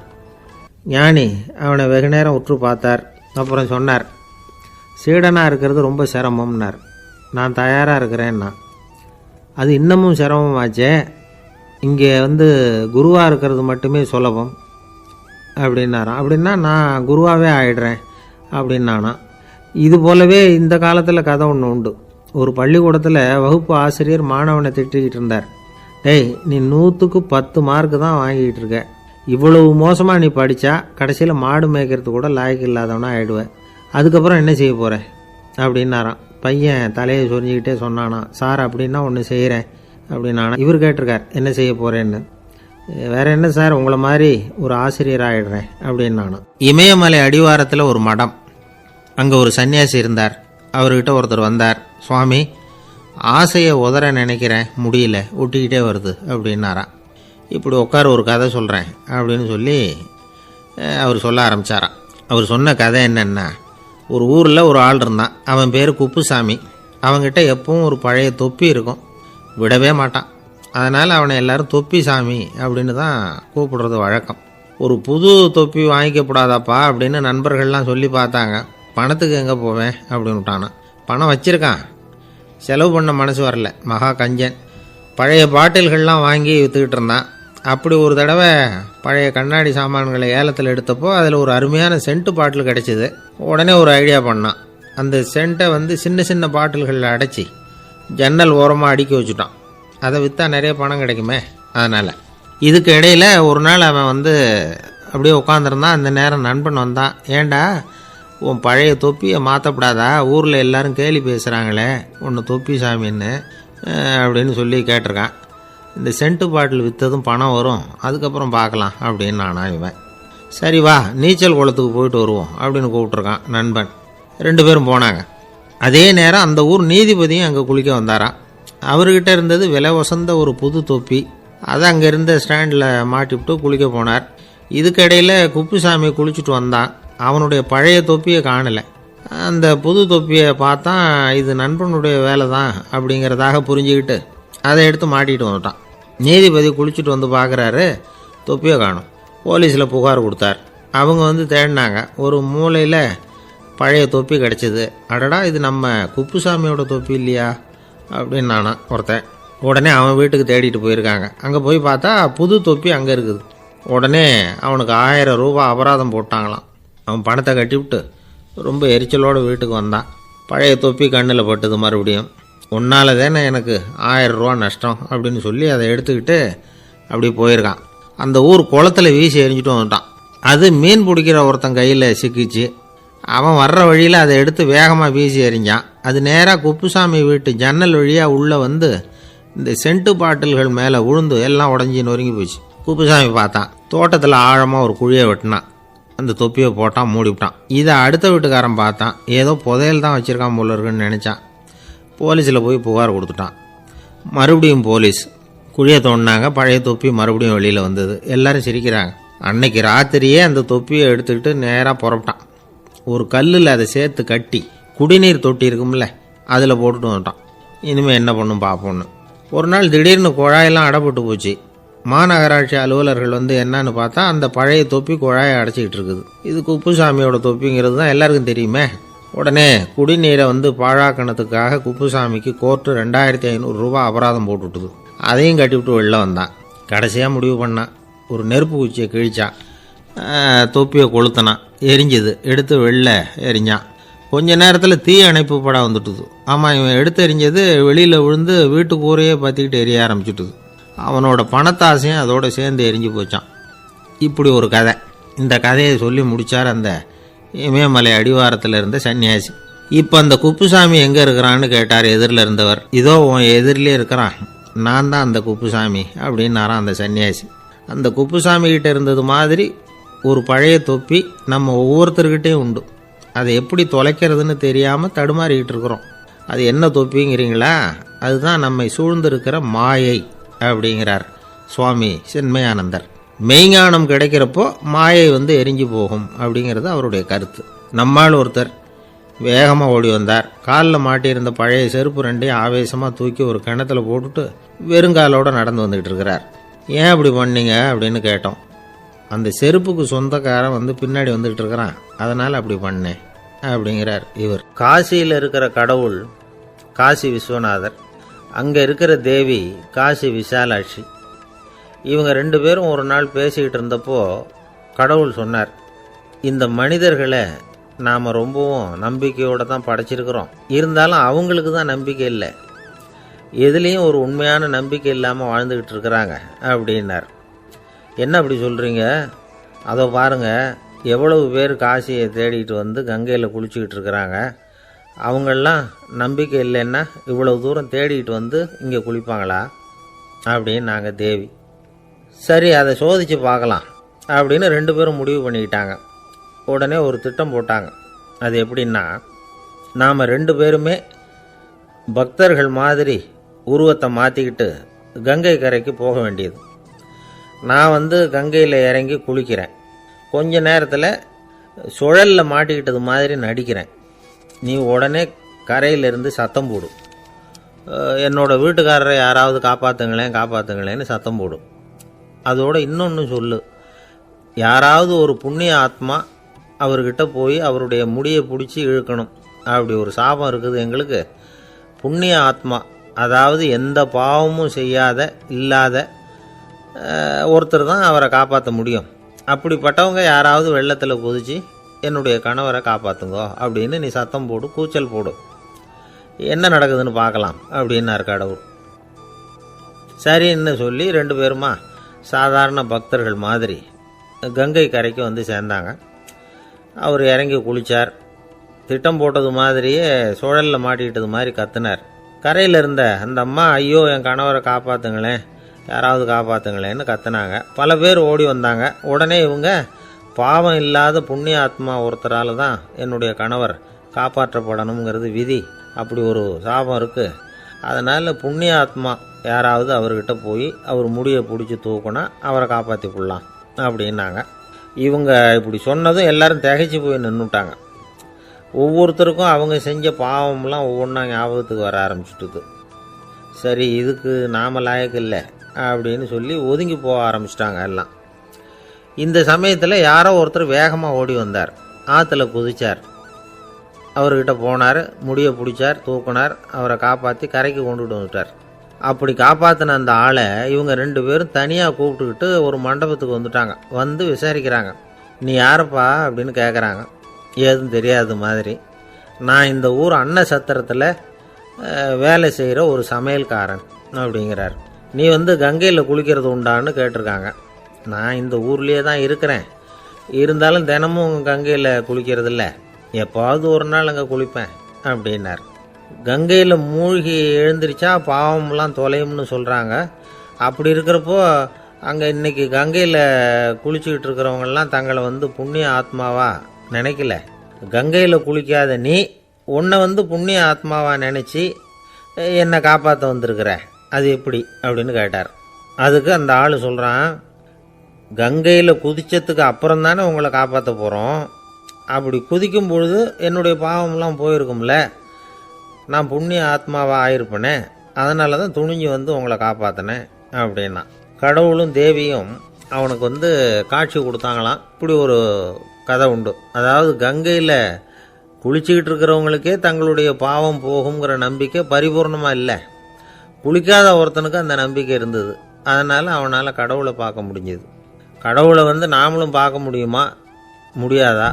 ஞானி அவனை வெகு நேரம் உற்று பார்த்தார். அப்புறம் சொன்னார், சீடனாக இருக்கிறது ரொம்ப சிரமம்னார். நான் தயாராக இருக்கிறேன்னா. அது இன்னமும் சிரமமாச்சே, இங்கே வந்து குருவாக இருக்கிறது மட்டுமே சுலபம் அப்படின்னாராம். அப்படின்னா நான் குருவாகவே ஆயிடுறேன் அப்படின்னானா. இது போலவே இந்த காலத்தில் கதை ஒன்று உண்டு. ஒரு பள்ளிக்கூடத்தில் வகுப்பு ஆசிரியர் மாணவனை திட்டிக்கிட்டு இருந்தார். டேய், நீ 100க்கு 10 மார்க்கு தான் வாங்கிக்கிட்டு இருக்க, இவ்வளவு மோசமாக நீ படித்தா கடைசியில் மாடு மேய்க்கிறது கூட லாய்க்கு இல்லாதவனா ஆகிடுவேன், அதுக்கப்புறம் என்ன செய்ய போகிற அப்படின்னாராம். பையன் தலையை சொரிஞ்சிக்கிட்டே சொன்னானா, சார் அப்படின்னா ஒன்று செய்கிறேன் அப்படின்னானா. இவர் கேட்டிருக்கார், என்ன செய்ய போகிறேன்னு. வேற என்ன சார், உங்களை மாதிரி ஒரு ஆசிரியர் ஆகிடுறேன் அப்படின்னு நானும். இமயமலை அடிவாரத்தில் ஒரு மடம், அங்கே ஒரு சன்னியாசி இருந்தார். அவர்கிட்ட ஒருத்தர் வந்தார், சுவாமி ஆசையை உதற நினைக்கிறேன், முடியல, ஒட்டிக்கிட்டே வருது அப்படின்னாராம். இப்படி உட்கார ஒரு கதை சொல்கிறேன் அப்படின்னு சொல்லி அவர் சொல்ல ஆரம்பித்தாராம். அவர் சொன்ன கதை என்னென்னா, ஒரு ஊரில் ஒரு ஆள் இருந்தான். அவன் பேர் குப்புசாமி. அவன்கிட்ட எப்பவும் ஒரு பழைய தொப்பி இருக்கும், விடவே மாட்டான். அதனால் அவனை எல்லோரும் தொப்பி சாமி அப்படின்னு தான் கூப்பிடுறது வழக்கம். ஒரு புது தொப்பி வாங்கிக்கப்படாதாப்பா அப்படின்னு நண்பர்கள்லாம் சொல்லி பார்த்தாங்க. பணத்துக்கு எங்கே போவேன் அப்படின்னு விட்டானான். பணம் வச்சுருக்கான், செலவு பண்ண மனசு வரல, மகா கஞ்சன். பழைய பாட்டில்கள்லாம் வாங்கி விற்றுக்கிட்டு இருந்தான். அப்படி ஒரு தடவை பழைய கண்ணாடி சாமான்களை ஏலத்தில் எடுத்தப்போ அதில் ஒரு அருமையான சென்ட்டு பாட்டில் கிடச்சிது. உடனே ஒரு ஐடியா பண்ணான். அந்த சென்ட்டை சின்ன சின்ன பாட்டில்களில் அடைச்சி ஜன்னல் ஓரமாக அடுக்கி வச்சுட்டான். அதை விற்றா நிறைய பணம் கிடைக்குமே. அதனால் இதுக்கு இடையில் ஒரு நாள் அவன் அப்படியே உட்காந்துருந்தான். அந்த நேரம் நண்பன் வந்தான். ஏண்டா உன் பழைய தொப்பியை மாற்றப்படாதா, ஊரில் எல்லோரும் கேலி பேசுகிறாங்களே ஒன்று தொப்பி சாமின்னு அப்படின்னு சொல்லி கேட்டிருக்கான். இந்த சென்ட்டு பாட்டில் விற்றதும் பணம் வரும், அதுக்கப்புறம் பார்க்கலாம் அப்படின்னு நானா. இவன் சரி வா நீச்சல் குளத்துக்கு போயிட்டு வருவோம் அப்படின்னு கூப்பிட்ருக்கான் நண்பன். 2 பேரும் போனாங்க. அதே நேரம் அந்த ஊர் நீதிபதியும் அங்கே குளிக்க வந்தாராம். அவர்கிட்ட இருந்தது விலை வசந்த ஒரு புது தொப்பி. அதை அங்கே இருந்த ஸ்டாண்டில் மாட்டிவிட்டு குளிக்க போனார். இதுக்கிடையில் குப்புசாமி குளிச்சுட்டு வந்தான். அவனுடைய பழைய தொப்பியை காணலை. அந்த புது தொப்பியை பார்த்தா இது நண்பனுடைய வேலை தான் அப்படிங்கிறதாக புரிஞ்சுக்கிட்டு அதை எடுத்து மாட்டிகிட்டு வந்துட்டான். நீதிபதி குளிச்சுட்டு வந்து பார்க்குறாரு, தொப்பியை காணும். போலீஸில் புகார் கொடுத்தார். அவங்க தேடினாங்க. ஒரு மூலையில் பழைய தொப்பி கிடச்சிது. அடடா இது நம்ம குப்புசாமியோட தொப்பி இல்லையா அப்படின்னு நானா ஒருத்தன். உடனே அவன் வீட்டுக்கு தேடிட்டு போயிருக்காங்க. அங்கே போய் பார்த்தா புது தொப்பி அங்கே இருக்குது. உடனே அவனுக்கு 1000 ரூபாய் அபராதம் போட்டாங்களாம். அவன் பணத்தை கட்டிவிட்டு ரொம்ப எரிச்சலோடு வீட்டுக்கு வந்தான். பழைய தொப்பி கண்ணில் பட்டுது. மறுபடியும் உன்னால் தானே எனக்கு 1000 ரூபா நஷ்டம் அப்படின்னு சொல்லி அதை எடுத்துக்கிட்டு அப்படி போயிருக்கான். அந்த ஊர் குளத்தில் வீசி எரிஞ்சிட்டு வந்துட்டான். அது மீன் பிடிக்கிற ஒருத்தன் கையில் சிக்கிச்சு. அவன் வர்ற வழியில் அதை எடுத்து வேகமாக வீசி எறிஞ்சான். அது நேராக குப்புசாமி வீட்டு ஜன்னல் வழியாக உள்ளே இந்த சென்ட்டு பாட்டில்கள் மேலே விழுந்து எல்லாம் உடஞ்சி நொறுங்கி போச்சு. குப்புசாமி பார்த்தான். தோட்டத்தில் ஆழமாக ஒரு குழியை வெட்டினான். அந்த தொப்பியை போட்டான், மூடிவிட்டான். இதை அடுத்த வீட்டுக்காரன் பார்த்தான். ஏதோ புதையல் தான் வச்சுருக்கான் போல இருக்குன்னு நினச்சான். போலீஸில் போய் புகார் கொடுத்துட்டான். மறுபடியும் போலீஸ் குழியை தோண்டினாங்க. பழைய தொப்பி மறுபடியும் வெளியில் வந்தது. எல்லாரும் சிரிக்கிறாங்க. அன்னைக்கு ராத்திரியே அந்த தொப்பியை எடுத்துக்கிட்டு நேராக புறப்பட்டான். ஒரு கல்லில் அதை சேர்த்து கட்டி குடிநீர் தொட்டி இருக்கும்ல அதில் போட்டுட்டு வந்துட்டான். இனிமேல் என்ன பண்ணும் பார்ப்போன்னு. ஒரு நாள் திடீர்னு குழாயெல்லாம் அடைப்பட்டு போச்சு. மாநகராட்சி அலுவலர்கள் என்னன்னு பார்த்தா அந்த பழைய தொப்பி குழாயை அடைச்சிக்கிட்டு இருக்குது. இது குப்புசாமியோட தொப்பிங்கிறது தான் எல்லாருக்கும் தெரியுமே. உடனே குடிநீரை பாழாக்கணத்துக்காக குப்புசாமிக்கு கோர்ட்டு 2500 ரூபா அபராதம் போட்டுவிட்டுது. அதையும் கட்டிவிட்டு வெளில வந்தான். கடைசியாக முடிவு பண்ணான். ஒரு நெருப்பு குச்சியை கிழிச்சான். தொப்பியை கொளுத்தினான். எரிஞ்சுது. எடுத்து வெளில எரிஞ்சான். கொஞ்ச நேரத்தில் தீ அணைப்பு படம் வந்துட்டுது. ஆமாம், இவன் எடுத்து எரிஞ்சது வெளியில் விழுந்து வீட்டு கூரையே பற்றிக்கிட்டு எரிய ஆரம்பிச்சுட்டுது. அவனோட பணத்தாசையும் அதோடு சேர்ந்து எரிஞ்சு போச்சான். இப்படி ஒரு கதை. இந்த கதையை சொல்லி முடித்தார் அந்த இமயமலை அடிவாரத்தில் இருந்த சன்னியாசி. இப்போ அந்த குப்புசாமி எங்கே இருக்கிறான்னு கேட்டார் எதிரில் இருந்தவர். இதோ உன் எதிரிலே இருக்கிறான், நான் தான் அந்த குப்புசாமி அப்படின்னாரான் அந்த சன்னியாசி. அந்த குப்புசாமிகிட்ட இருந்தது மாதிரி ஒரு பழைய தொப்பி நம்ம ஒவ்வொருத்தர்கிட்டையும் உண்டு. அதை எப்படி தொலைக்கிறதுன்னு தெரியாமல் தடுமாறிக்கிட்டு இருக்கிறோம். அது என்ன தொப்பிங்கிறீங்களா? அதுதான் நம்மை சூழ்ந்திருக்கிற மாயை அப்படிங்கிறார் சுவாமி சின்மயானந்தர். மெய்ஞானம் கிடைக்கிறப்போ மாயை எரிஞ்சு போகும் அப்படிங்கிறது அவருடைய கருத்து. நம்மால் ஒருத்தர் வேகமாக ஓடி வந்தார். காலில் மாட்டியிருந்த பழைய செருப்பு 2 ஆவேசமாக தூக்கி ஒரு கிணத்துல போட்டுட்டு வெறுங்காலோடு நடந்து வந்துக்கிட்டு இருக்கிறார். ஏன் அப்படி பண்ணீங்க அப்படின்னு கேட்டோம். அந்த செருப்புக்கு சொந்தக்காரன் பின்னாடி வந்துக்கிட்டு இருக்கிறான், அதனால் அப்படி பண்ணேன் அப்படிங்கிறார் இவர். காசியில் இருக்கிற கடவுள் காசி விஸ்வநாதர், அங்கே இருக்கிற தேவி காசி விசாலாட்சி. இவங்க 2 பேரும் ஒரு நாள் பேசிக்கிட்டு இருந்தப்போ கடவுள் சொன்னார், இந்த மனிதர்களை நாம் ரொம்பவும் நம்பிக்கையோடு தான் படைச்சிருக்கிறோம், இருந்தாலும் அவங்களுக்கு தான் நம்பிக்கை இல்லை, எதுலேயும் ஒரு உண்மையான நம்பிக்கை இல்லாமல் வாழ்ந்துக்கிட்டு இருக்கிறாங்க அப்படின்னார். என்ன அப்படி சொல்கிறீங்க? அதை பாருங்கள், எவ்வளவு பேர் காசியை தேடிட்டு கங்கையில் குளிச்சுக்கிட்டு இருக்கிறாங்க, அவங்கெல்லாம் நம்பிக்கை இல்லைன்னா இவ்வளவு தூரம் தேடிட்டு வந்து இங்கே குளிப்பாங்களா அப்படின்னு நாங்கள் தேவி. சரி, அதை சோதித்து பார்க்கலாம் அப்படின்னு 2 பேரும் முடிவு பண்ணிக்கிட்டாங்க. உடனே ஒரு திட்டம் போட்டாங்க. அது எப்படின்னா, நாம் 2 பேருமே பக்தர்கள் மாதிரி உருவத்தை மாற்றிக்கிட்டு கங்கை கரைக்கு போக வேண்டியது. நான் வந்து கங்கையில் இறங்கி குளிக்கிறேன். கொஞ்ச நேரத்தில் சுழலில் மாட்டிக்கிட்டது மாதிரி நடிக்கிறேன். நீ உடனே கரையிலிருந்து சத்தம் போடும். என்னோட வீட்டுக்காரரை யாராவது காப்பாற்றுங்களேன்னு சத்தம் போடும். அதோட இன்னொன்று சொல்லு, யாராவது ஒரு புண்ணிய ஆத்மா அவர்கிட்ட போய் அவருடைய முடியை பிடிச்சி இழுக்கணும். அப்படி ஒரு சாபம் இருக்குது எங்களுக்கு. புண்ணிய ஆத்மா, அதாவது எந்த பாவமும் செய்யாத இல்லாத ஒருத்தர் தான் அவரை காப்பாற்ற முடியும். அப்படிப்பட்டவங்க யாராவது வெள்ளத்தில் குதிச்சு என்னுடைய கணவரை காப்பாற்றுங்கோ அப்படின்னு நீ சத்தம் போடு, கூச்சல் போடு, என்ன நடக்குதுன்னு பார்க்கலாம் அப்படின்னார் கடவுள். சரின்னு சொல்லி 2 பேருமா சாதாரண பக்தர்கள் மாதிரி கங்கை கரைக்கு வந்து சேர்ந்தாங்க. அவர் இறங்கி குளித்தார். திட்டம் போட்டது மாதிரியே சுழலில் மாட்டிக்கிட்டது மாதிரி கத்துனார். கரையில் இருந்த அந்த அம்மா, ஐயோ என் கணவரை காப்பாற்றுங்களேன், யாராவது காப்பாற்றுங்களேன்னு கத்துனாங்க. பல பேர் ஓடி வந்தாங்க. உடனே இவங்க, பாவம் இல்லாத புண்ணிய ஆத்மா ஒருத்தரால் தான் என்னுடைய கணவர் காப்பாற்றப்படணுங்கிறது விதி, அப்படி ஒரு சாபம் இருக்குது, அதனால் புண்ணிய ஆத்மா யாராவது அவர்கிட்ட போய் அவர் முடியை பிடிச்சி தூக்குனா அவரை காப்பாற்றிக்கொள்ளலாம் அப்படின்னாங்க. இவங்க இப்படி சொன்னதும் எல்லாரும் திகைச்சு போய் நின்றுட்டாங்க. ஒவ்வொருத்தருக்கும் அவங்க செஞ்ச பாவம்லாம் ஒவ்வொன்றா ஞாபகத்துக்கு வர ஆரம்பிச்சுட்டுது. சரி, இதுக்கு நாம லாயக்கு இல்லை அப்படின்னு சொல்லி ஒதுங்கி போக ஆரம்பிச்சிட்டாங்க எல்லாம். இந்த சமயத்தில் யாரோ ஒருத்தர் வேகமாக ஓடி வந்தார். ஆற்றுல குதிச்சார். அவர்கிட்ட போனார், முடியை பிடிச்சார், தூக்குனார், அவரை காப்பாற்றி கரைக்கு கொண்டுட்டு வந்துட்டார். அப்படி காப்பாற்றின அந்த ஆளை இவங்க 2 பேரும் தனியாக கூப்பிட்டுக்கிட்டு ஒரு மண்டபத்துக்கு வந்துட்டாங்க. வந்து விசாரிக்கிறாங்க. நீ யாரப்பா அப்படின்னு கேட்குறாங்க. ஏதும் தெரியாத மாதிரி. நான் இந்த ஊர் அன்ன சத்திரத்தில் வேலை செய்கிற ஒரு சமையல்காரன் அப்படிங்கிறார். நீ வந்து கங்கையில் குளிக்கிறது உண்டான்னு கேட்டிருக்காங்க. நான் இந்த ஊர்லேயே தான் இருக்கிறேன், இருந்தாலும் தினமும் கங்கையில் குளிக்கிறதில்ல, எப்பாவது ஒரு நாள் அங்கே குளிப்பேன் அப்படின்னார். கங்கையில் மூழ்கி எழுந்திரிச்சா பாவம்லாம் தொலையும்னு சொல்கிறாங்க. அப்படி இருக்கிறப்போ அங்கே இன்றைக்கி கங்கையில் குளிச்சுக்கிட்டு இருக்கிறவங்கெல்லாம் தங்களை வந்து புண்ணிய ஆத்மாவா நினைக்கல. கங்கையில் குளிக்காத நீ உன்னை வந்து புண்ணிய ஆத்மாவா நினச்சி என்னை காப்பாற்ற வந்திருக்கிற, அது எப்படி அப்படின்னு கேட்டார். அதுக்கு அந்த ஆள் சொல்கிறான், கங்கையில் குதிச்சதுக்கு அப்புறம் தானே உங்களை காப்பாற்ற போகிறோம். அப்படி குதிக்கும் பொழுது என்னுடைய பாவம்லாம் போயிருக்கும்ல, நான் புண்ணிய ஆத்மாவாக ஆயிருப்பேனே, அதனால தான் துணிஞ்சு வந்து உங்களை காப்பாற்றினேன் அப்படின்னா. கடவுளும் தேவியும் அவனுக்கு வந்து காட்சி கொடுத்தாங்களாம். இப்படி ஒரு கதை உண்டு. அதாவது கங்கையில் குளிச்சுக்கிட்டு இருக்கிறவங்களுக்கே தங்களுடைய பாவம் போகுங்கிற நம்பிக்கை பரிபூர்ணமாக இல்லை. குளிக்காத ஒருத்தனுக்கு அந்த நம்பிக்கை இருந்தது. அதனால் அவனால் கடவுளை பார்க்க முடிஞ்சது. கடவுளை வந்து நாமளும் பார்க்க முடியுமா முடியாதா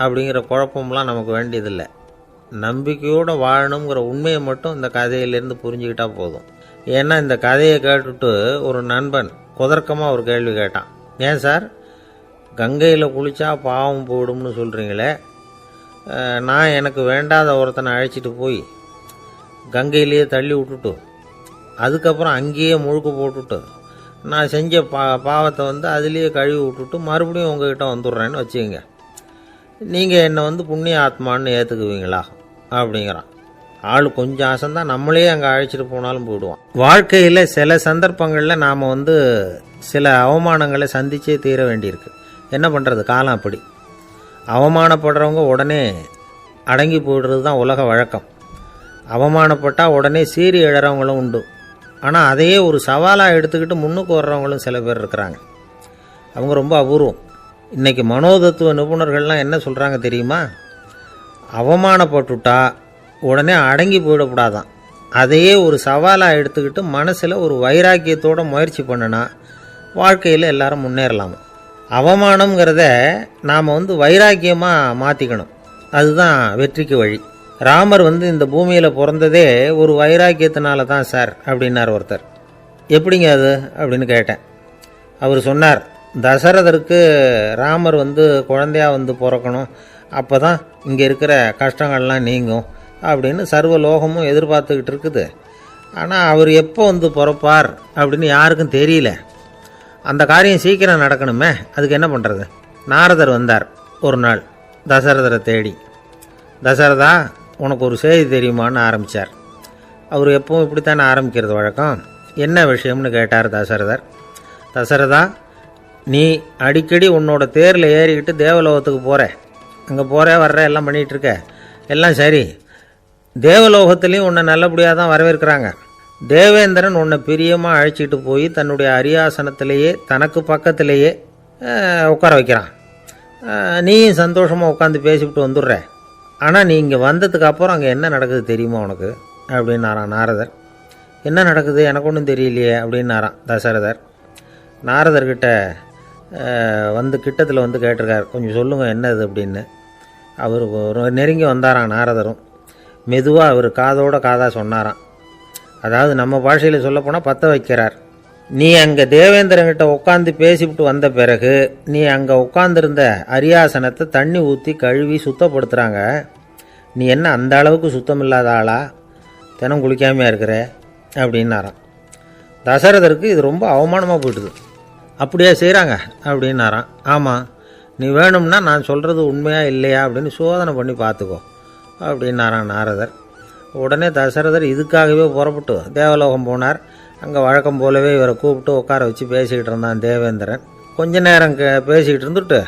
அப்படிங்கிற குழப்பம்லாம் நமக்கு வேண்டியதில்லை. நம்பிக்கையோடு வாழணுங்கிற உண்மையை மட்டும் இந்த கதையிலேருந்து புரிஞ்சுக்கிட்டா போதும். ஏன்னா இந்த கதையை கேட்டுட்டு ஒரு நண்பன் குதர்க்கமாக ஒரு கேள்வி கேட்டான். ஏன் சார், கங்கையில் குளித்தா பாவம் போயிடும்னு சொல்கிறீங்களே, நான் எனக்கு வேண்டாத ஒருத்தனை அழைச்சிட்டு போய் கங்கையிலேயே தள்ளி விட்டுட்டு அதுக்கப்புறம் அங்கேயே முழுக்க போட்டுட்டு நான் செஞ்ச பாவத்தை வந்து அதுலேயே கழுவி விட்டுட்டு மறுபடியும் உங்ககிட்ட வந்துடுறேன்னு வச்சுக்கோங்க, நீங்கள் என்னை வந்து புண்ணிய ஆத்மான்னு ஏற்றுக்குவீங்களா அப்படிங்கிறான். ஆள் கொஞ்சம் ஆசைந்தான், நம்மளே அங்கே அழைச்சிட்டு போனாலும் போயிடுவான். வாழ்க்கையில் சில சந்தர்ப்பங்களில் நாம் வந்து சில அவமானங்களை சந்திச்சே தீர வேண்டியிருக்கு. என்ன பண்ணுறது, காலம் அப்படி. அவமானப்படுறவங்க உடனே அடங்கி போய்டுறது தான் உலக வழக்கம். அவமானப்பட்டால் உடனே சீறி எழறவங்களும் உண்டு. ஆனால் அதையே ஒரு சவாலாக எடுத்துக்கிட்டு முன்னுக்கு வர்றவங்களும் சில பேர் இருக்கிறாங்க. அவங்க ரொம்ப அபூர்வம். இன்றைக்கி மனோதத்துவ நிபுணர்கள்லாம் என்ன சொல்கிறாங்க தெரியுமா, அவமானப்பட்டுட்டா உடனே அடங்கி போயிடக்கூடாதான், அதையே ஒரு சவாலாக எடுத்துக்கிட்டு மனசில் ஒரு வைராக்கியத்தோடு முயற்சி பண்ணினா வாழ்க்கையில் எல்லாரும் முன்னேறலாமா. அவமானங்கிறத நாம் வந்து வைராக்கியமாக மாற்றிக்கணும், அதுதான் வெற்றிக்கு வழி. ராமர் வந்து இந்த பூமியில் பிறந்ததே ஒரு வைராக்கியத்தினால தான் சார் அப்படின்னார் ஒருத்தர். எப்படிங்க அது அப்படின்னு கேட்டேன். அவர் சொன்னார், தசரதருக்கு ராமர் வந்து குழந்தையாக வந்து பிறக்கணும், அப்போ தான் இங்கே இருக்கிற கஷ்டங்கள்லாம் நீங்கும் அப்படின்னு சர்வ லோகமும் எதிர்பார்த்துக்கிட்டு இருக்குது. ஆனால் அவர் எப்போ வந்து பிறப்பார் அப்படின்னு யாருக்கும் தெரியல. அந்த காரியம் சீக்கிரம் நடக்கணுமே, அதுக்கு என்ன பண்ணுறது? நாரதர் வந்தார் ஒரு நாள் தசரதரை தேடி. தசரதா, உனக்கு ஒரு செய்தி தெரியுமான்னு ஆரம்பித்தார். அவர் எப்பவும் இப்படித்தானே ஆரம்பிக்கிறது வழக்கம். என்ன விஷயம்னு கேட்டார் தசரதர். தசரதா, நீ அடிக்கடி உன்னோட தேரில் ஏறிக்கிட்டு தேவலோகத்துக்கு போகிற, அங்கே போகிற வர்ற எல்லாம் பண்ணிகிட்ருக்க, எல்லாம் சரி. தேவலோகத்துலேயும் உன்னை நல்லபடியாக தான் வரவேற்கிறாங்க. தேவேந்திரன் உன்னை பிரியமாக அழைச்சிட்டு போய் தன்னுடைய அரியாசனத்திலேயே தனக்கு பக்கத்திலேயே உட்கார வைக்கிறான். நீயும் சந்தோஷமாக உட்காந்து பேசிவிட்டு வந்துடுற. ஆனால் நீ இங்கே வந்ததுக்கு அப்புறம் அங்கே என்ன நடக்குது தெரியுமா உனக்கு அப்படின்னாரான் நாரதர். என்ன நடக்குது எனக்கு ஒன்றும் தெரியலையே அப்படின்னாரான் தசரதர். நாரதர்கிட்ட வந்து கிட்டத்தில் வந்து கேட்டிருக்கார், கொஞ்சம் சொல்லுங்கள் என்னது அப்படின்னு. அவர் நெருங்கி வந்தாரான் நாரதரும். மெதுவாக அவர் காதோட காதாக சொன்னாராம். அதாவது நம்ம பாஷையில் சொல்லப்போனால் பற்ற வைக்கிறார். நீ அங்கே தேவேந்திரங்கிட்ட உட்காந்து பேசிவிட்டு வந்த பிறகு நீ அங்கே உட்காந்துருந்த அரியாசனத்தை தண்ணி ஊற்றி கழுவி சுத்தப்படுத்துகிறாங்க. நீ என்ன அந்த அளவுக்கு சுத்தம் இல்லாத ஆளா? தினம் குளிக்காமையாக இருக்கிற அப்படின்னாராம். தசரதருக்கு இது ரொம்ப அவமானமாக போயிட்டுது. அப்படியே செய்கிறாங்க அப்படின்னாராம். ஆமாம், நீ வேணும்னா நான் சொல்கிறது உண்மையா இல்லையா அப்படின்னு சோதனை பண்ணி பார்த்துக்கோ அப்படின்னாரான் நாரதர். உடனே தசரதர் இதுக்காகவே புறப்பட்டு தேவலோகம் போனார். அங்கே வழக்கம் போலவே இவரை கூப்பிட்டு உட்கார வச்சு பேசிக்கிட்டு இருந்தான் தேவேந்திரன். கொஞ்ச நேரம் பேசிக்கிட்டு இருந்துட்டு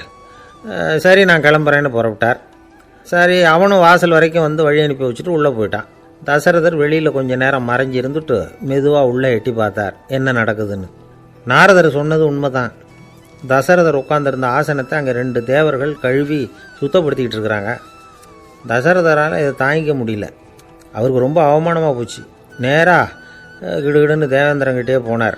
சரி நான் கிளம்புறேன்னு புறப்பட்டார். சரி, அவனும் வாசல் வரைக்கும் வந்து வழி அனுப்பி வச்சுட்டு உள்ளே போயிட்டான். தசரதர் வெளியில் கொஞ்ச நேரம் மறைஞ்சி இருந்துட்டு மெதுவாக உள்ளே எட்டி பார்த்தார் என்ன நடக்குதுன்னு. நாரதர் சொன்னது உண்மைதான். தசரதர் உட்காந்துருந்த ஆசனத்தை அங்கே 2 தேவர்கள் கழுவி சுத்தப்படுத்திக்கிட்டு இருக்கிறாங்க. தசரதரால் இதை தாங்கிக்க முடியல. அவருக்கு ரொம்ப அவமானமாக போச்சு. நேராக கிடுகிடுன்னு தேவேந்திரங்கிட்டே போனார்.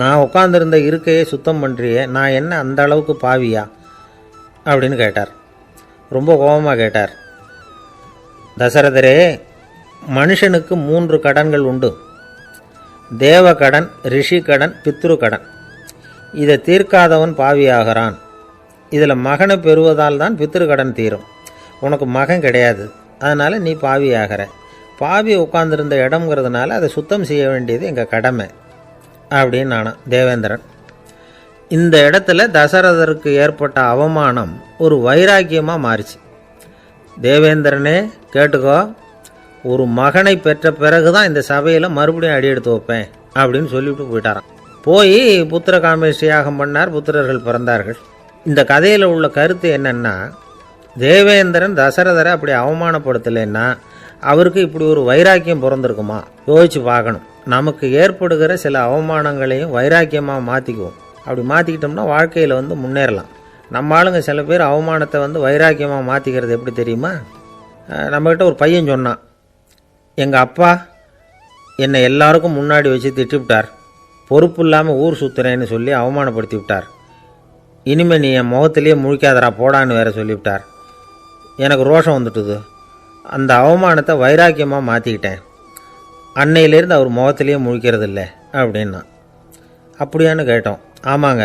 நான் உட்காந்துருந்த இருக்கையை சுத்தம் பண்ணுறியே, நான் என்ன அந்த அளவுக்கு பாவியா அப்படின்னு கேட்டார். ரொம்ப கோபமாக கேட்டார். தசரதரே, மனுஷனுக்கு 3 கடன்கள் உண்டு. தேவ கடன், ரிஷி கடன், பித்ரு கடன். இதை தீர்க்காதவன் பாவியாகிறான். இதில் மகனை பெறுவதால் தான் பித்ரு கடன் தீரும். உனக்கு மகன் கிடையாது, அதனால் நீ பாவியாகிற. பாவி உட்கார்ந்துருந்த இடம்ங்கிறதுனால அதை சுத்தம் செய்ய வேண்டியது எங்கள் கடமை அப்படின்னு நானும் தேவேந்திரன். இந்த இடத்துல தசரதருக்கு ஏற்பட்ட அவமானம் ஒரு வைராக்கியமாக மாறிச்சு. தேவேந்திரனே கேட்டுக்கோ, ஒரு மகனை பெற்ற பிறகு தான் இந்த சபையில் மறுபடியும் அடி எடுத்து வைப்பேன் அப்படின்னு சொல்லிவிட்டு போயிட்டாரான். போய் புத்திர காமேஷ்டி யாகம் பண்ணார். புத்திரர்கள் பிறந்தார்கள். இந்த கதையில் உள்ள கருத்து என்னன்னா, தேவேந்திரன் தசரதரை அப்படி அவமானப்படுத்தலைன்னா அவருக்கு இப்படி ஒரு வைராக்கியம் பிறந்திருக்குமா? யோசிச்சு பார்க்கணும். நமக்கு ஏற்படுகிற சில அவமானங்களையும் வைராக்கியமாக மாற்றிக்குவோம். அப்படி மாற்றிக்கிட்டோம்னா வாழ்க்கையில் வந்து முன்னேறலாம். நம்ம ஆளுங்க சில பேர் அவமானத்தை வந்து வைராக்கியமாக மாற்றிக்கிறது எப்படி தெரியுமா? நம்மக்கிட்ட ஒரு பையன் சொன்னான், எங்கள் அப்பா என்னை எல்லாருக்கும் முன்னாடி வச்சு திட்டிவிட்டார், பொறுப்பு இல்லாமல் ஊர் சுற்றுறேன்னு சொல்லி அவமானப்படுத்தி விட்டார். இனிமேல் நீ என் முகத்திலேயே முழிக்காதரா போடான்னு வேற சொல்லிவிட்டார். எனக்கு ரோஷம் வந்துட்டுது. அந்த அவமானத்தை வைராக்கியமாக மாற்றிக்கிட்டேன். அன்னையிலேருந்து அவர் முகத்திலேயே முழிக்கிறது இல்லை அப்படின்னா. அப்படியான்னு கேட்டோம். ஆமாங்க,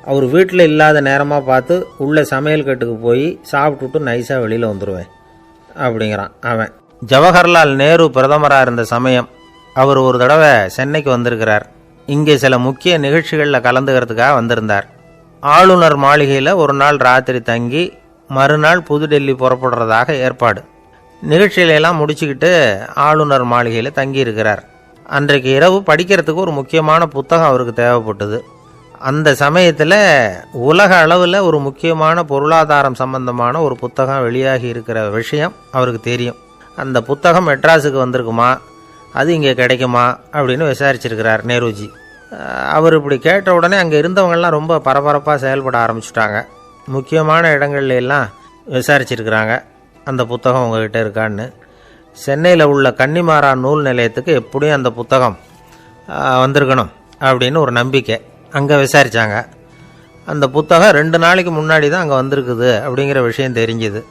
அவர் வீட்டில் இல்லாத நேரமாக பார்த்து உள்ள சமையல் கட்டுக்கு போய் சாப்பிட்டுட்டு நைஸாக வெளியில் வந்துடுவேன் அப்படிங்கிறான் அவன். ஜவஹர்லால் நேரு பிரதமராக இருந்த சமயம் அவர் ஒரு தடவை சென்னைக்கு வந்திருக்கிறார். இங்கே சில முக்கிய நிகழ்ச்சிகளில் கலந்துக்கிறதுக்காக வந்திருந்தார். ஆளுநர் மாளிகையில் ஒரு நாள் ராத்திரி தங்கி மறுநாள் புதுடெல்லி புறப்படுறதாக ஏற்பாடு. நிகழ்ச்சியிலெல்லாம் முடிச்சுக்கிட்டு ஆளுநர் மாளிகையில் தங்கியிருக்கிறார். அன்றைக்கு இரவு படிக்கிறதுக்கு ஒரு முக்கியமான புத்தகம் அவருக்கு தேவைப்பட்டது. அந்த சமயத்தில் உலக அளவில் ஒரு முக்கியமான பொருளாதாரம் சம்பந்தமான ஒரு புத்தகம் வெளியாகி இருக்கிற விஷயம் அவருக்கு தெரியும். அந்த புத்தகம் மெட்ராஸுக்கு வந்திருக்குமா, அது இங்கே கிடைக்குமா அப்படின்னு விசாரிச்சிருக்கிறார் நேருஜி. அவர் இப்படி கேட்ட உடனே அங்கே இருந்தவங்கள்லாம் ரொம்ப பரபரப்பாக செயல்பட ஆரம்பிச்சுட்டாங்க. முக்கியமான இடங்கள்ல எல்லாம் விசாரிச்சிருக்கிறாங்க அந்த புத்தகம் உங்ககிட்ட இருக்கான்னு. சென்னையில் உள்ள கன்னிமாரா நூல் நிலையத்துக்கு எப்படியும் அந்த புத்தகம் வந்திருக்கணும் அப்படின்னு ஒரு நம்பிக்கை. அங்கே விசாரித்தாங்க. அந்த புத்தகம் 2 நாளைக்கு முன்னாடி தான் அங்கே வந்திருக்குது அப்படிங்கிற விஷயம் தெரிஞ்சுது.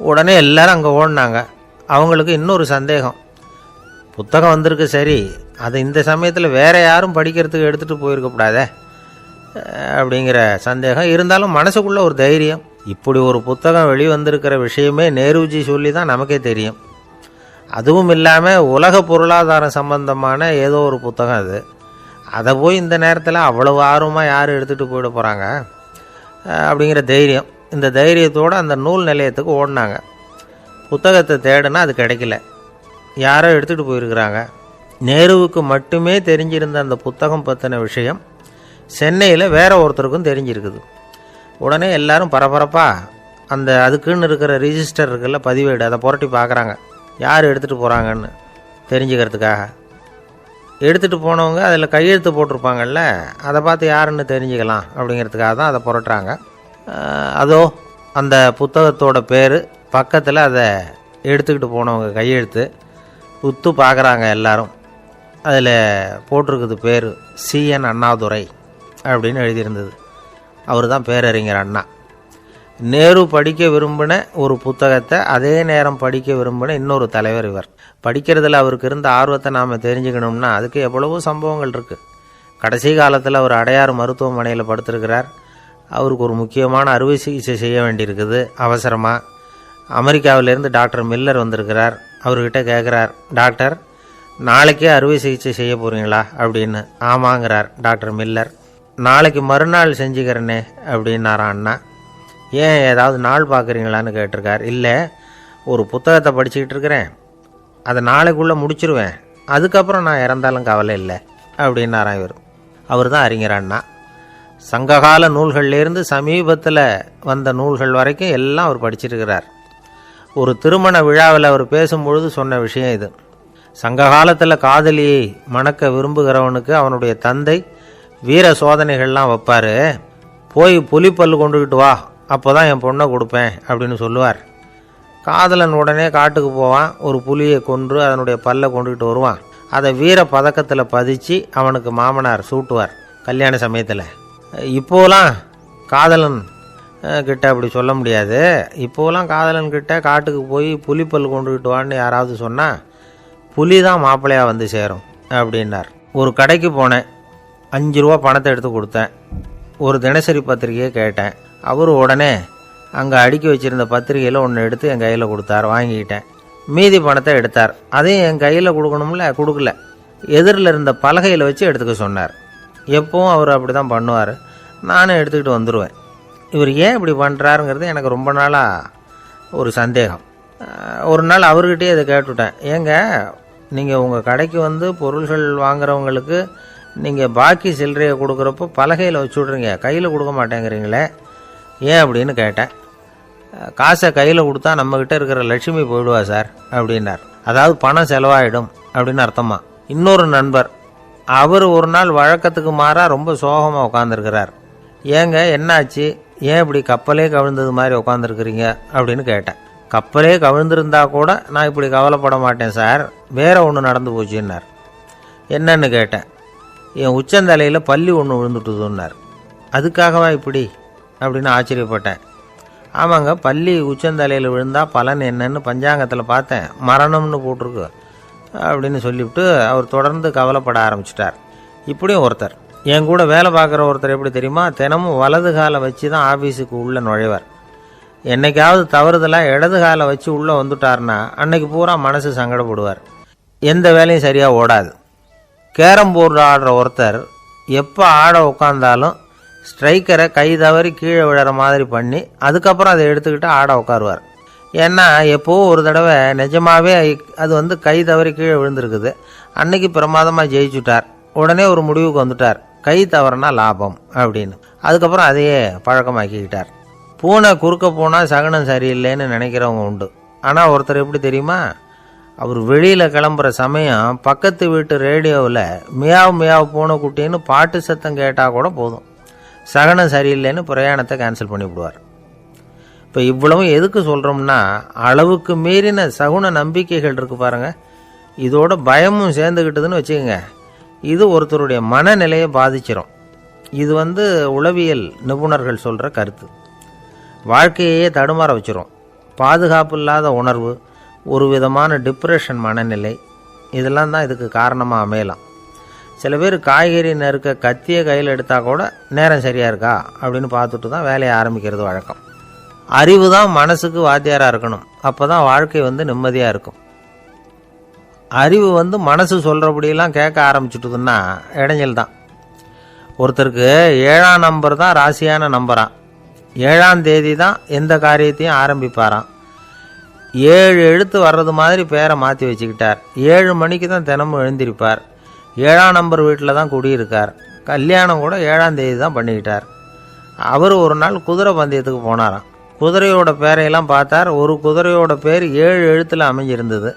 உடனே எல்லாரும் அங்கே ஓடினாங்க. அவங்களுக்கு இன்னொரு சந்தேகம், புத்தகம் வந்திருக்கு சரி, அதை இந்த சமயத்தில் வேறு யாரும் படிக்கிறதுக்கு எடுத்துகிட்டு போயிருக்கக்கூடாதே அப்படிங்கிற சந்தேகம். இருந்தாலும் மனசுக்குள்ளே ஒரு தைரியம், இப்படி ஒரு புத்தகம் வெளிவந்திருக்கிற விஷயமே நேருஜி சொல்லி தான் நமக்கே தெரியும். அதுவும் இல்லாமல் உலக பொருளாதாரம் சம்பந்தமான ஏதோ ஒரு புத்தகம் அது. அதை போய் இந்த நேரத்தில் அவ்வளவு ஆர்வமாக யார் எடுத்துகிட்டு போயிட போகிறாங்க அப்படிங்கிற தைரியம். இந்த தைரியத்தோடு அந்த நூல் நிலையத்துக்கு ஓடினாங்க. புத்தகத்தை தேடினா அது கிடைக்கல. யாரோ எடுத்துகிட்டு போயிருக்கிறாங்க. நேருவுக்கு மட்டுமே தெரிஞ்சிருந்த அந்த புத்தகம் பற்றின விஷயம் சென்னையில் வேற ஒருத்தருக்கும் தெரிஞ்சிருக்குது. உடனே எல்லாரும் பரபரப்பாக அந்த அதுக்குன்னு இருக்கிற ரிஜிஸ்டர் இருக்குல்ல, பதிவேடு, அதை புரட்டி பார்க்குறாங்க யார் எடுத்துகிட்டு போகிறாங்கன்னு தெரிஞ்சுக்கிறதுக்காக. எடுத்துகிட்டு போனவங்க அதில் கையெழுத்து போட்டிருப்பாங்கல்ல, அதை பார்த்து யாருன்னு தெரிஞ்சுக்கலாம் அப்படிங்கிறதுக்காக தான் அதை புரட்டுறாங்க. அதோ அந்த புத்தகத்தோட பேர் பக்கத்தில் அதை எடுத்துக்கிட்டு போனவங்க கையெழுத்து உத்து பார்க்குறாங்க எல்லாரும். அதில் போட்டிருக்குது பேர் CN அண்ணாதுரை அப்படின்னு எழுதியிருந்தது. அவர் தான் பேரறிஞர் அண்ணா. நேரு படிக்க விரும்பின ஒரு புத்தகத்தை அதே நேரம் படிக்க விரும்பின இன்னொரு தலைவர் இவர். படிக்கிறதுல அவருக்கு இருந்த ஆர்வத்தை நாம் தெரிஞ்சுக்கணும்னா அதுக்கு எவ்வளவோ சம்பவங்கள் இருக்குது. கடைசி காலத்தில் அவர் அடையாறு மருத்துவமனையில் படுத்திருக்கிறார். அவருக்கு ஒரு முக்கியமான அறுவை சிகிச்சை செய்ய வேண்டியிருக்குது அவசரமாக. அமெரிக்காவிலேருந்து டாக்டர் மில்லர் வந்திருக்கிறார். அவர்கிட்ட கேட்குறார், டாக்டர் நாளைக்கே அறுவை சிகிச்சை செய்ய போகிறீங்களா அப்படின்னு. ஆமாங்கிறார் டாக்டர் மில்லர். நாளைக்கு மறுநாள் செஞ்சுக்கிறேனே அப்படின்னாரான் அண்ணா. ஏன் ஏதாவது நாள் பார்க்குறீங்களான்னு கேட்டிருக்கார். இல்லை, ஒரு புத்தகத்தை படிச்சுக்கிட்டு இருக்கிறேன், அதை நாளைக்குள்ளே முடிச்சிருவேன், அதுக்கப்புறம் நான் இறந்தாலும் கவலை இல்லை அப்படின்னாரான் இவர். அவர் தான் அறிஞர் அண்ணா. சங்ககால நூல்கள்லேருந்து சமீபத்தில் வந்த நூல்கள் வரைக்கும் எல்லாம் அவர் படிச்சிருக்கிறார். ஒரு திருமண விழாவில் அவர் பேசும்பொழுது சொன்ன விஷயம் இது. சங்க காலத்தில் காதலியை மணக்க விரும்புகிறவனுக்கு அவனுடைய தந்தை வீர சோதனைகள்லாம் வைப்பார். போய் புலிப்பல் கொண்டுக்கிட்டு வா, அப்போ தான் என் பொண்ணை கொடுப்பேன் அப்படின்னு சொல்லுவார். காதலன் உடனே காட்டுக்கு போவான், ஒரு புலியை கொன்று அதனுடைய பல்லை கொண்டுக்கிட்டு வருவான். அதை வீர பதக்கத்தில் பதிச்சு அவனுக்கு மாமனார் சூட்டுவார் கல்யாண சமயத்தில். இப்போலாம் காதலன் கிட்ட அப்படி சொல்ல முடியாது. இப்போலாம் காதலன்கிட்ட காட்டுக்கு போய் புலிப்பல் கொண்டுக்கிட்டு வான்னு யாராவது சொன்னால் புலி தான் மாப்பிள்ளையாக வந்து சேரும் அப்படின்னார். ஒரு கடைக்கு போனேன், 5 ரூபா பணத்தை எடுத்து கொடுத்தேன். ஒரு தினசரி பத்திரிகையை கேட்டேன். அவர் உடனே அங்கே அடுக்கி வச்சுருந்த பத்திரிகையில் ஒன்று எடுத்து என் கையில் கொடுத்தார். வாங்கிக்கிட்டேன். மீதி பணத்தை எடுத்தார். அதையும் என் கையில் கொடுக்கணும்ல, கொடுக்கல. எதிரில் இருந்த பலகையில் வச்சு எடுத்துக்க சொன்னார். எப்பவும் அவர் அப்படி தான் பண்ணுவார். நானும் எடுத்துக்கிட்டு வந்துடுவேன். இவர் ஏன் இப்படி பண்ணுறாருங்கிறது எனக்கு ரொம்ப நாளாக ஒரு சந்தேகம். ஒரு நாள் அவர்கிட்டயே இதை கேட்டுவிட்டேன். ஏங்க, நீங்கள் உங்கள் கடைக்கு வந்து பொருள்கள் வாங்குறவங்களுக்கு நீங்கள் பாக்கி சில்லறையை கொடுக்குறப்போ பலகையில் வச்சு விட்றீங்க, கையில் கொடுக்க மாட்டேங்கிறீங்களே, ஏன் அப்படின்னு கேட்டேன். காசை கையில் கொடுத்தா நம்மக்கிட்ட இருக்கிற லட்சுமி போயிடுவா சார் அப்படின்னார். அதாவது பணம் செலவாயிடும் அப்படின்னு அர்த்தமா. இன்னொரு நண்பர், அவர் ஒரு நாள் வழக்கத்துக்கு மாறாக ரொம்ப சோகமாக உட்காந்துருக்கிறார். ஏங்க என்னாச்சு, ஏன் இப்படி கப்பலே கவிழ்ந்தது மாதிரி உட்காந்துருக்குறீங்க அப்படின்னு கேட்டேன். கப்பலே கவிழ்ந்திருந்தா கூட நான் இப்படி கவலைப்பட மாட்டேன் சார், வேற ஒன்று நடந்து போச்சுன்னார். என்னன்னு கேட்டேன். என் உச்சந்தலையில் பல்லி ஒன்று விழுந்துட்டுதுன்னார். அதுக்காகவா இப்படி அப்படின்னு ஆச்சரியப்பட்டேன். ஆமாங்க, பல்லி உச்சந்தலையில் விழுந்தால் பலன் என்னன்னு பஞ்சாங்கத்தில் பார்த்தேன், மரணம்னு போட்டிருக்கு அப்படின்னு சொல்லிவிட்டு அவர் தொடர்ந்து கவலைப்பட ஆரம்பிச்சிட்டார். இப்படியும் ஒருத்தர், என் கூட வேலை பார்க்குற ஒருத்தர் எப்படி தெரியுமா, தினமும் வலது காலை வச்சு தான் ஆஃபீஸுக்கு உள்ளே நுழைவார். என்னைக்காவது தவறுதலாக இடது காலை வச்சு உள்ளே வந்துட்டார்னா அன்னைக்கு பூரா மனசு சங்கடப்படுவார். எந்த வேலையும் சரியாக ஓடாது. கேரம் போர்டு ஆடுற ஒருத்தர் எப்போ ஆட உட்காந்தாலும் ஸ்ட்ரைக்கரை கை தவறி கீழே விழுற மாதிரி பண்ணி அதுக்கப்புறம் அதை எடுத்துக்கிட்டு ஆட உட்காருவார். ஏன்னா எப்போவும் ஒரு தடவை நிஜமாகவே அது கை தவறி கீழே விழுந்திருக்குது. அன்னைக்கு பிரமாதமாக ஜெயிச்சுட்டார். உடனே ஒரு முடிவுக்கு வந்துட்டார், கை தவறுனா லாபம் அப்படின்னு. அதுக்கப்புறம் அதையே பழக்கமாக்கிக்கிட்டார். பூனை குறுக்க போனால் சகனம் சரியில்லைன்னு நினைக்கிறவங்க உண்டு. ஆனால் ஒருத்தர் எப்படி தெரியுமா, அவர் வெளியில் கிளம்புற சமயம் பக்கத்து வீட்டு ரேடியோவில் மியாவ் மியாவ் பூனை குட்டின்னு பாட்டு சத்தம் கேட்டால் கூட போதும், சகனம் சரியில்லைன்னு பிரயாணத்தை கேன்சல் பண்ணிவிடுவார். இப்போ இவ்வளவும் எதுக்கு சொல்கிறோம்னா, அளவுக்கு மீறின சகுன நம்பிக்கைகள் இருக்குது பாருங்கள், இதோட பயமும் சேர்ந்துக்கிட்டதுன்னு வச்சுக்கோங்க, இது ஒருத்தருடைய மனநிலையை பாதிச்சிடும். இது உளவியல் நிபுணர்கள் சொல்கிற கருத்து. வாழ்க்கையே தடுமாற வச்சிரும். பாதுகாப்பு இல்லாத உணர்வு, ஒரு விதமான டிப்ரெஷன் மனநிலை, இதெல்லாம் தான் இதுக்கு காரணமாக அமையலாம். சில பேர் காய்கறி நறுக்க கத்தியை கையில் எடுத்தால் கூட நேரம் சரியாக இருக்கா அப்படின்னு பார்த்துட்டு தான் வேலையை ஆரம்பிக்கிறது வழக்கம். அறிவு தான் மனசுக்கு வாத்தியாராக இருக்கணும். அப்போ தான் வாழ்க்கை நிம்மதியாக இருக்கும். அறிவு மனசு சொல்கிறபடியெல்லாம் கேட்க ஆரம்பிச்சுட்டுதுன்னா இடைஞ்சல் தான். ஒருத்தருக்கு 7ஆம் நம்பர் தான் ராசியான நம்பரான். 7ஆம் தேதி தான் எந்த காரியத்தையும் ஆரம்பிப்பாராம். 7 எழுத்து வர்றது மாதிரி பேரை மாற்றி வச்சுக்கிட்டார். 7 மணிக்கு தான் தினமும் எழுந்திருப்பார். 7ஆம் நம்பர் வீட்டில் தான் குடியிருக்கார். கல்யாணம் கூட 7ஆம் தேதி தான் பண்ணிக்கிட்டார். அவர் ஒரு நாள் குதிரை பந்தயத்துக்கு போனாராம். குதிரையோட பேரையெல்லாம் பார்த்தார். ஒரு குதிரையோட பேர் 7 எழுத்தில் அமைஞ்சிருந்தது.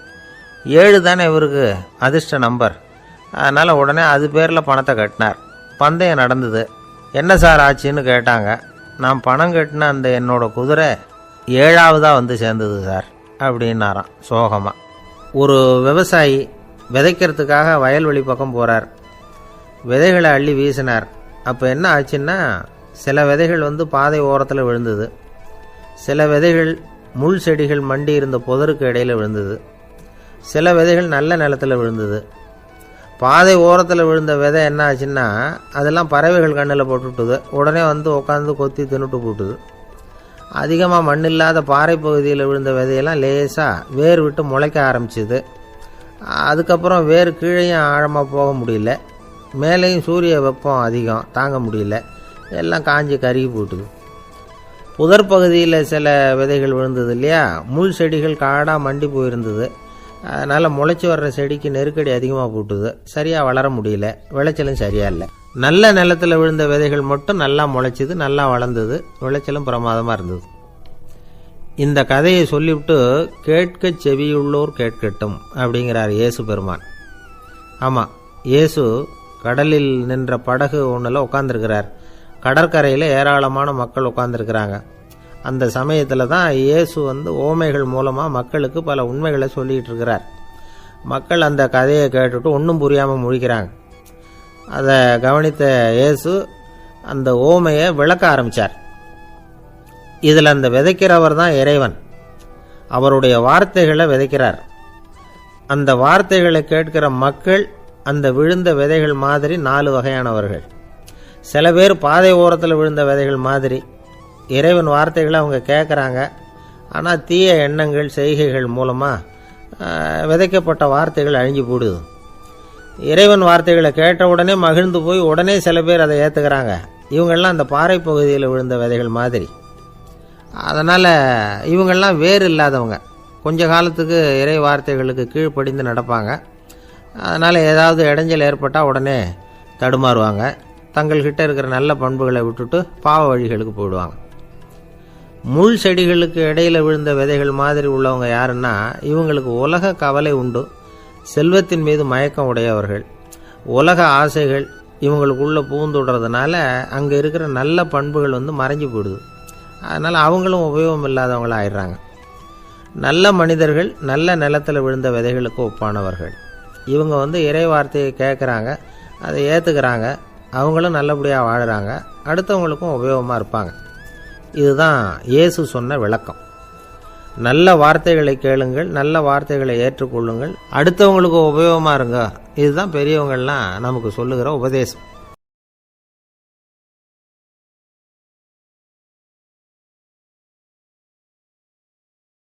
7 தானே இவருக்கு அதிர்ஷ்ட நம்பர். அதனால் உடனே அது பேரில் பணத்தை கட்டினார். பந்தயம் நடந்தது. என்ன சார் ஆச்சுன்னு கேட்டாங்க. நான் பணம் கட்டின அந்த என்னோட குதிரை 7ஆவதாக சேர்ந்தது சார் அப்படின்னாராம் சோகமாக. ஒரு விவசாயி விதைக்கிறதுக்காக வயல்வெளி பக்கம் போகிறார். விதைகளை அள்ளி வீசினார். அப்போ என்ன ஆச்சுன்னா, சில விதைகள் பாதை ஓரத்தில் விழுந்தது. சில விதைகள் முள் செடிகள் மண்டி இருந்த புதருக்கு இடையில் விழுந்தது. சில விதைகள் நல்ல நிலத்தில் விழுந்தது. பாதை ஓரத்தில் விழுந்த விதை என்ன ஆச்சுன்னா, அதெல்லாம் பறவைகள் கண்ணில் போட்டுவிட்டுது. உடனே உட்காந்து கொத்தி தின்னுட்டு போட்டுது. அதிகமாக மண் இல்லாத பாறை பகுதியில் விழுந்த விதையெல்லாம் லேசாக வேர் விட்டு முளைக்க ஆரம்பிச்சிது. அதுக்கப்புறம் வேர் கீழேயும் ஆழமாக போக முடியல. மேலேயும் சூரிய வெப்பம் அதிகம் தாங்க முடியல. எல்லாம் காஞ்சி கருகி போட்டுது. புதர் பகுதியில் சில விதைகள் விழுந்தது இல்லையா, முள் செடிகள் காடாக மண்டி போயிருந்தது. அதனால் முளைச்சி வர்ற செடிக்கு நெருக்கடி அதிகமாக போட்டுது. சரியாக வளர முடியல. விளைச்சலும் சரியாக இல்லை. நல்ல நிலத்தில் விழுந்த விதைகள் மட்டும் நல்லா முளைச்சிது, நல்லா வளர்ந்தது. விளைச்சலும் பிரமாதமாக இருந்தது. இந்த கதையை சொல்லிவிட்டு கேட்க செவியுள்ளோர் கேட்கட்டும் அப்படிங்கிறார் இயேசு பெருமான். ஆமாம், இயேசு கடலில் நின்ற படகு ஒன்றில் உட்காந்துருக்கிறார். கடற்கரையில் ஏராளமான மக்கள் உட்காந்துருக்கிறாங்க. அந்த சமயத்தில் தான் இயேசு ஓமைகள் மூலமாக மக்களுக்கு பல உண்மைகளை சொல்லிகிட்டு இருக்கிறார். மக்கள் அந்த கதையை கேட்டுட்டு ஒன்றும் புரியாமல் முழிக்கிறாங்க. அதை கவனித்த இயேசு அந்த ஓமையை விளக்க ஆரம்பித்தார். இதில் அந்த விதைக்கிறவர் தான் இறைவன். அவருடைய வார்த்தைகளை விதைக்கிறார். அந்த வார்த்தைகளை கேட்கிற மக்கள் அந்த விழுந்த விதைகள் மாதிரி 4 வகையானவர்கள். சில பேர் பாதை ஓரத்தில் விழுந்த விதைகள் மாதிரி. இறைவன் வார்த்தைகளை அவங்க கேட்குறாங்க. ஆனால் தீய எண்ணங்கள் செய்கைகள் மூலமாக விதைக்கப்பட்ட வார்த்தைகள் அழிஞ்சு போடுது. இறைவன் வார்த்தைகளை கேட்ட உடனே மகிழ்ந்து போய் உடனே சில பேர் அதை ஏற்றுக்கிறாங்க. இவங்கெல்லாம் அந்த பாறை பகுதியில் விழுந்த விதைகள் மாதிரி. அதனால் இவங்கெல்லாம் வேறு இல்லாதவங்க. கொஞ்ச காலத்துக்கு இறை வார்த்தைகளுக்கு கீழ்ப்படிந்து நடப்பாங்க. அதனால் ஏதாவது இடைஞ்சல் ஏற்பட்டால் உடனே தடுமாறுவாங்க. தங்கள்கிட்ட இருக்கிற நல்ல பண்புகளை விட்டுட்டு பாவ வழிகளுக்கு போயிடுவாங்க. முள் செடிகளுக்கு இடையில் விழுந்த விதைகள் மாதிரி உள்ளவங்க யாருன்னா, இவங்களுக்கு உலக கவலை உண்டு. செல்வத்தின் மீது மயக்கம் உடையவர்கள். உலக ஆசைகள் இவங்களுக்குள்ளே பூந்துடுறதுனால அங்கே இருக்கிற நல்ல பண்புகள் மறைஞ்சு போயிடுது. அதனால் அவங்களும் உபயோகம் இல்லாதவங்களாக ஆயிடுறாங்க. நல்ல மனிதர்கள் நல்ல நிலத்தில் விழுந்த விதைகளுக்கு ஒப்பானவர்கள். இவங்க இறை வார்த்தையை கேட்குறாங்க, அதை ஏற்றுக்கிறாங்க. அவங்களும் நல்லபடியாக வாழுறாங்க. அடுத்தவங்களுக்கும் உபயோகமாக இருப்பாங்க. இதுதான் இயேசு சொன்ன விளக்கம். நல்ல வார்த்தைகளை கேளுங்கள், நல்ல வார்த்தைகளை ஏற்றுக்கொள்ளுங்கள், அடுத்தவங்களுக்கு உபயோகமாக இருங்க. இதுதான் பெரியவங்கள்லாம் நமக்கு சொல்லுகிற உபதேசம்.